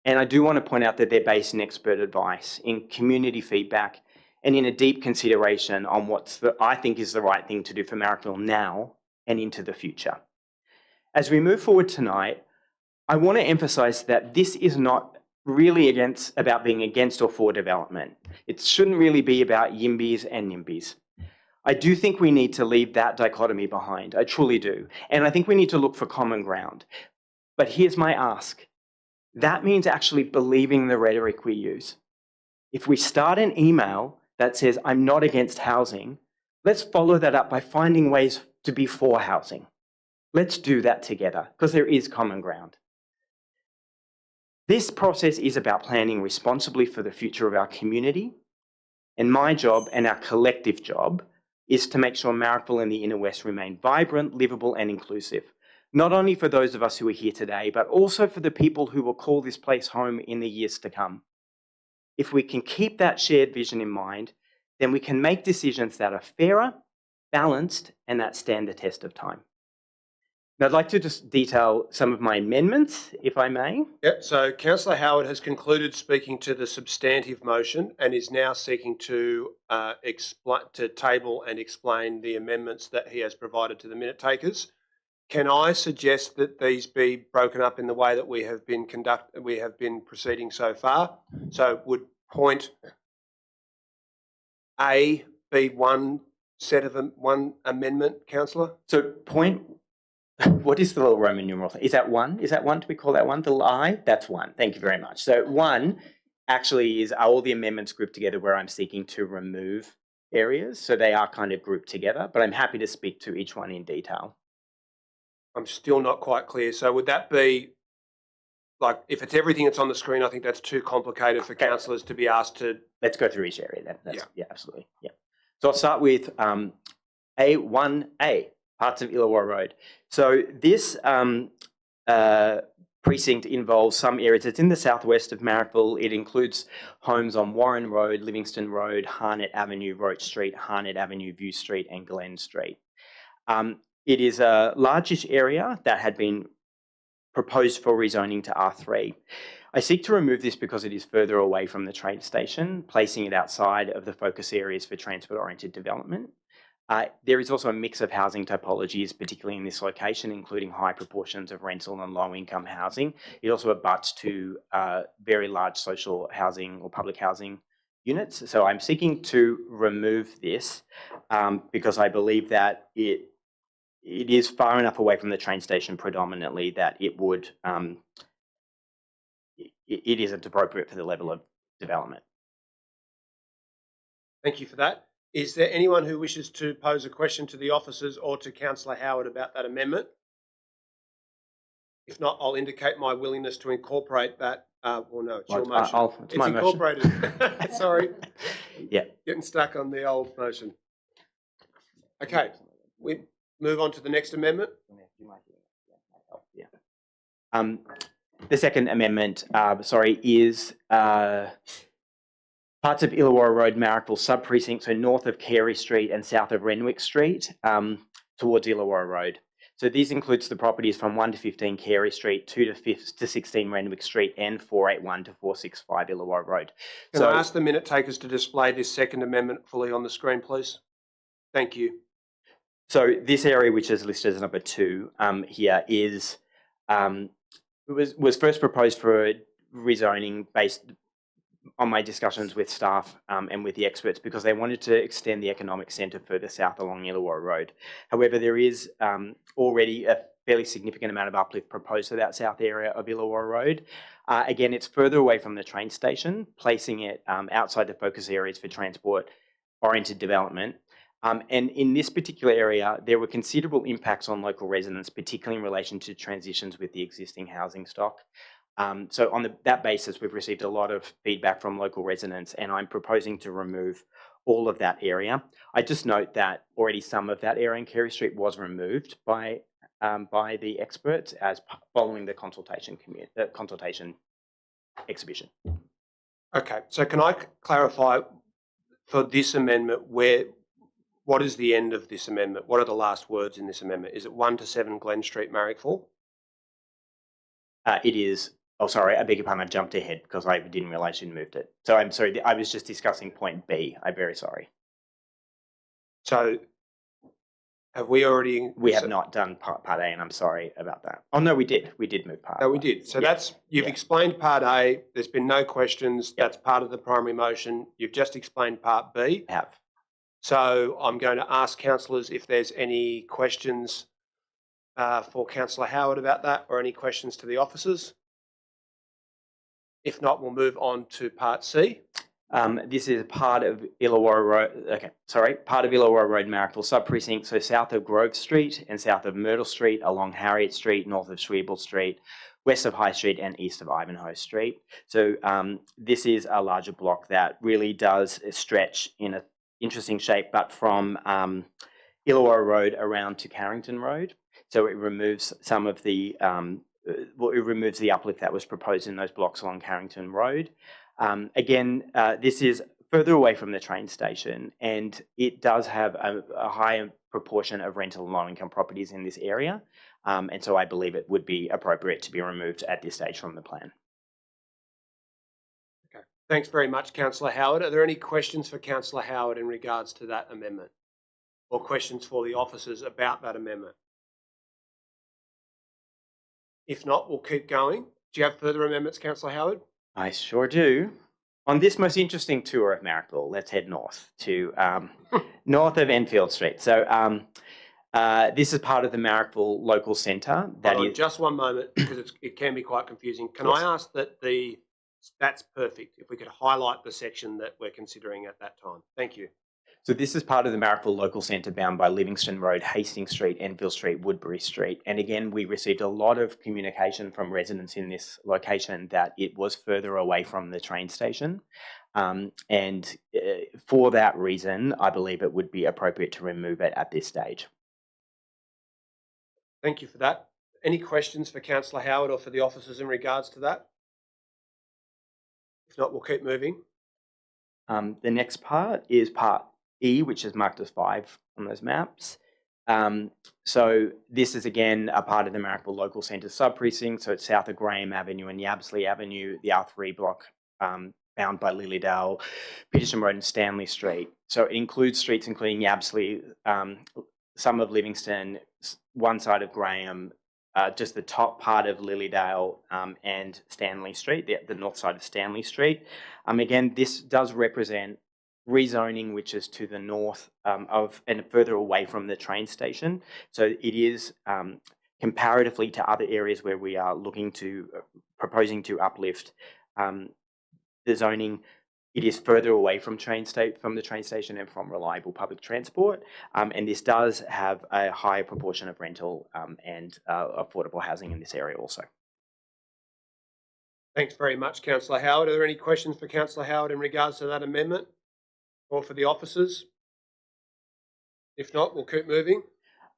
And I do want to point out that they're based in expert advice, in community feedback, and in a deep consideration on I think is the right thing to do for Marrickville now and into the future. As we move forward tonight, I want to emphasise that this is not really about being against or for development. It shouldn't really be about YIMBYs and NIMBYs. I do think we need to leave that dichotomy behind. I truly do. And I think we need to look for common ground. But here's my ask. That means actually believing the rhetoric we use. If we start an email that says, I'm not against housing, let's follow that up by finding ways to be for housing. Let's do that together, because there is common ground. This process is about planning responsibly for the future of our community, and my job and our collective job is to make sure Marrickville and the Inner West remain vibrant, livable and inclusive, not only for those of us who are here today, but also for the people who will call this place home in the years to come. If we can keep that shared vision in mind, then we can make decisions that are fairer, balanced, and that stand the test of time. Now, I'd like to just detail some of my amendments, if I may. Yep, so Councillor Howard has concluded speaking to the substantive motion and is now seeking to table and explain the amendments that he has provided to the minute takers. Can I suggest that these be broken up in the way that we have been proceeding so far? So would point A be one amendment, Councillor? So point, what is the little Roman numeral thing? Is that one? Is that one? Do we call that one? The I? That's one. Thank you very much. So one actually are all the amendments grouped together where I'm seeking to remove areas. So they are kind of grouped together, but I'm happy to speak to each one in detail. I'm still not quite clear. So would that be, like, if it's everything that's on the screen, I think that's too complicated for councillors to be asked to... Let's go through each area then. Yeah, absolutely. Yeah. So I'll start with A1A, parts of Illawarra Road. So this precinct involves some areas. It's in the southwest of Marrickville. It includes homes on Warren Road, Livingston Road, Harnett Avenue, Roach Street, Harnett Avenue, View Street and Glen Street. It is a largish area that had been proposed for rezoning to R3. I seek to remove this because it is further away from the train station, placing it outside of the focus areas for transport-oriented development. There is also a mix of housing typologies, particularly in this location, including high proportions of rental and low-income housing. It also abuts to very large social housing or public housing units. So I'm seeking to remove this because I believe that it is far enough away from the train station predominantly that it would, it isn't appropriate for the level of development. Thank you for that. Is there anyone who wishes to pose a question to the officers or to Councillor Howard about that amendment? If not, I'll indicate my willingness to incorporate that. Well, no, it's your motion. It's my incorporated. Motion. Sorry. Yeah. Getting stuck on the old motion. Okay. move on to the next amendment? The second amendment, is parts of Illawarra Road, Marrickville sub-precinct, so north of Carey Street and south of Renwick Street, towards Illawarra Road. So this includes the properties from 1 to 15 Carey Street, 2 to 16 Renwick Street, and 481 to 465 Illawarra Road. Can I ask the minute takers to display this second amendment fully on the screen, please? Thank you. So this area, which is listed as number 2 here, is was first proposed for rezoning based on my discussions with staff and with the experts, because they wanted to extend the economic centre further south along Illawarra Road. However, there is already a fairly significant amount of uplift proposed to that south area of Illawarra Road. Again, it's further away from the train station, placing it outside the focus areas for transport-oriented development. And in this particular area, there were considerable impacts on local residents, particularly in relation to transitions with the existing housing stock. So on that basis, we've received a lot of feedback from local residents, and I'm proposing to remove all of that area. I just note that already some of that area in Carey Street was removed by the experts as following the consultation exhibition. Okay, so can I clarify for this amendment what is the end of this amendment? What are the last words in this amendment? Is it 1 to 7 Glen Street, Marrickville? It is. Oh, sorry, I beg your pardon. I jumped ahead because I didn't realise you'd moved it. So I'm sorry. I was just discussing point B. I'm very sorry. So have we already? We have not done part A, and I'm sorry about that. Oh no, we did. We did move part. No, we did. So you've explained part A. There's been no questions. That's part of the primary motion. You've just explained part B. I have. So I'm going to ask councillors if there's any questions for Councillor Howard about that, or any questions to the officers. If not, we'll move on to part C. This is part of Illawarra Road. Okay, sorry, part of Illawarra Road, Marrickville sub-precinct. So south of Grove Street and south of Myrtle Street, along Harriet Street, north of Schwebel Street, west of High Street, and east of Ivanhoe Street. So this is a larger block that really does stretch in an interesting shape, but from Illawarra Road around to Carrington Road. So it removes some of the it removes the uplift that was proposed in those blocks along Carrington Road. Again, this is further away from the train station, and it does have a higher proportion of rental and low-income properties in this area. And so I believe it would be appropriate to be removed at this stage from the plan. Okay. Thanks very much, Councillor Howard. Are there any questions for Councillor Howard in regards to that amendment, or questions for the officers about that amendment? If not, we'll keep going. Do you have further amendments, Councillor Howard? I sure do. On this most interesting tour of Marrickville, let's head north to north of Enfield Street. So this is part of the Marrickville local centre. Just one moment, because it can be quite confusing. Can I ask that that's perfect, if we could highlight the section that we're considering at that time? Thank you. So this is part of the Marrickville local centre bound by Livingston Road, Hastings Street, Enfield Street, Woodbury Street. And again, we received a lot of communication from residents in this location that it was further away from the train station. And for that reason, I believe it would be appropriate to remove it at this stage. Thank you for that. Any questions for Councillor Howard or for the officers in regards to that? If not, we'll keep moving. The next part is part E, which is marked as 5 on those maps. So this is again a part of the Marrickville local centre sub-precinct. So it's south of Graham Avenue and Yabsley Avenue, the R3 block bound by Lilydale, Petersham Road and Stanley Street. So it includes streets including Yabsley, some of Livingston, one side of Graham, just the top part of Lilydale and Stanley Street, the north side of Stanley Street. Again, this does represent rezoning, which is to the north of and further away from the train station. So it is comparatively to other areas where we are looking to proposing to uplift the zoning. It is further away from the train station and from reliable public transport, and this does have a higher proportion of rental and affordable housing in this area also. Thanks very much, Councillor Howard. Are there any questions for Councillor Howard in regards to that amendment or for the officers? If not, we'll keep moving.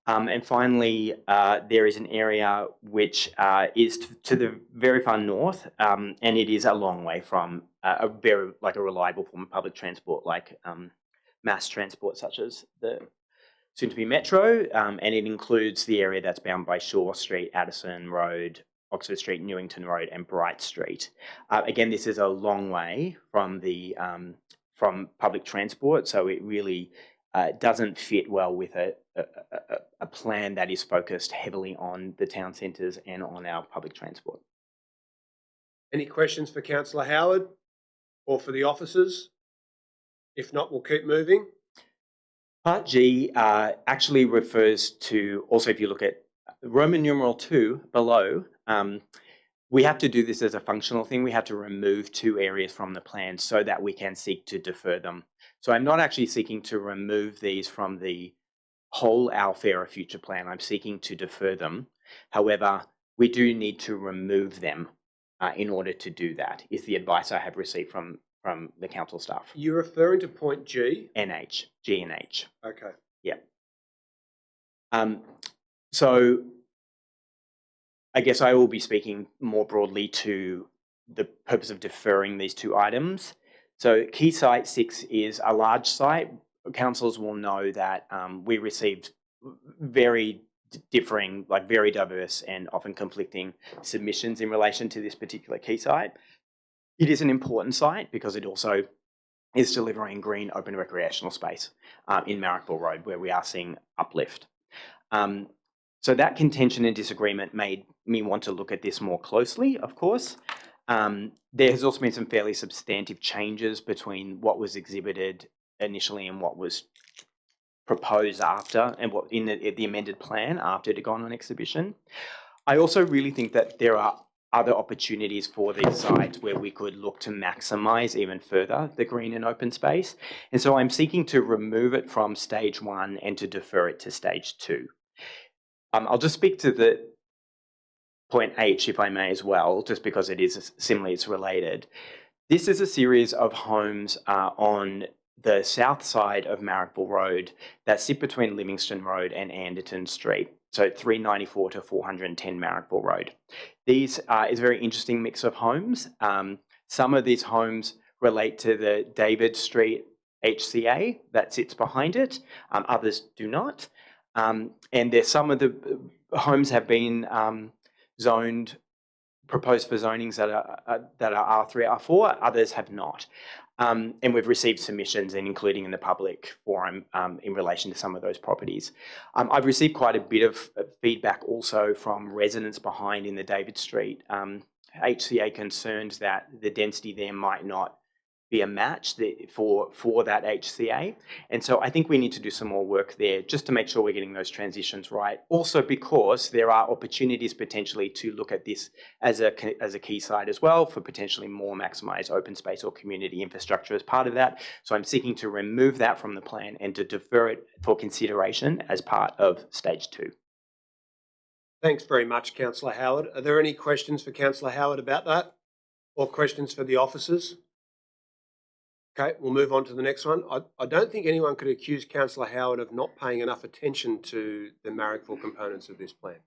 And finally, there is an area which is to the very far north, and it is a long way from a reliable form of public transport, like mass transport, such as the soon-to-be metro, and it includes the area that's bound by Shaw Street, Addison Road, Oxford Street, Newington Road, and Bright Street. Again, this is a long way from the from public transport, so it really doesn't fit well with a plan that is focused heavily on the town centres and on our public transport. Any questions for Councillor Howard or for the officers? If not, we'll keep moving. Part G actually refers to, also if you look at Roman numeral 2 below, we have to do this as a functional thing. We have to remove 2 areas from the plan so that we can seek to defer them. So I'm not actually seeking to remove these from the whole Our Fairer Future plan. I'm seeking to defer them. However, we do need to remove them in order to do that, is the advice I have received from the council staff. You're referring to point G? NH, G and H. Okay. Yeah. So I guess I will be speaking more broadly to the purpose of deferring these 2 items. So key site 6 is a large site. Councillors will know that we received very differing, very diverse and often conflicting submissions in relation to this particular key site. It is an important site because it also is delivering green open recreational space in Marrickville Road, where we are seeing uplift. So that contention and disagreement made me want to look at this more closely, of course. There has also been some fairly substantive changes between what was exhibited initially and what was proposed after, and what in the amended plan after it had gone on exhibition. I also really think that there are other opportunities for these sites where we could look to maximise even further the green and open space. And so I'm seeking to remove it from stage 1 and to defer it to stage 2. I'll just speak to the point H, if I may, as well, just because it is similarly it's related. This is a series of homes on the south side of Marrickville Road that sit between Livingston Road and Anderton Street. So 394 to 410 Marrickville Road. These is a very interesting mix of homes. Some of these homes relate to the David Street HCA that sits behind it. Others do not. And there's some of the homes have been zoned, proposed for zonings that are R3, R4. Others have not. And we've received submissions, and including in the public forum, in relation to some of those properties. I've received quite a bit of feedback also from residents behind in the David Street HCA concerned that the density there might not be a match for that HCA. And so I think we need to do some more work there just to make sure we're getting those transitions right. Also because there are opportunities potentially to look at this as a key site as well for potentially more maximised open space or community infrastructure as part of that. So I'm seeking to remove that from the plan and to defer it for consideration as part of stage 2. Thanks very much, Councillor Howard. Are there any questions for Councillor Howard about that, or questions for the officers? Okay, we'll move on to the next one. I don't think anyone could accuse Councillor Howard of not paying enough attention to the Marrickville components of this plan.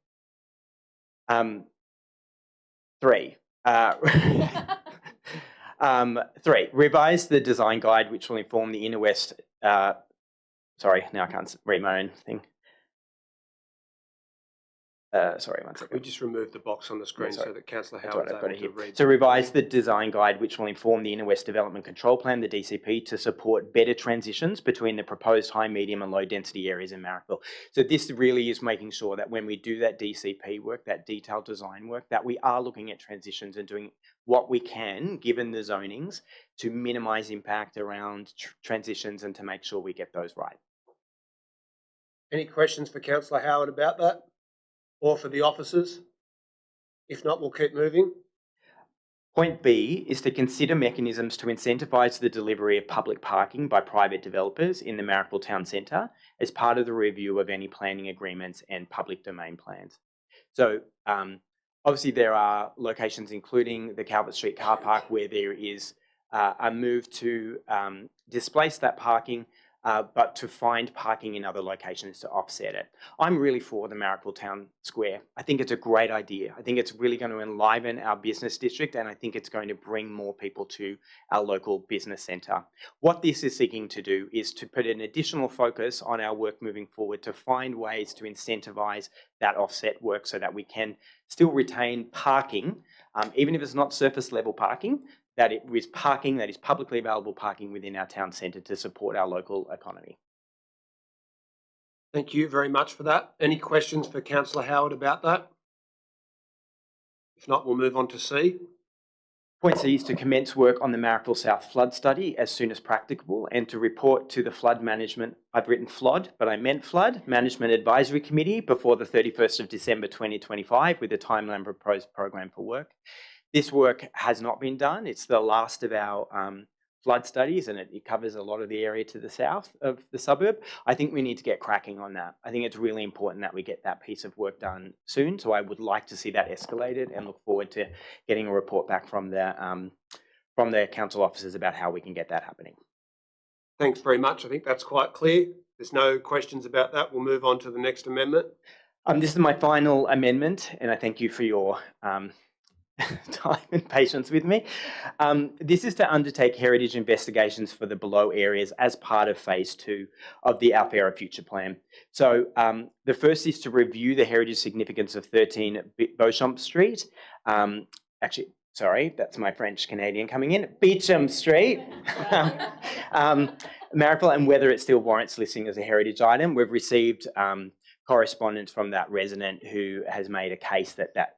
3. 3. Revise the design guide which will inform the Inner West. Sorry, now I can't read my own thing. Sorry, one second. We just removed the box on the screen so that Councillor Howard is able to read. So revise the design guide which will inform the Inner West Development Control Plan, the DCP, to support better transitions between the proposed high, medium and low density areas in Marrickville. So this really is making sure that when we do that DCP work, that detailed design work, that we are looking at transitions and doing what we can, given the zonings, to minimise impact around transitions and to make sure we get those right. Any questions for Councillor Howard about that? Or for the officers? If not, we'll keep moving. Point B is to consider mechanisms to incentivise the delivery of public parking by private developers in the Marrickville Town Centre as part of the review of any planning agreements and public domain plans. So obviously there are locations including the Calvert Street car park where there is a move to displace that parking but to find parking in other locations to offset it. I'm really for the Marrickville Town Square. I think it's a great idea. I think it's really going to enliven our business district, and I think it's going to bring more people to our local business centre. What this is seeking to do is to put an additional focus on our work moving forward to find ways to incentivise that offset work so that we can still retain parking, even if it's not surface level parking, that it is parking that is publicly available parking within our town centre to support our local economy. Thank you very much for that. Any questions for Councillor Howard about that? If not, we'll move on to C. Point C is to commence work on the Marrickville South flood study as soon as practicable and to report to the flood management, I've written FLOD, but I meant Flood Management Advisory Committee before the 31st of December 2025 with a timeline proposed program for work. This work has not been done. It's the last of our flood studies, and it covers a lot of the area to the south of the suburb. I think we need to get cracking on that. I think it's really important that we get that piece of work done soon. So I would like to see that escalated and look forward to getting a report back from the council officers about how we can get that happening. Thanks very much. I think that's quite clear. There's no questions about that. We'll move on to the next amendment. This is my final amendment, and I thank you for your time and patience with me. This is to undertake heritage investigations for the below areas as part of phase 2 of the Our Fairer Future plan. So the first is to review the heritage significance of 13 Beauchamp Street. Actually, sorry, that's my French Canadian coming in. Beauchamp Street, Marrickville, and whether it still warrants listing as a heritage item. We've received correspondence from that resident who has made a case that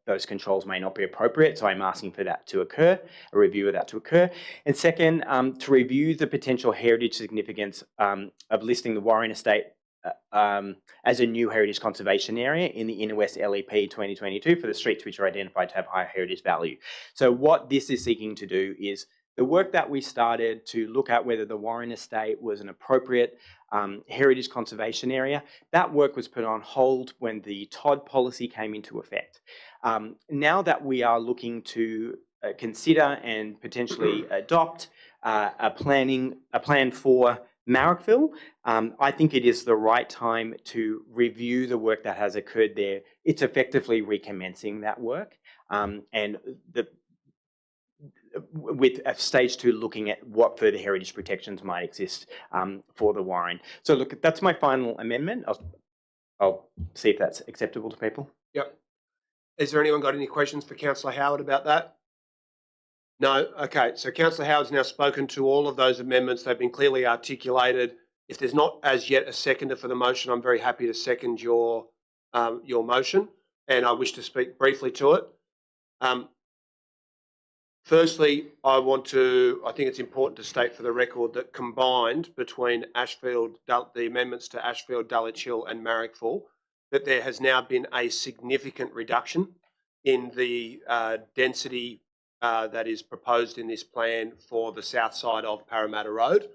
those controls may not be appropriate, so I'm asking for that to occur, a review of that to occur. And second, to review the potential heritage significance of listing the Warren Estate as a new heritage conservation area in the Inner West LEP 2022 for the streets which are identified to have high heritage value. So what this is seeking to do is the work that we started to look at whether the Warren Estate was an appropriate heritage conservation area, that work was put on hold when the Todd policy came into effect. Now that we are looking to consider and potentially adopt a plan for Marrickville, I think it is the right time to review the work that has occurred there. It's effectively recommencing that work, and with a stage 2 looking at what further heritage protections might exist for the Warren. So look, that's my final amendment. I'll see if that's acceptable to people. Yep. Is there anyone got any questions for Councillor Howard about that? No? Okay, so Councillor Howard's now spoken to all of those amendments. They've been clearly articulated. If there's not as yet a seconder for the motion, I'm very happy to second your motion, and I wish to speak briefly to it. Firstly, I think it's important to state for the record that combined between Ashefield, the amendments to Ashefield, Dalich Hill and Marrickville, that there has now been a significant reduction in the density that is proposed in this plan for the south side of Parramatta Road.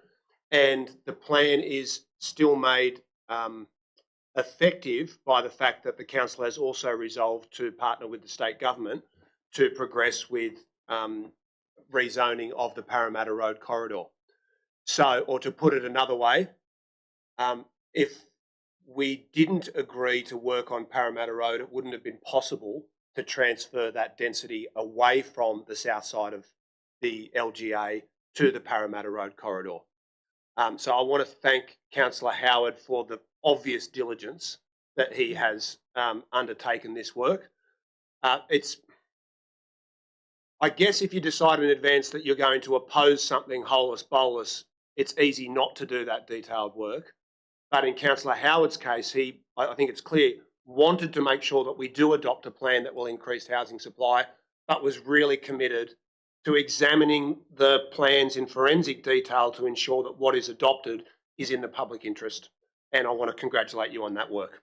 And the plan is still made effective by the fact that the council has also resolved to partner with the state government to progress with rezoning of the Parramatta Road corridor. So, or to put it another way, if we didn't agree to work on Parramatta Road, it wouldn't have been possible to transfer that density away from the south side of the LGA to the Parramatta Road corridor. So I want to thank Councillor Howard for the obvious diligence that he has undertaken this work. I guess if you decide in advance that you're going to oppose something holus bolus, it's easy not to do that detailed work. But in Councillor Howard's case, I think it's clear, wanted to make sure that we do adopt a plan that will increase housing supply, but was really committed to examining the plans in forensic detail to ensure that what is adopted is in the public interest. And I want to congratulate you on that work.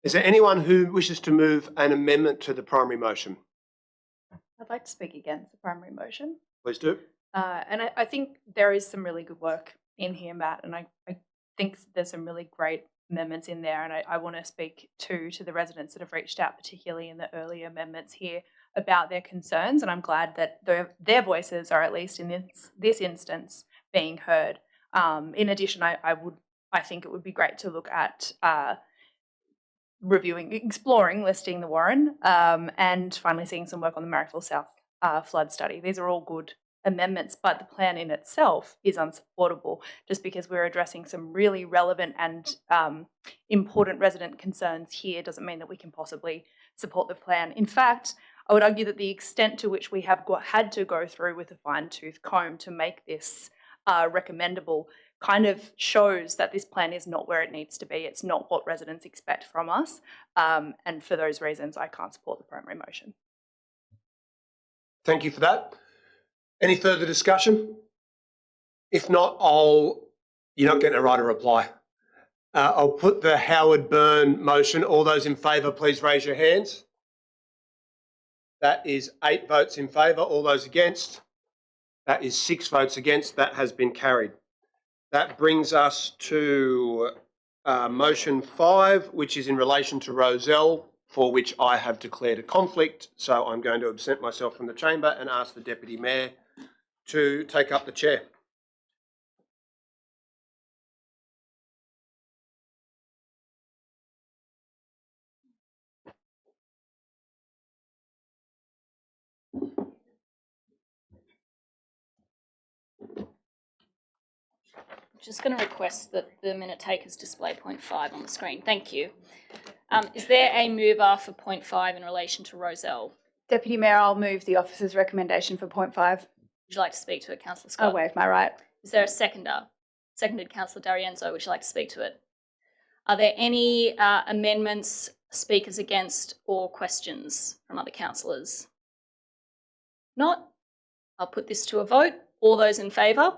Is there anyone who wishes to move an amendment to the primary motion? I'd like to speak against the primary motion. Please do. And I think there is some really good work in here, Matt, and I think there's some really great amendments in there, and I want to speak to the residents that have reached out, particularly in the early amendments here, about their concerns, and I'm glad that their voices are, at least in this instance, being heard. In addition, I think it would be great to look at exploring listing the Warren, and finally seeing some work on the Marrickville South flood study. These are all good amendments, but the plan in itself is unsupportable just because we're addressing some really relevant and important resident concerns here doesn't mean that we can possibly support the plan. In fact, I would argue that the extent to which we have had to go through with a fine-tooth comb to make this recommendable kind of shows that this plan is not where it needs to be. It's not what residents expect from us. And for those reasons, I can't support the primary motion. Thank you for that. Any further discussion? If not, you're not getting a right of reply. I'll put the Howard Byrne motion. All those in favour, please raise your hands. That is 8 votes in favour. All those against? That is 6 votes against. That has been carried. That brings us to motion 5, which is in relation to Rozelle, for which I have declared a conflict. So I'm going to absent myself from the chamber and ask the Deputy Mayor to take up the chair. Just going to request that the minute takers display point 5 on the screen. Thank you. Is there a mover for point 5 in relation to Rozelle? Deputy Mayor, I'll move the officer's recommendation for point 5. Would you like to speak to it, Councillor Scott? I'll waive my right. Is there a seconder? Seconded, Councillor D'Arienzo. Would you like to speak to it? Are there any amendments, speakers against, or questions from other councillors? Not? I'll put this to a vote. All those in favour?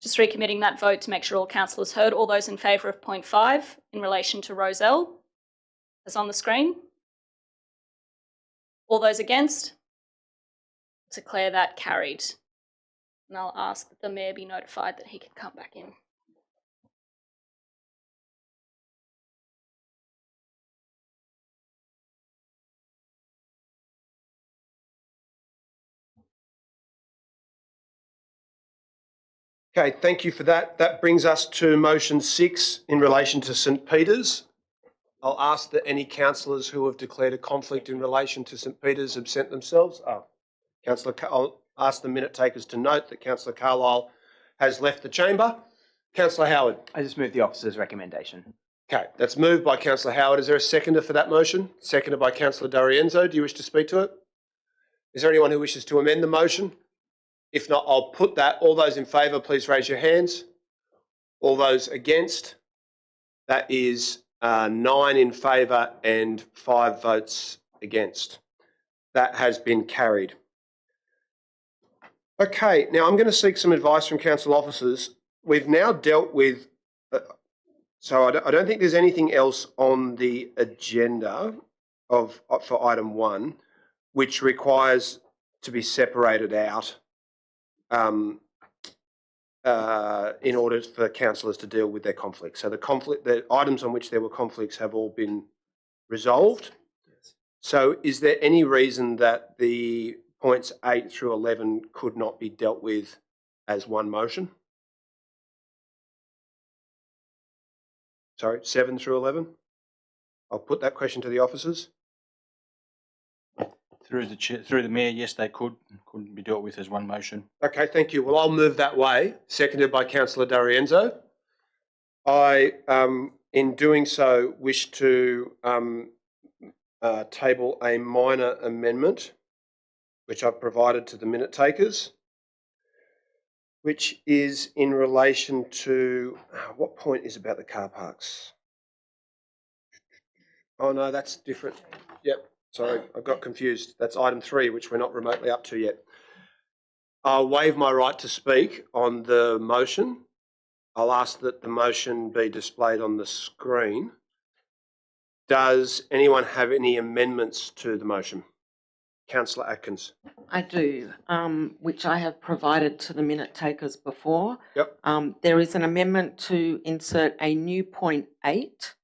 Just recommitting that vote to make sure all councillors heard. All those in favour of point 5 in relation to Rozelle, as on the screen. All those against? Declare that carried. And I'll ask that the Mayor be notified that he can come back in. Okay, thank you for that. That brings us to motion 6 in relation to St Peter's. I'll ask that any councillors who have declared a conflict in relation to St Peter's absent themselves. I'll ask the minute takers to note that Councillor Carlisle has left the chamber. Councillor Howard. I just move the officer's recommendation. Okay, that's moved by Councillor Howard. Is there a seconder for that motion? Seconded by Councillor D'Arienzo. Do you wish to speak to it? Is there anyone who wishes to amend the motion? If not, I'll put that. All those in favour, please raise your hands. All those against? That is 9 in favour and 5 votes against. That has been carried. Okay, now I'm going to seek some advice from council officers. We've now dealt with, so I don't think there's anything else on the agenda for item 1, which requires to be separated out in order for councillors to deal with their conflicts. So the items on which there were conflicts have all been resolved. Yes. So is there any reason that the points 8 through 11 could not be dealt with as one motion? Sorry, 7 through 11? I'll put that question to the officers. Through the Mayor, yes, they couldn't be dealt with as one motion. Okay, thank you. Well, I'll move that way, seconded by Councillor D'Arienzo. I, in doing so, wish to table a minor amendment, which I've provided to the minute takers, which is in relation to, what point is about the car parks? Oh no, that's different. Yep. Sorry, I got confused. That's item 3, which we're not remotely up to yet. I'll waive my right to speak on the motion. I'll ask that the motion be displayed on the screen. Does anyone have any amendments to the motion? Councillor Atkins. I do, which I have provided to the minute takers before. Yep. There is an amendment to insert a new point 8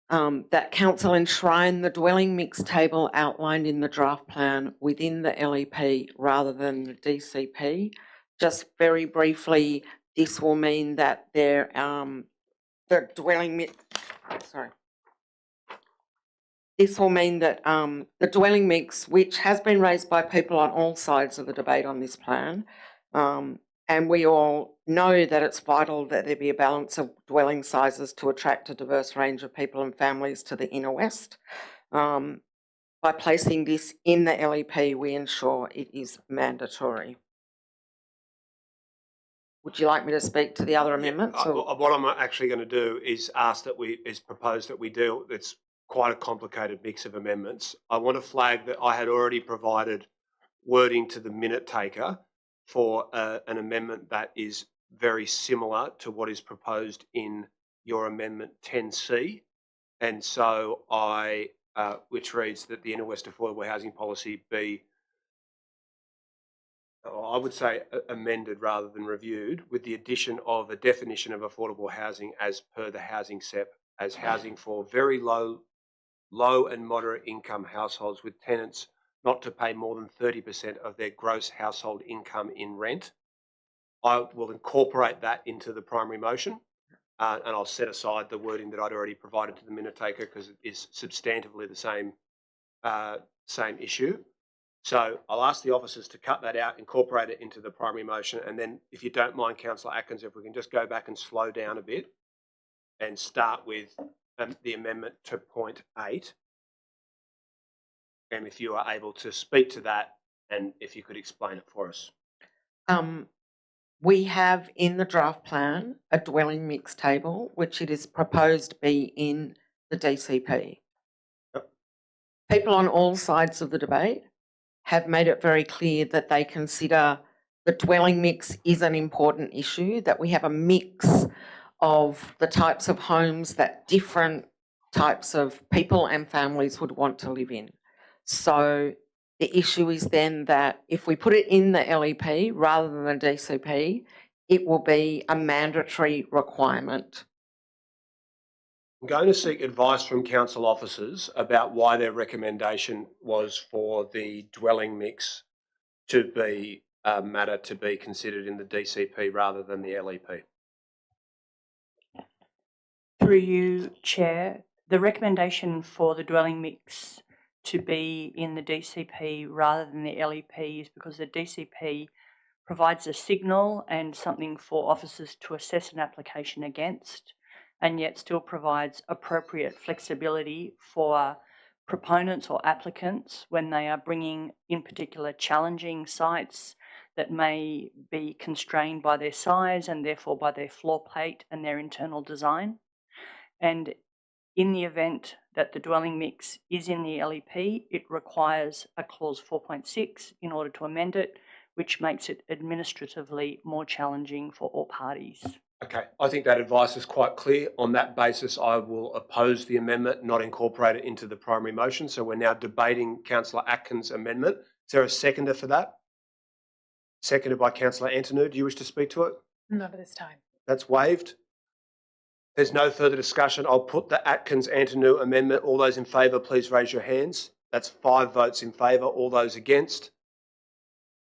that council enshrine the dwelling mix table outlined in the draft plan within the LEP rather than the DCP. Just very briefly, this will mean that the dwelling mix, This will mean that the dwelling mix, which has been raised by people on all sides of the debate on this plan, and we all know that it's vital that there be a balance of dwelling sizes to attract a diverse range of people and families to the inner west. By placing this in the LEP, we ensure it is mandatory. Would you like me to speak to the other amendments? What I'm actually going to do is propose that we deal. It's quite a complicated mix of amendments. I want to flag that I had already provided wording to the minute taker for an amendment that is very similar to what is proposed in your amendment 10C. And so which reads that the Inner West Affordable Housing Policy be, I would say amended rather than reviewed, with the addition of a definition of affordable housing as per the housing SEP as housing for very low and moderate income households with tenants not to pay more than 30% of their gross household income in rent. I will incorporate that into the primary motion, and I'll set aside the wording that I'd already provided to the minute taker because it is substantively the same issue. So I'll ask the officers to cut that out, incorporate it into the primary motion, and then if you don't mind, Councillor Atkins, if we can just go back and slow down a bit and start with the amendment to point 8. And if you are able to speak to that and if you could explain it for us. We have in the draft plan a dwelling mix table, which it is proposed be in the DCP. Yep. People on all sides of the debate have made it very clear that they consider the dwelling mix is an important issue, that we have a mix of the types of homes that different types of people and families would want to live in. So the issue is then that if we put it in the LEP rather than the DCP, it will be a mandatory requirement. I'm going to seek advice from council officers about why their recommendation was for the dwelling mix to be a matter to be considered in the DCP rather than the LEP. Through you, Chair, the recommendation for the dwelling mix to be in the DCP rather than the LEP is because the DCP provides a signal and something for officers to assess an application against, and yet still provides appropriate flexibility for proponents or applicants when they are bringing in particular challenging sites that may be constrained by their size and therefore by their floor plate and their internal design. And in the event that the dwelling mix is in the LEP, it requires a clause 4.6 in order to amend it, which makes it administratively more challenging for all parties. Okay, I think that advice is quite clear. On that basis, I will oppose the amendment, not incorporate it into the primary motion. So we're now debating Councillor Atkins' amendment. Is there a seconder for that? Seconded by Councillor Antonou. Do you wish to speak to it? Not at this time. That's waived. There's no further discussion. I'll put the Atkins-Antonou amendment. All those in favour, please raise your hands. That's 5 votes in favour. All those against?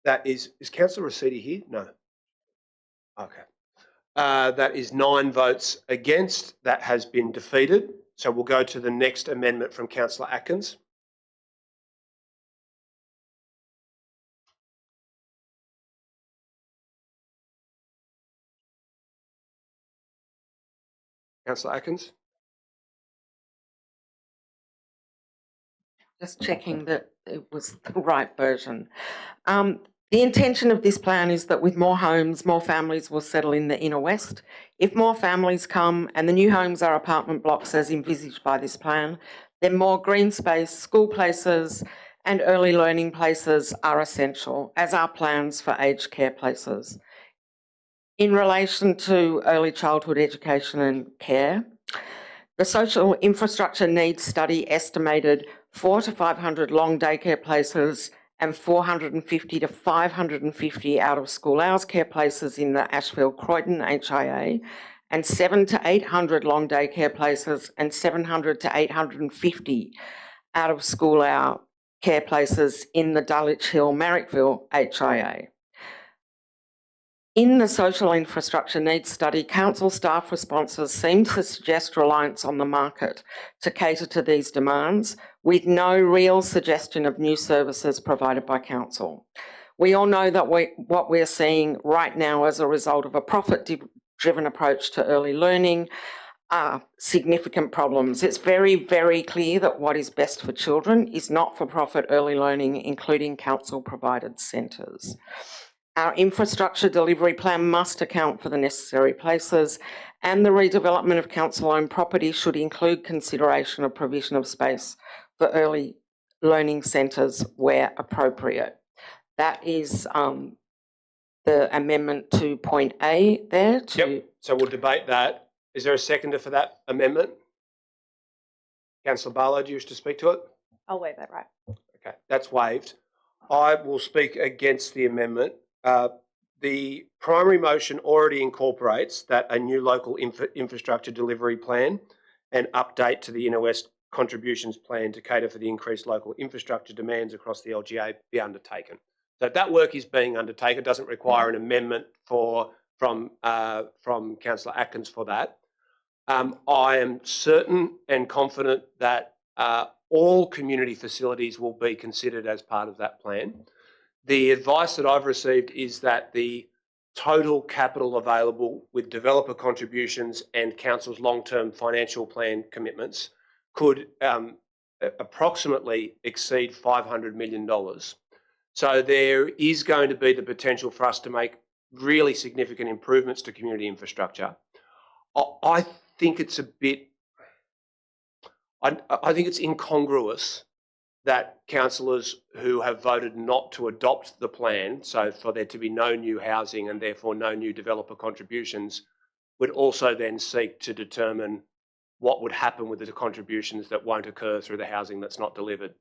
That is Councillor Rossetti here? No. Okay. That is 9 votes against. That has been defeated. So we'll go to the next amendment from Councillor Atkins. Councillor Atkins? Just checking that it was the right version. The intention of this plan is that with more homes, more families will settle in the inner west. If more families come and the new homes are apartment blocks as envisaged by this plan, then more green space, school places and early learning places are essential, as are plans for aged care places. In relation to early childhood education and care, the social infrastructure needs study estimated 400 to 500 long daycare places and 450 to 550 out of school hours care places in the Ashefield Croydon HIA and 700 to 800 long day care places and 700 to 850 out of school hour care places in the Dalich Hill, Marrickville HIA. In the social infrastructure needs study, council staff responses seem to suggest reliance on the market to cater to these demands, with no real suggestion of new services provided by council. We all know that what we're seeing right now as a result of a profit-driven approach to early learning are significant problems. It's very, very clear that what is best for children is not-for-profit early learning, including council-provided centres. Our infrastructure delivery plan must account for the necessary places, and the redevelopment of council-owned property should include consideration of provision of space for early learning centres where appropriate. That is the amendment to point A there. Yep, so we'll debate that. Is there a seconder for that amendment? Councillor Barlow, do you wish to speak to it? I'll waive that right. Okay, that's waived. I will speak against the amendment. The primary motion already incorporates that a new local infrastructure delivery plan and update to the Inner West contributions plan to cater for the increased local infrastructure demands across the LGA be undertaken. So that work is being undertaken. It doesn't require an amendment from Councillor Atkins for that. I am certain and confident that all community facilities will be considered as part of that plan. The advice that I've received is that the total capital available with developer contributions and council's long-term financial plan commitments could approximately exceed $500 million. So there is going to be the potential for us to make really significant improvements to community infrastructure. I think it's a bit, I think it's incongruous that councillors who have voted not to adopt the plan, so for there to be no new housing and therefore no new developer contributions, would also then seek to determine what would happen with the contributions that won't occur through the housing that's not delivered.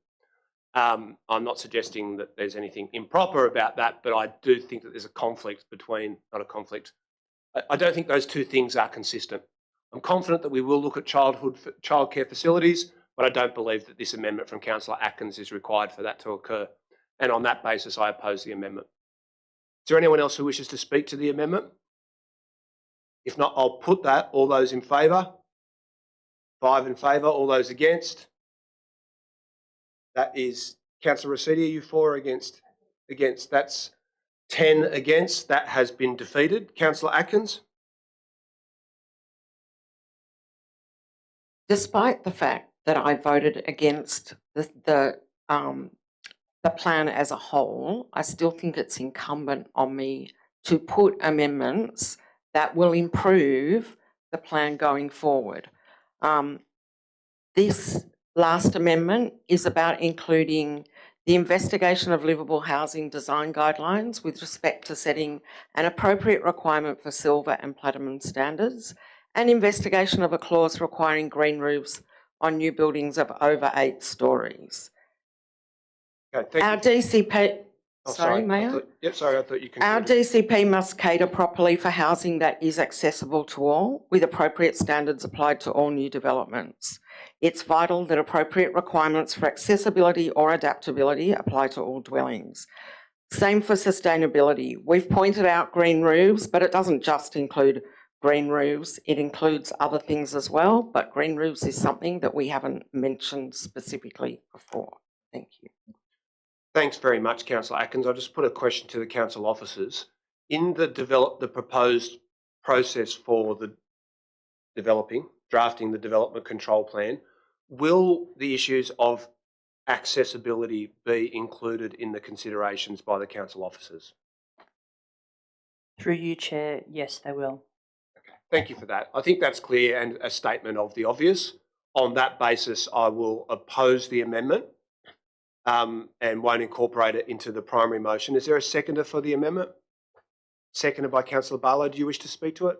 I'm not suggesting that there's anything improper about that, but I do think that there's a conflict between, not a conflict. I don't think those two things are consistent. I'm confident that we will look at childcare facilities, but I don't believe that this amendment from Councillor Atkins is required for that to occur. And on that basis, I oppose the amendment. Is there anyone else who wishes to speak to the amendment? If not, I'll put that. All those in favour? 5 in favour. All those against? That is Councillor Rossetti. Are you for or against? Against. That's 10 against. That has been defeated. Councillor Atkins? Despite the fact that I voted against the plan as a whole, I still think it's incumbent on me to put amendments that will improve the plan going forward. This last amendment is about including the investigation of livable housing design guidelines with respect to setting an appropriate requirement for silver and platinum standards, and investigation of a clause requiring green roofs on new buildings of over 8 stories. Okay, Our DCP, Oh, sorry, Mayor. I thought you concluded. Our DCP must cater properly for housing that is accessible to all, with appropriate standards applied to all new developments. It's vital that appropriate requirements for accessibility or adaptability apply to all dwellings. Same for sustainability. We've pointed out green roofs, but it doesn't just include green roofs. It includes other things as well, but green roofs is something that we haven't mentioned specifically before. Thank you. Thanks very much, Councillor Atkins. I'll just put a question to the council officers. In the proposed process for the drafting the development control plan, will the issues of accessibility be included in the considerations by the council officers? Through you, Chair, yes, they will. Okay, thank you for that. I think that's clear and a statement of the obvious. On that basis, I will oppose the amendment and won't incorporate it into the primary motion. Is there a seconder for the amendment? Seconded by Councillor Barlow. Do you wish to speak to it?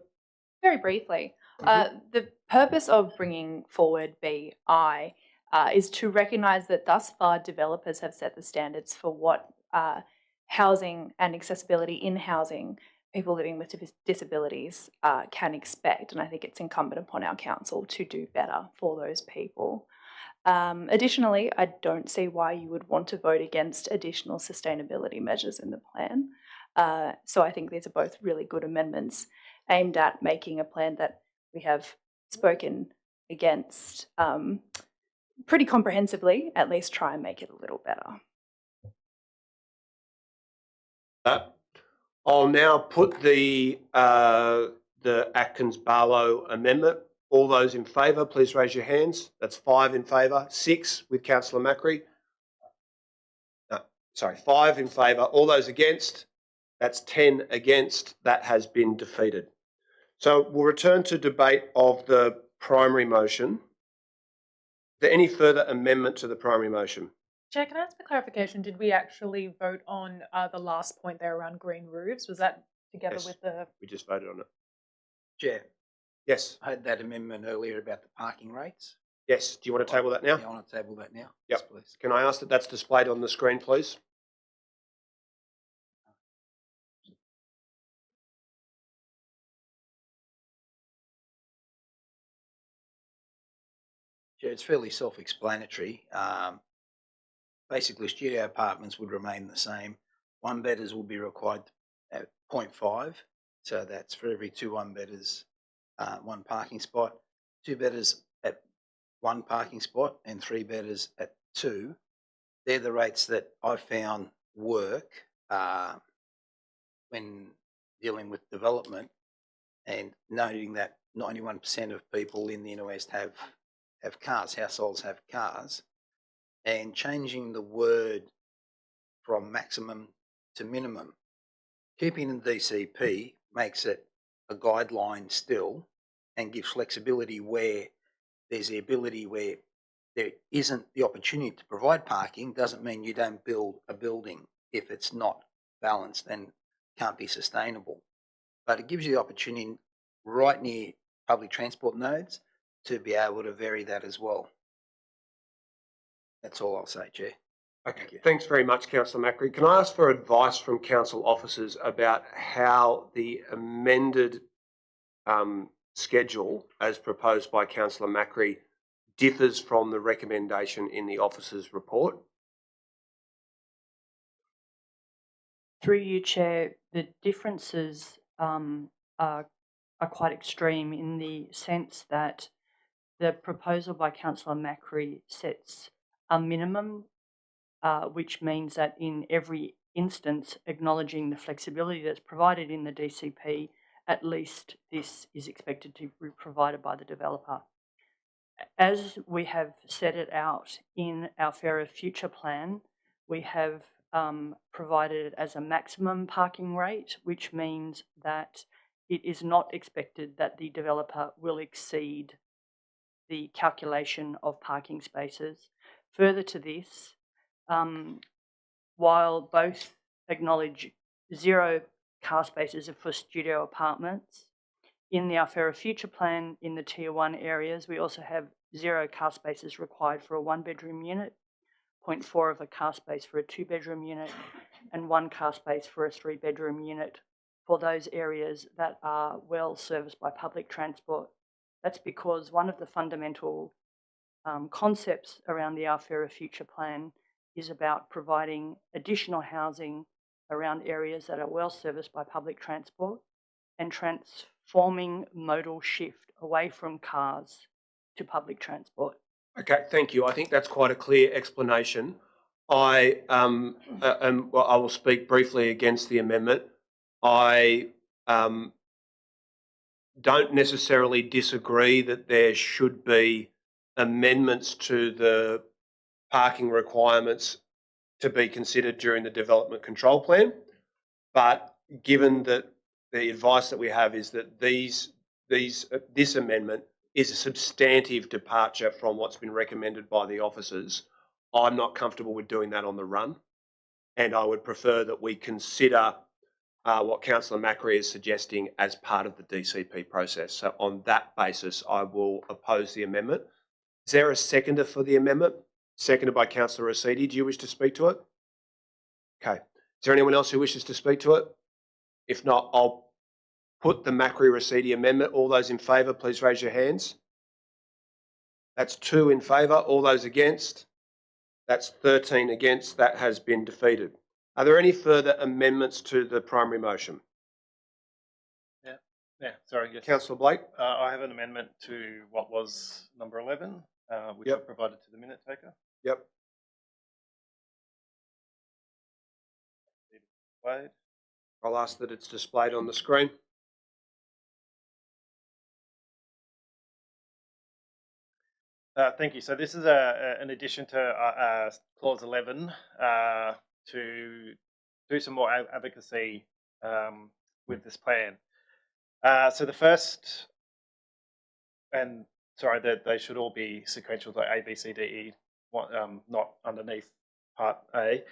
Very briefly. The purpose of bringing forward BI is to recognise that thus far developers have set the standards for what housing and accessibility in housing people living with disabilities can expect, and I think it's incumbent upon our council to do better for those people. Additionally, I don't see why you would want to vote against additional sustainability measures in the plan. So I think these are both really good amendments aimed at making a plan that we have spoken against pretty comprehensively, at least try and make it a little better. I'll now put the Atkins-Barlow amendment. All those in favour, please raise your hands. That's 5 in favour, 6 with Councillor Macri. 5 in favour. All those against, that's 10 against. That has been defeated. So we'll return to debate of the primary motion. Is there any further amendment to the primary motion? Chair, can I ask for clarification? Did we actually vote on the last point there around green roofs? Was that together Yes. with the... We just voted on it. Chair. Yes. I had that amendment earlier about the parking rates. Yes. Do you want to table that now? Yeah, I want to table that now. Yep. Yes, please. Can I ask that that's displayed on the screen, please? Chair, it's fairly self-explanatory. Basically, studio apartments would remain the same. One bedders will be required at 0.5, so that's for every 2 one bedders, 1 parking spot. 2 bedders at 1 parking spot and 3 bedders at 2. They're the rates that I found work when dealing with development, and noting that 91% of people in the inner west have cars, households have cars, and changing the word from maximum to minimum. Keeping in DCP makes it a guideline still and gives flexibility where there's the ability where there isn't the opportunity to provide parking. Doesn't mean you don't build a building if it's not balanced and can't be sustainable. But it gives you the opportunity right near public transport nodes to be able to vary that as well. That's all I'll say, Chair. Okay, thanks very much, Councillor Macri. Can I ask for advice from council officers about how the amended schedule, as proposed by Councillor Macri, differs from the recommendation in the officer's report? Through you, Chair, the differences are quite extreme in the sense that the proposal by Councillor Macri sets a minimum, which means that in every instance, acknowledging the flexibility that's provided in the DCP, at least this is expected to be provided by the developer. As we have set it out in our Fairer Future plan, we have provided it as a maximum parking rate, which means that it is not expected that the developer will exceed the calculation of parking spaces. Further to this, while both acknowledge 0 car spaces for studio apartments, in our Fairer Future plan in the Tier 1 areas, we also have 0 car spaces required for a 1-bedroom unit, 0.4 of a car space for a 2-bedroom unit, and 1 car space for a 3-bedroom unit for those areas that are well serviced by public transport. That's because one of the fundamental concepts around the Our Fairer Future plan is about providing additional housing around areas that are well serviced by public transport and transforming modal shift away from cars to public transport. Okay, thank you. I think that's quite a clear explanation. I will speak briefly against the amendment. I don't necessarily disagree that there should be amendments to the parking requirements to be considered during the development control plan, but given that the advice that we have is that this amendment is a substantive departure from what's been recommended by the officers, I'm not comfortable with doing that on the run, and I would prefer that we consider what Councillor Macri is suggesting as part of the DCP process. So on that basis, I will oppose the amendment. Is there a seconder for the amendment? Seconded by Councillor Rosidi. Do you wish to speak to it? Okay. Is there anyone else who wishes to speak to it? If not, I'll put the Macri-Rossetti amendment. All those in favour, please raise your hands. That's 2 in favour. All those against? That's 13 against. That has been defeated. Are there any further amendments to the primary motion? Yeah, sorry. Yes. Councillor Blake? I have an amendment to what was number 11, which I provided to the minute taker. Yep. Displayed. I'll ask that it's displayed on the screen. Thank you. So this is an addition to clause 11 to do some more advocacy with this plan. So the first, and sorry, that they should all be sequential, like A, B, C, D, E, not underneath part A.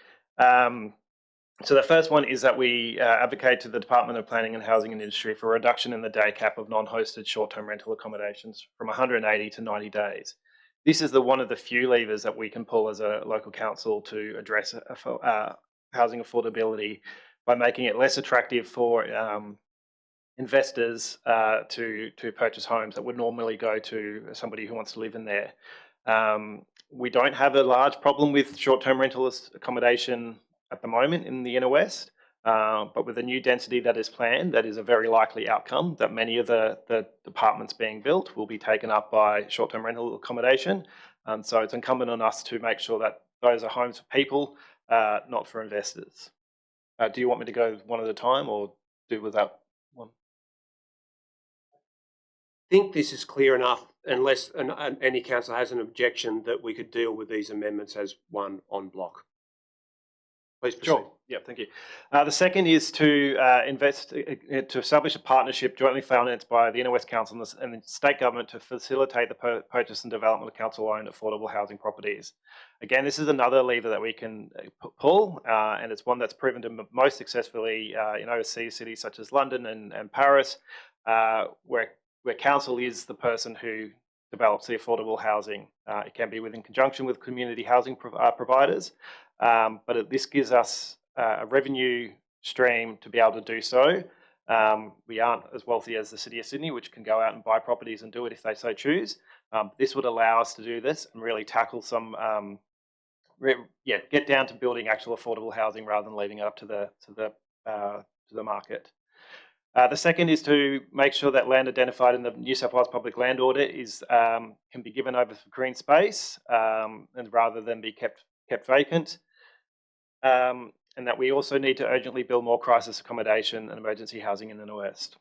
So the first one is that we advocate to the Department of Planning and Housing and Industry for a reduction in the day cap of non-hosted short-term rental accommodations from 180 to 90 days. This is one of the few levers that we can pull as a local council to address housing affordability by making it less attractive for investors to purchase homes that would normally go to somebody who wants to live in there. We don't have a large problem with short-term rental accommodation at the moment in the inner west, but with the new density that is planned, that is a very likely outcome that many of the apartments being built will be taken up by short-term rental accommodation. So it's incumbent on us to make sure that those are homes for people, not for investors. Do you want me to go one at a time or do with that one? I think this is clear enough, unless any council has an objection, that we could deal with these amendments as one en bloc. Please proceed. Sure. Yeah, thank you. The second is to to establish a partnership jointly financed by the Inner West Council and the state government to facilitate the purchase and development of council-owned affordable housing properties. Again, this is another lever that we can pull, and it's one that's proven to most successfully in overseas cities such as London and Paris, where council is the person who develops the affordable housing. It can be in conjunction with community housing providers. But this gives us a revenue stream to be able to do so. We aren't as wealthy as the City of Sydney, which can go out and buy properties and do it if they so choose. This would allow us to do this and really tackle some, get down to building actual affordable housing rather than leaving it up to the market. The second is to make sure that land identified in the New South Wales Public Land Order can be given over for green space, and rather than be kept vacant. And that we also need to urgently build more crisis accommodation and emergency housing in the West.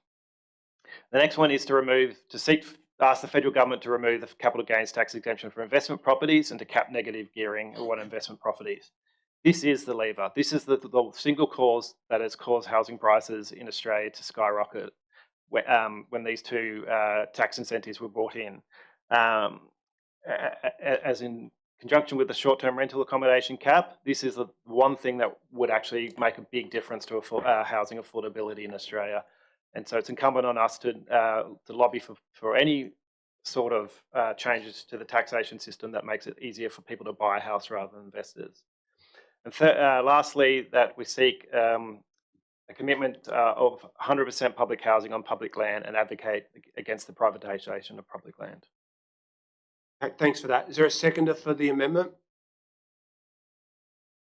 The next one is to ask the federal government to remove the capital gains tax exemption for investment properties and to cap negative gearing on investment properties. This is the lever. This is the single cause that has caused housing prices in Australia to skyrocket when these two tax incentives were brought in. As in conjunction with the short-term rental accommodation cap, this is the one thing that would actually make a big difference to housing affordability in Australia. And so it's incumbent on us to lobby for any sort of changes to the taxation system that makes it easier for people to buy a house rather than investors. And lastly, that we seek a commitment of 100% public housing on public land and advocate against the privatisation of public land. Thanks for that. Is there a seconder for the amendment?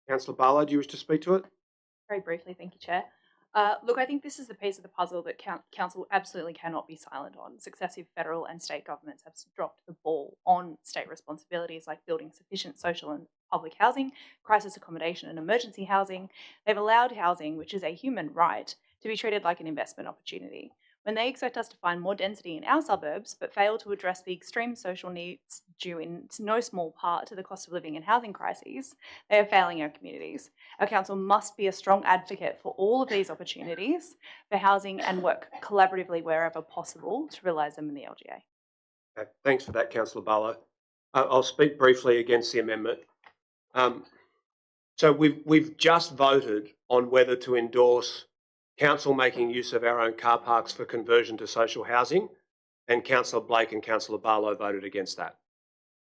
Councillor Barlow, do you wish to speak to it? Very briefly, thank you, Chair. Look, I think this is the piece of the puzzle that Council absolutely cannot be silent on. Successive federal and state governments have dropped the ball on state responsibilities like building sufficient social and public housing, crisis accommodation and emergency housing. They've allowed housing, which is a human right, to be treated like an investment opportunity. When they expect us to find more density in our suburbs, but fail to address the extreme social needs due in no small part to the cost of living and housing crises, they are failing our communities. Our council must be a strong advocate for all of these opportunities for housing and work collaboratively wherever possible to realise them in the LGA. Okay, thanks for that, Councillor Barlow. I'll speak briefly against the amendment. So we've just voted on whether to endorse Council making use of our own car parks for conversion to social housing, and Councillor Blake and Councillor Barlow voted against that.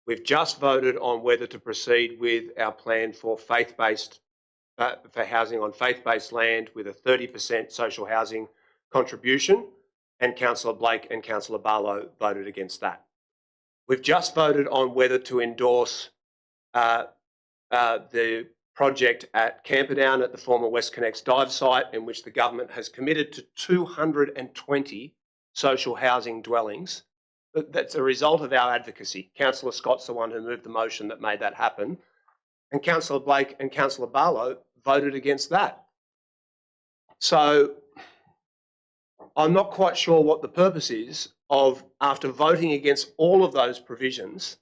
We've just voted on whether to proceed with our plan for faith-based for housing on faith-based land with a 30% social housing contribution, and Councillor Blake and Councillor Barlow voted against that. We've just voted on whether to endorse the project at Camperdown at the former WestConnex dive site, in which the government has committed to 220 social housing dwellings. That's a result of our advocacy. Councillor Scott's the one who moved the motion that made that happen. And Councillor Blake and Councillor Barlow voted against that. So I'm not quite sure what the purpose is of, after voting against all of those provisions,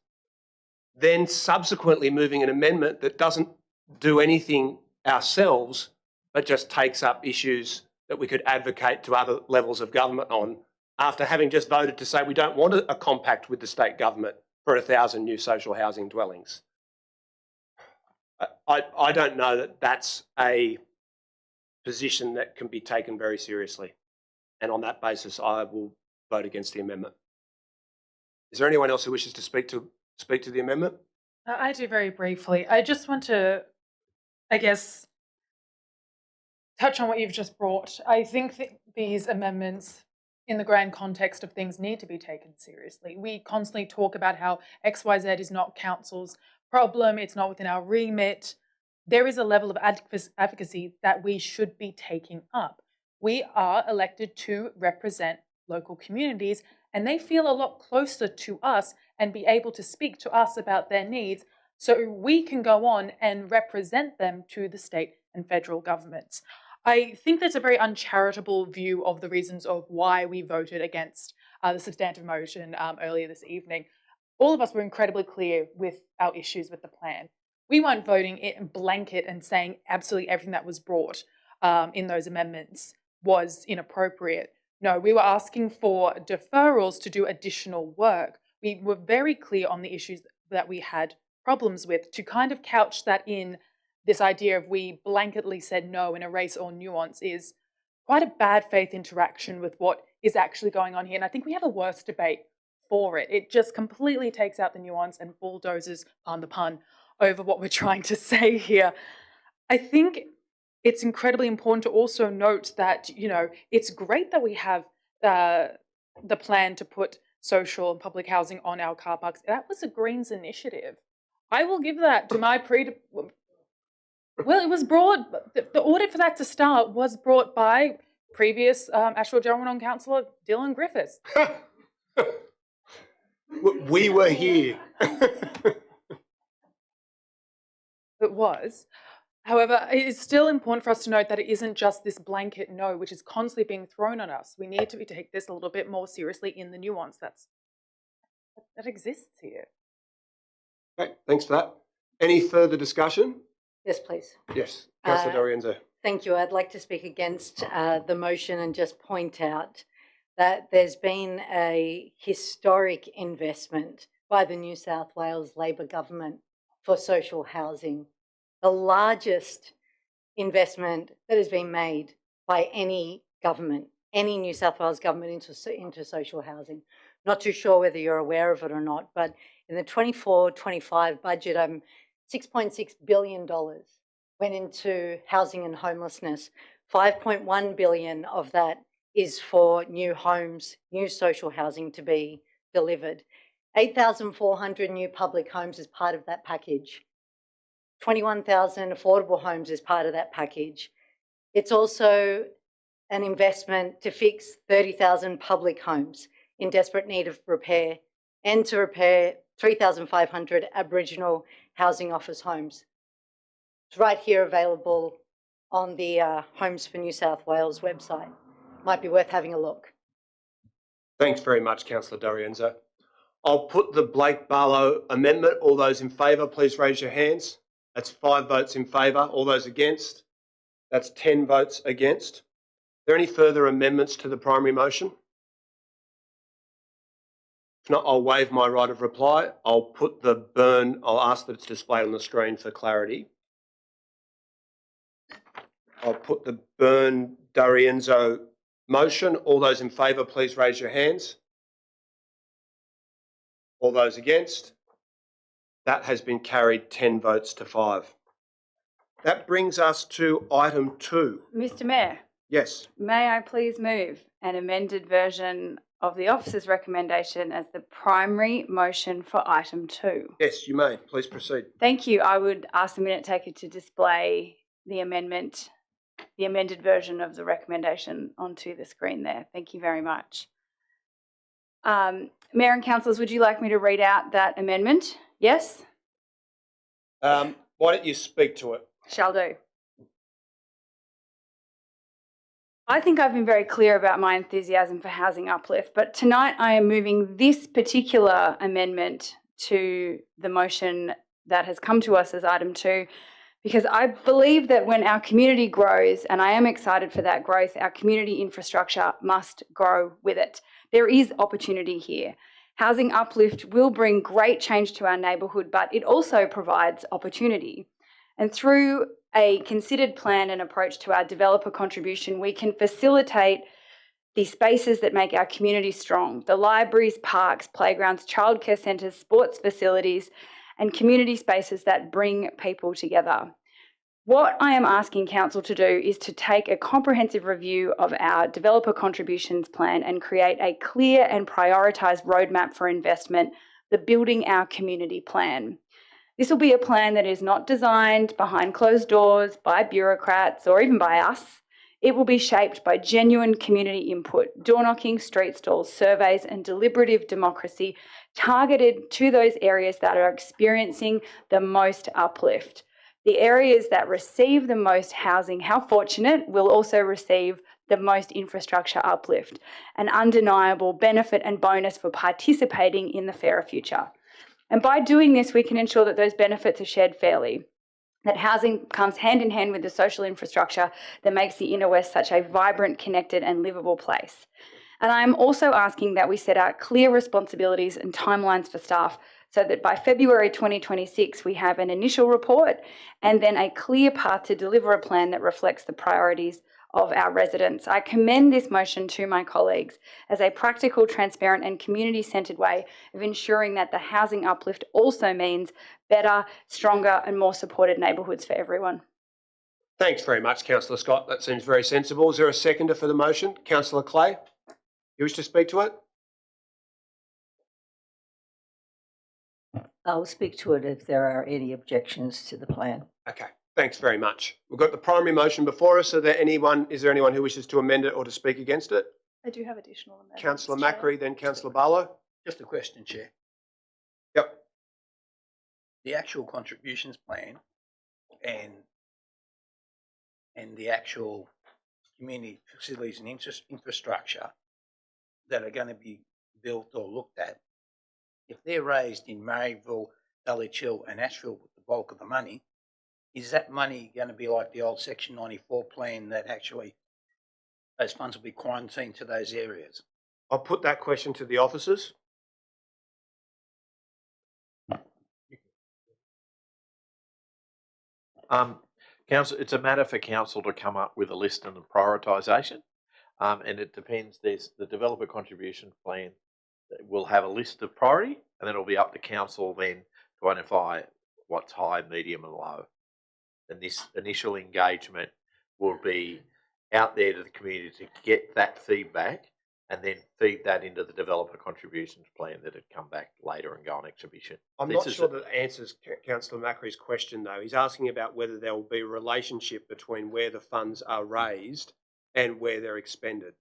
then subsequently moving an amendment that doesn't do anything ourselves, but just takes up issues that we could advocate to other levels of government on, after having just voted to say we don't want a compact with the state government for 1,000 new social housing dwellings. I don't know that that's a position that can be taken very seriously. And on that basis, I will vote against the amendment. Is there anyone else who wishes to speak to the amendment? I do very briefly. I just want to, I guess, touch on what you've just brought. I think that these amendments, in the grand context of things, need to be taken seriously. We constantly talk about how XYZ is not council's problem, it's not within our remit. There is a level of advocacy that we should be taking up. We are elected to represent local communities, and they feel a lot closer to us and be able to speak to us about their needs, so we can go on and represent them to the state and federal governments. I think there's a very uncharitable view of the reasons of why we voted against the substantive motion earlier this evening. All of us were incredibly clear with our issues with the plan. We weren't voting it in blanket and saying absolutely everything that was brought in those amendments was inappropriate. No, we were asking for deferrals to do additional work. We were very clear on the issues that we had problems with. To kind of couch that in this idea of we blanketly said no and erase all nuance is quite a bad faith interaction with what is actually going on here. And I think we have a worse debate for it. It just completely takes out the nuance and bulldozes, pardon the pun, over what we're trying to say here. I think it's incredibly important to also note that, you know, it's great that we have the plan to put social and public housing on our car parks. That was a Greens initiative. I will give that to my well, it was brought, the audit for that to start was brought by previous Ashefield General Councillor Dylan Griffiths. We were here. It was. However, it is still important for us to note that it isn't just this blanket no, which is constantly being thrown at us. We need to take this a little bit more seriously in the nuance that exists here. Okay, thanks for that. Any further discussion? Yes, please. Yes, Councillor Dorienzo. Thank you. I'd like to speak against the motion and just point out that there's been a historic investment by the New South Wales Labor government for social housing, the largest investment that has been made by any government, any New South Wales government into social housing. Not too sure whether you're aware of it or not, but in the 24-25 budget, $6.6 billion went into housing and homelessness. $5.1 billion of that is for new homes, new social housing to be delivered. 8,400 new public homes is part of that package. 21,000 affordable homes is part of that package. It's also an investment to fix 30,000 public homes in desperate need of repair and to repair 3,500 Aboriginal housing office homes. It's right here available on the Homes for New South Wales website. Might be worth having a look. Thanks very much, Councillor Dorienzo. I'll put the Blake Barlow amendment. All those in favour, please raise your hands. That's 5 votes in favour. All those against? That's 10 votes against. Are there any further amendments to the primary motion? If not, I'll waive my right of reply. I'll ask that it's displayed on the screen for clarity. I'll put the Byrne-Dorienzo motion. All those in favour, please raise your hands. All those against? That has been carried 10 votes to 5. That brings us to item 2. Mr Mayor, Yes. may I please move an amended version of the officer's recommendation as the primary motion for item 2? Yes, you may. Please proceed. Thank you. I would ask the minute taker to display the amended version of the recommendation onto the screen there. Thank you very much. Mayor and councillors, would you like me to read out that amendment? Yes? Why don't you speak to it? Shall do. I think I've been very clear about my enthusiasm for housing uplift, but tonight I am moving this particular amendment to the motion that has come to us as item 2, because I believe that when our community grows, and I am excited for that growth, our community infrastructure must grow with it. There is opportunity here. Housing uplift will bring great change to our neighbourhood, but it also provides opportunity. And through a considered plan and approach to our developer contribution, we can facilitate the spaces that make our community strong: the libraries, parks, playgrounds, childcare centres, sports facilities, and community spaces that bring people together. What I am asking Council to do is to take a comprehensive review of our developer contributions plan and create a clear and prioritised roadmap for investment, the Building Our Community Plan. This will be a plan that is not designed behind closed doors by bureaucrats or even by us. It will be shaped by genuine community input, door knocking, street stalls, surveys, and deliberative democracy targeted to those areas that are experiencing the most uplift. The areas that receive the most housing, how fortunate, will also receive the most infrastructure uplift, an undeniable benefit and bonus for participating in the fairer future. And by doing this, we can ensure that those benefits are shared fairly, that housing comes hand in hand with the social infrastructure that makes the Inner West such a vibrant, connected and livable place. And I'm also asking that we set out clear responsibilities and timelines for staff so that by February 2026 we have an initial report and then a clear path to deliver a plan that reflects the priorities of our residents. I commend this motion to my colleagues as a practical, transparent and community-centred way of ensuring that the housing uplift also means better, stronger and more supported neighbourhoods for everyone. Thanks very much, Councillor Scott. That seems very sensible. Is there a seconder for the motion? Councillor Clay, you wish to speak to it? I'll speak to it if there are any objections to the plan. Okay, thanks very much. We've got the primary motion before us. Is there anyone who wishes to amend it or to speak against it? I do have additional amendments. Councillor Chair. Macri, then Councillor Barlow. Just a question, Chair. Yep. The actual contributions plan and the actual community facilities and infrastructure that are going to be built or looked at, if they're raised in Marrickville, Dalich Hill and Ashefield with the bulk of the money, is that money going to be like the old Section 94 plan that actually those funds will be quarantined to those areas? I'll put that question to the officers. Council, it's a matter for council to come up with a list and a prioritisation, and it depends. There's the developer contribution plan that will have a list of priority, and then it'll be up to council then to identify what's high, medium, and low. And this initial engagement will be out there to the community to get that feedback, and then feed that into the developer contributions plan that had come back later and go on exhibition. I'm not sure that answers Councillor Macri's question, though. He's asking about whether there will be a relationship between where the funds are raised and where they're expended.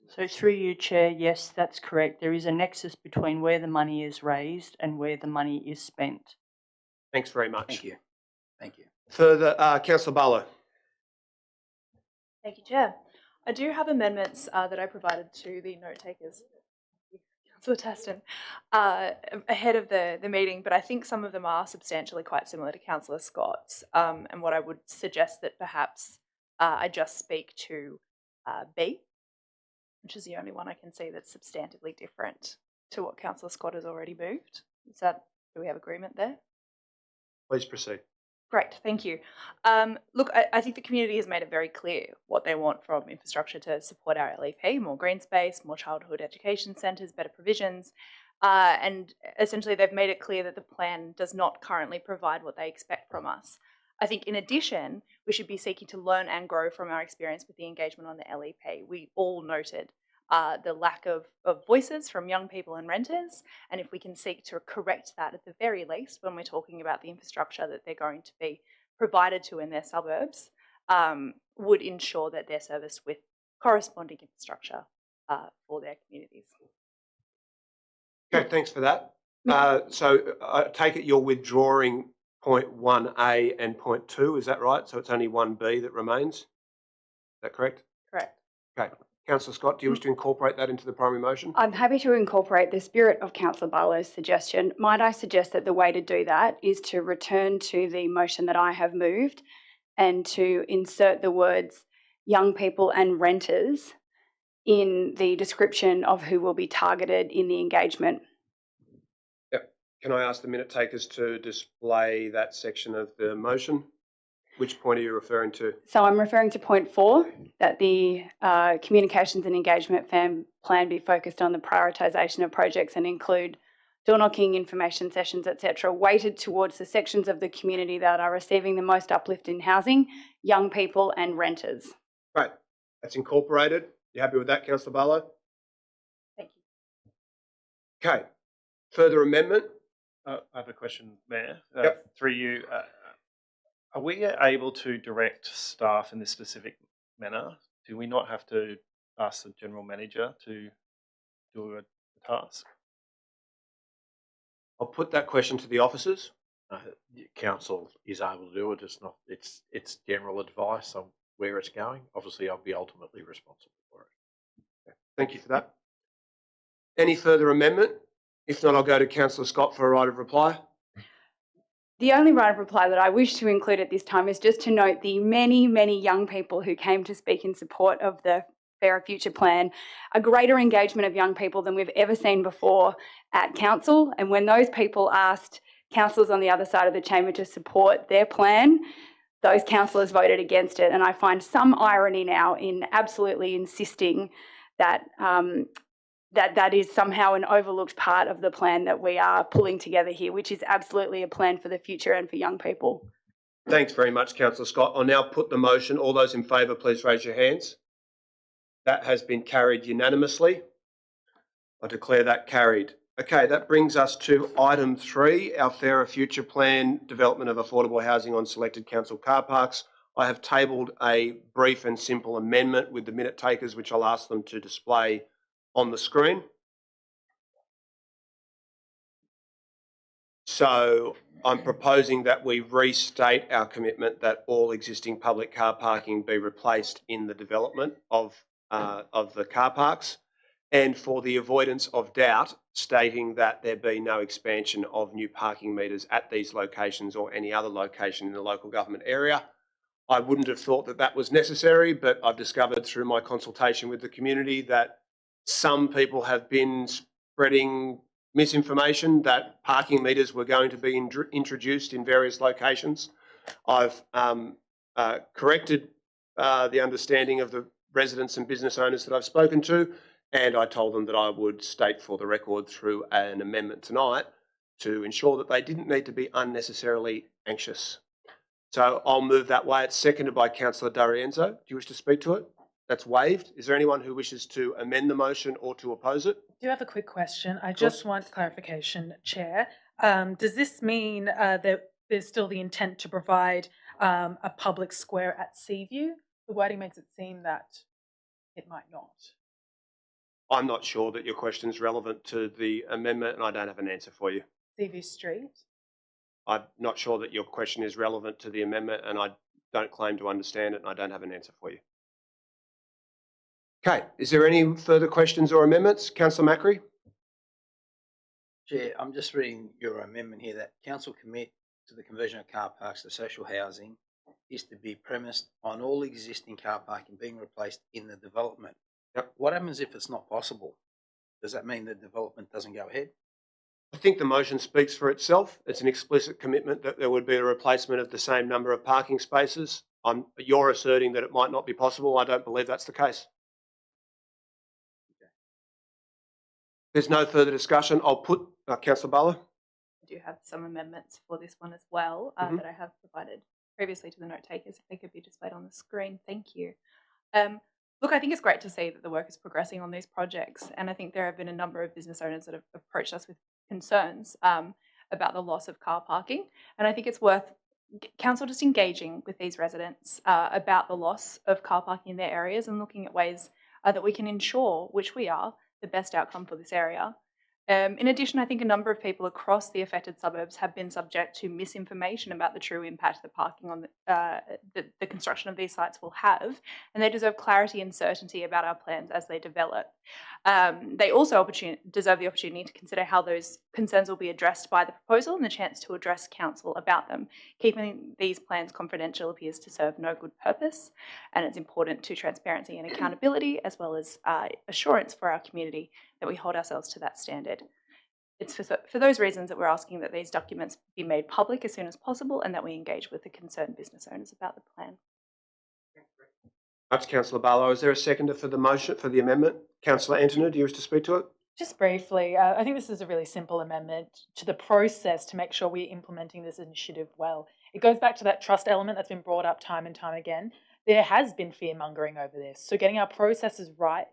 So through you, Chair, yes, that's correct. There is a nexus between where the money is raised and where the money is spent. Thanks very much. Thank you. Thank you. Further, Councillor Barlow. Thank you, Chair. I do have amendments that I provided to the note takers, Councillor Taston, ahead of the meeting, but I think some of them are substantially quite similar to Councillor Scott's, and what I would suggest that perhaps I just speak to B, which is the only one I can see that's substantively different to what Councillor Scott has already moved. Do we have agreement there? Please proceed. Great, thank you. Look, I think the community has made it very clear what they want from infrastructure to support our LEP: more green space, more childhood education centres, better provisions. And essentially they've made it clear that the plan does not currently provide what they expect from us. I think in addition, we should be seeking to learn and grow from our experience with the engagement on the LEP. We all noted the lack of voices from young people and renters, and if we can seek to correct that at the very least when we're talking about the infrastructure that they're going to be provided to in their suburbs, would ensure that they're serviced with corresponding infrastructure for their communities. Okay, thanks for that. So I take it you're withdrawing point 1A and point 2, is that right? So it's only 1B that remains? Is that correct? Correct. Okay. Councillor Scott, do you wish to incorporate that into the primary motion? I'm happy to incorporate the spirit of Councillor Barlow's suggestion. Might I suggest that the way to do that is to return to the motion that I have moved and to insert the words young people and renters in the description of who will be targeted in the engagement. Yep. Can I ask the minute takers to display that section of the motion? Which point are you referring to? So I'm referring to point 4, that the communications and engagement plan be focused on the prioritisation of projects and include door knocking, information sessions, etc., weighted towards the sections of the community that are receiving the most uplift in housing, young people and renters. Right. That's incorporated. You happy with that, Councillor Barlow? Thank you. Okay. Further amendment? I have a question, Mayor. Yep. Through you. Are we able to direct staff in this specific manner? Do we not have to ask the General Manager to do a task? I'll put that question to the officers. Council is able to do it. It's not. It's general advice on where it's going. Obviously, I'll be ultimately responsible for it. Thank you for that. Any further amendment? If not, I'll go to Councillor Scott for a right of reply. The only right of reply that I wish to include at this time is just to note the many, many young people who came to speak in support of the Fairer Future Plan, a greater engagement of young people than we've ever seen before at Council. And when those people asked councillors on the other side of the chamber to support their plan, those councillors voted against it. And I find some irony now in absolutely insisting that that is somehow an overlooked part of the plan that we are pulling together here, which is absolutely a plan for the future and for young people. Thanks very much, Councillor Scott. I'll now put the motion. All those in favour, please raise your hands. That has been carried unanimously. I declare that carried. Okay, that brings us to item 3, our Fairer Future Plan, development of affordable housing on selected council car parks. I have tabled a brief and simple amendment with the minute takers, which I'll ask them to display on the screen. So I'm proposing that we restate our commitment that all existing public car parking be replaced in the development of the car parks, and for the avoidance of doubt, stating that there be no expansion of new parking metres at these locations or any other location in the local government area. I wouldn't have thought that that was necessary, but I've discovered through my consultation with the community that some people have been spreading misinformation that parking metres were going to be introduced in various locations. I've corrected the understanding of the residents and business owners that I've spoken to, and I told them that I would state for the record through an amendment tonight to ensure that they didn't need to be unnecessarily anxious. So I'll move that way. It's seconded by Councillor D'Arienzo. Do you wish to speak to it? That's waived. Is there anyone who wishes to amend the motion or to oppose it? I do have a quick question. I just want clarification, Chair. Does this mean that there's still the intent to provide a public square at Seaview? The wording makes it seem that it might not. I'm not sure that your question is relevant to the amendment, and I don't have an answer for you. Seaview Street? I'm not sure that your question is relevant to the amendment, and I don't claim to understand it, and I don't have an answer for you. Okay, is there any further questions or amendments? Councillor Macri? Chair, I'm just reading your amendment here that council commit to the conversion of car parks to social housing is to be premised on all existing car parking being replaced in the development. Yep. What happens if it's not possible? Does that mean the development doesn't go ahead? I think the motion speaks for itself. It's an explicit commitment that there would be a replacement of the same number of parking spaces. You're asserting that it might not be possible. I don't believe that's the case. There's no further discussion. I'll put Councillor Barlow. I do have some amendments for this one as well that I have provided previously to the note takers. If they could be displayed on the screen, thank you. Look, I think it's great to see that the work is progressing on these projects, and I think there have been a number of business owners that have approached us with concerns about the loss of car parking, and I think it's worth council just engaging with these residents about the loss of car parking in their areas and looking at ways that we can ensure, which we are, the best outcome for this area. In addition, I think a number of people across the affected suburbs have been subject to misinformation about the true impact that parking on the construction of these sites will have, and they deserve clarity and certainty about our plans as they develop. They also deserve the opportunity to consider how those concerns will be addressed by the proposal and the chance to address council about them. Keeping these plans confidential appears to serve no good purpose, and it's important to transparency and accountability, as well as assurance for our community that we hold ourselves to that standard. It's for those reasons that we're asking that these documents be made public as soon as possible and that we engage with the concerned business owners about the plan. Thanks, Councillor Barlow. Is there a seconder for the motion, for the amendment? Councillor Antonou, do you wish to speak to it? Just briefly, I think this is a really simple amendment to the process to make sure we're implementing this initiative well. It goes back to that trust element that's been brought up time and time again. There has been fear-mongering over this, so getting our processes right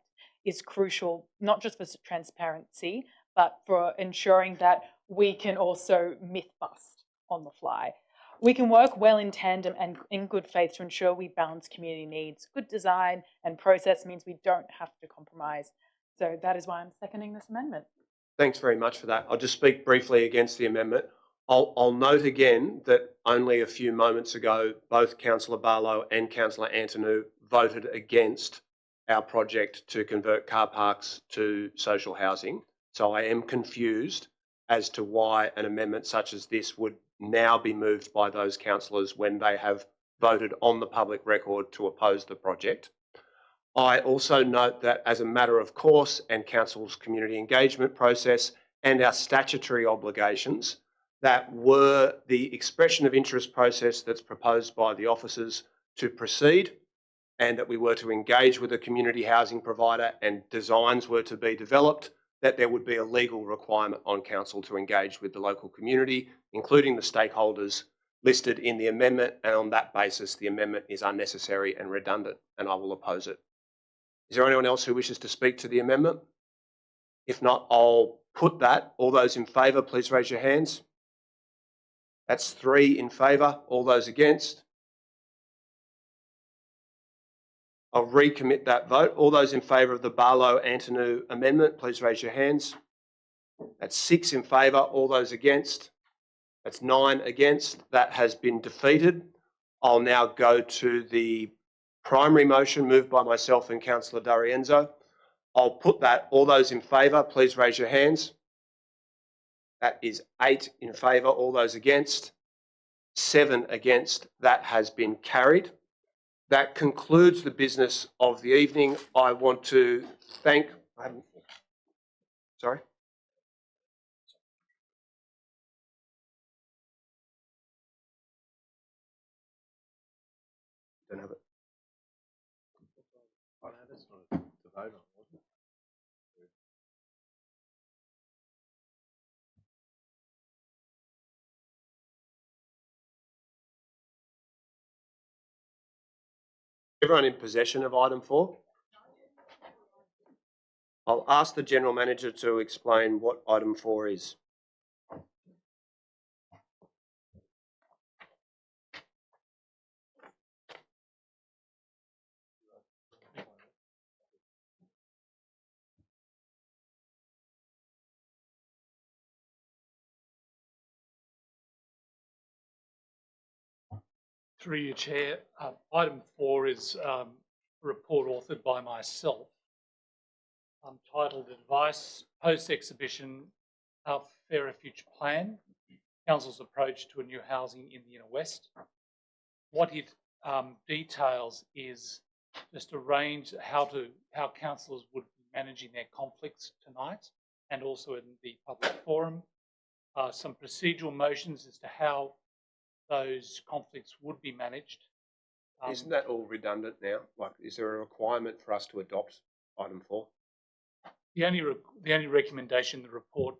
is crucial, not just for transparency, but for ensuring that we can also myth bust on the fly. We can work well in tandem and in good faith to ensure we balance community needs. Good design and process means we don't have to compromise. So that is why I'm seconding this amendment. Thanks very much for that. I'll just speak briefly against the amendment. I'll note again that only a few moments ago, both Councillor Barlow and Councillor Antonou voted against our project to convert car parks to social housing. So I am confused as to why an amendment such as this would now be moved by those councillors when they have voted on the public record to oppose the project. I also note that as a matter of course, and council's community engagement process and our statutory obligations, that were the expression of interest process that's proposed by the officers to proceed, and that we were to engage with a community housing provider and designs were to be developed, that there would be a legal requirement on council to engage with the local community, including the stakeholders listed in the amendment, and on that basis the amendment is unnecessary and redundant, and I will oppose it. Is there anyone else who wishes to speak to the amendment? If not, I'll put that. All those in favour, please raise your hands. That's 3 in favour. All those against? I'll recommit that vote. All those in favour of the Barlow-Antonou amendment, please raise your hands. That's 6 in favour. All those against? That's 9 against. That has been defeated. I'll now go to the primary motion moved by myself and Councillor D'Arienzo. I'll put that. All those in favour, please raise your hands. That is 8 in favour. All those against? 7 against. That has been carried. That concludes the business of the evening. I want to thank... Sorry? Don't have it. Oh, no, that's not to vote on, wasn't it? Everyone in possession of item 4? I'll ask the General Manager to explain what item 4 is. Through you, Chair. Item 4 is a report authored by myself, titled Advice Post-Exhibition Our Fairer Future Plan, Council's Approach to a New Housing in the Inner West. What it details is just a range how councillors would be managing their conflicts tonight and also in the public forum. Some procedural motions as to how those conflicts would be managed. Isn't that all redundant now? Like, is there a requirement for us to adopt item 4? The only recommendation in the report,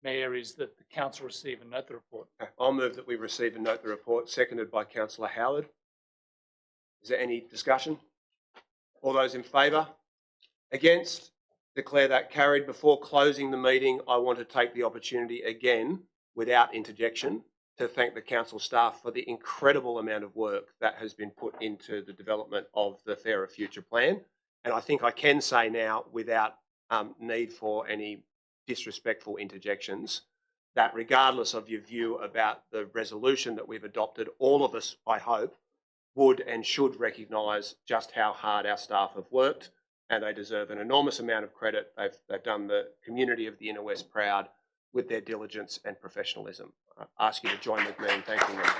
Mayor, is that the council receive and note the report. Okay, I'll move that we receive and note the report, seconded by Councillor Howard. Is there any discussion? All those in favour? Against? Declare that carried. Before closing the meeting, I want to take the opportunity again, without interjection, to thank the council staff for the incredible amount of work that has been put into the development of the Fairer Future Plan. And I think I can say now, without need for any disrespectful interjections, that regardless of your view about the resolution that we've adopted, all of us, I hope, would and should recognise just how hard our staff have worked, and they deserve an enormous amount of credit. They've done the community of the Inner West proud with their diligence and professionalism. I ask you to join with me in thanking them.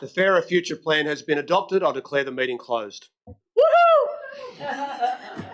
The Fairer Future Plan has been adopted. I'll declare the meeting closed. Woohoo!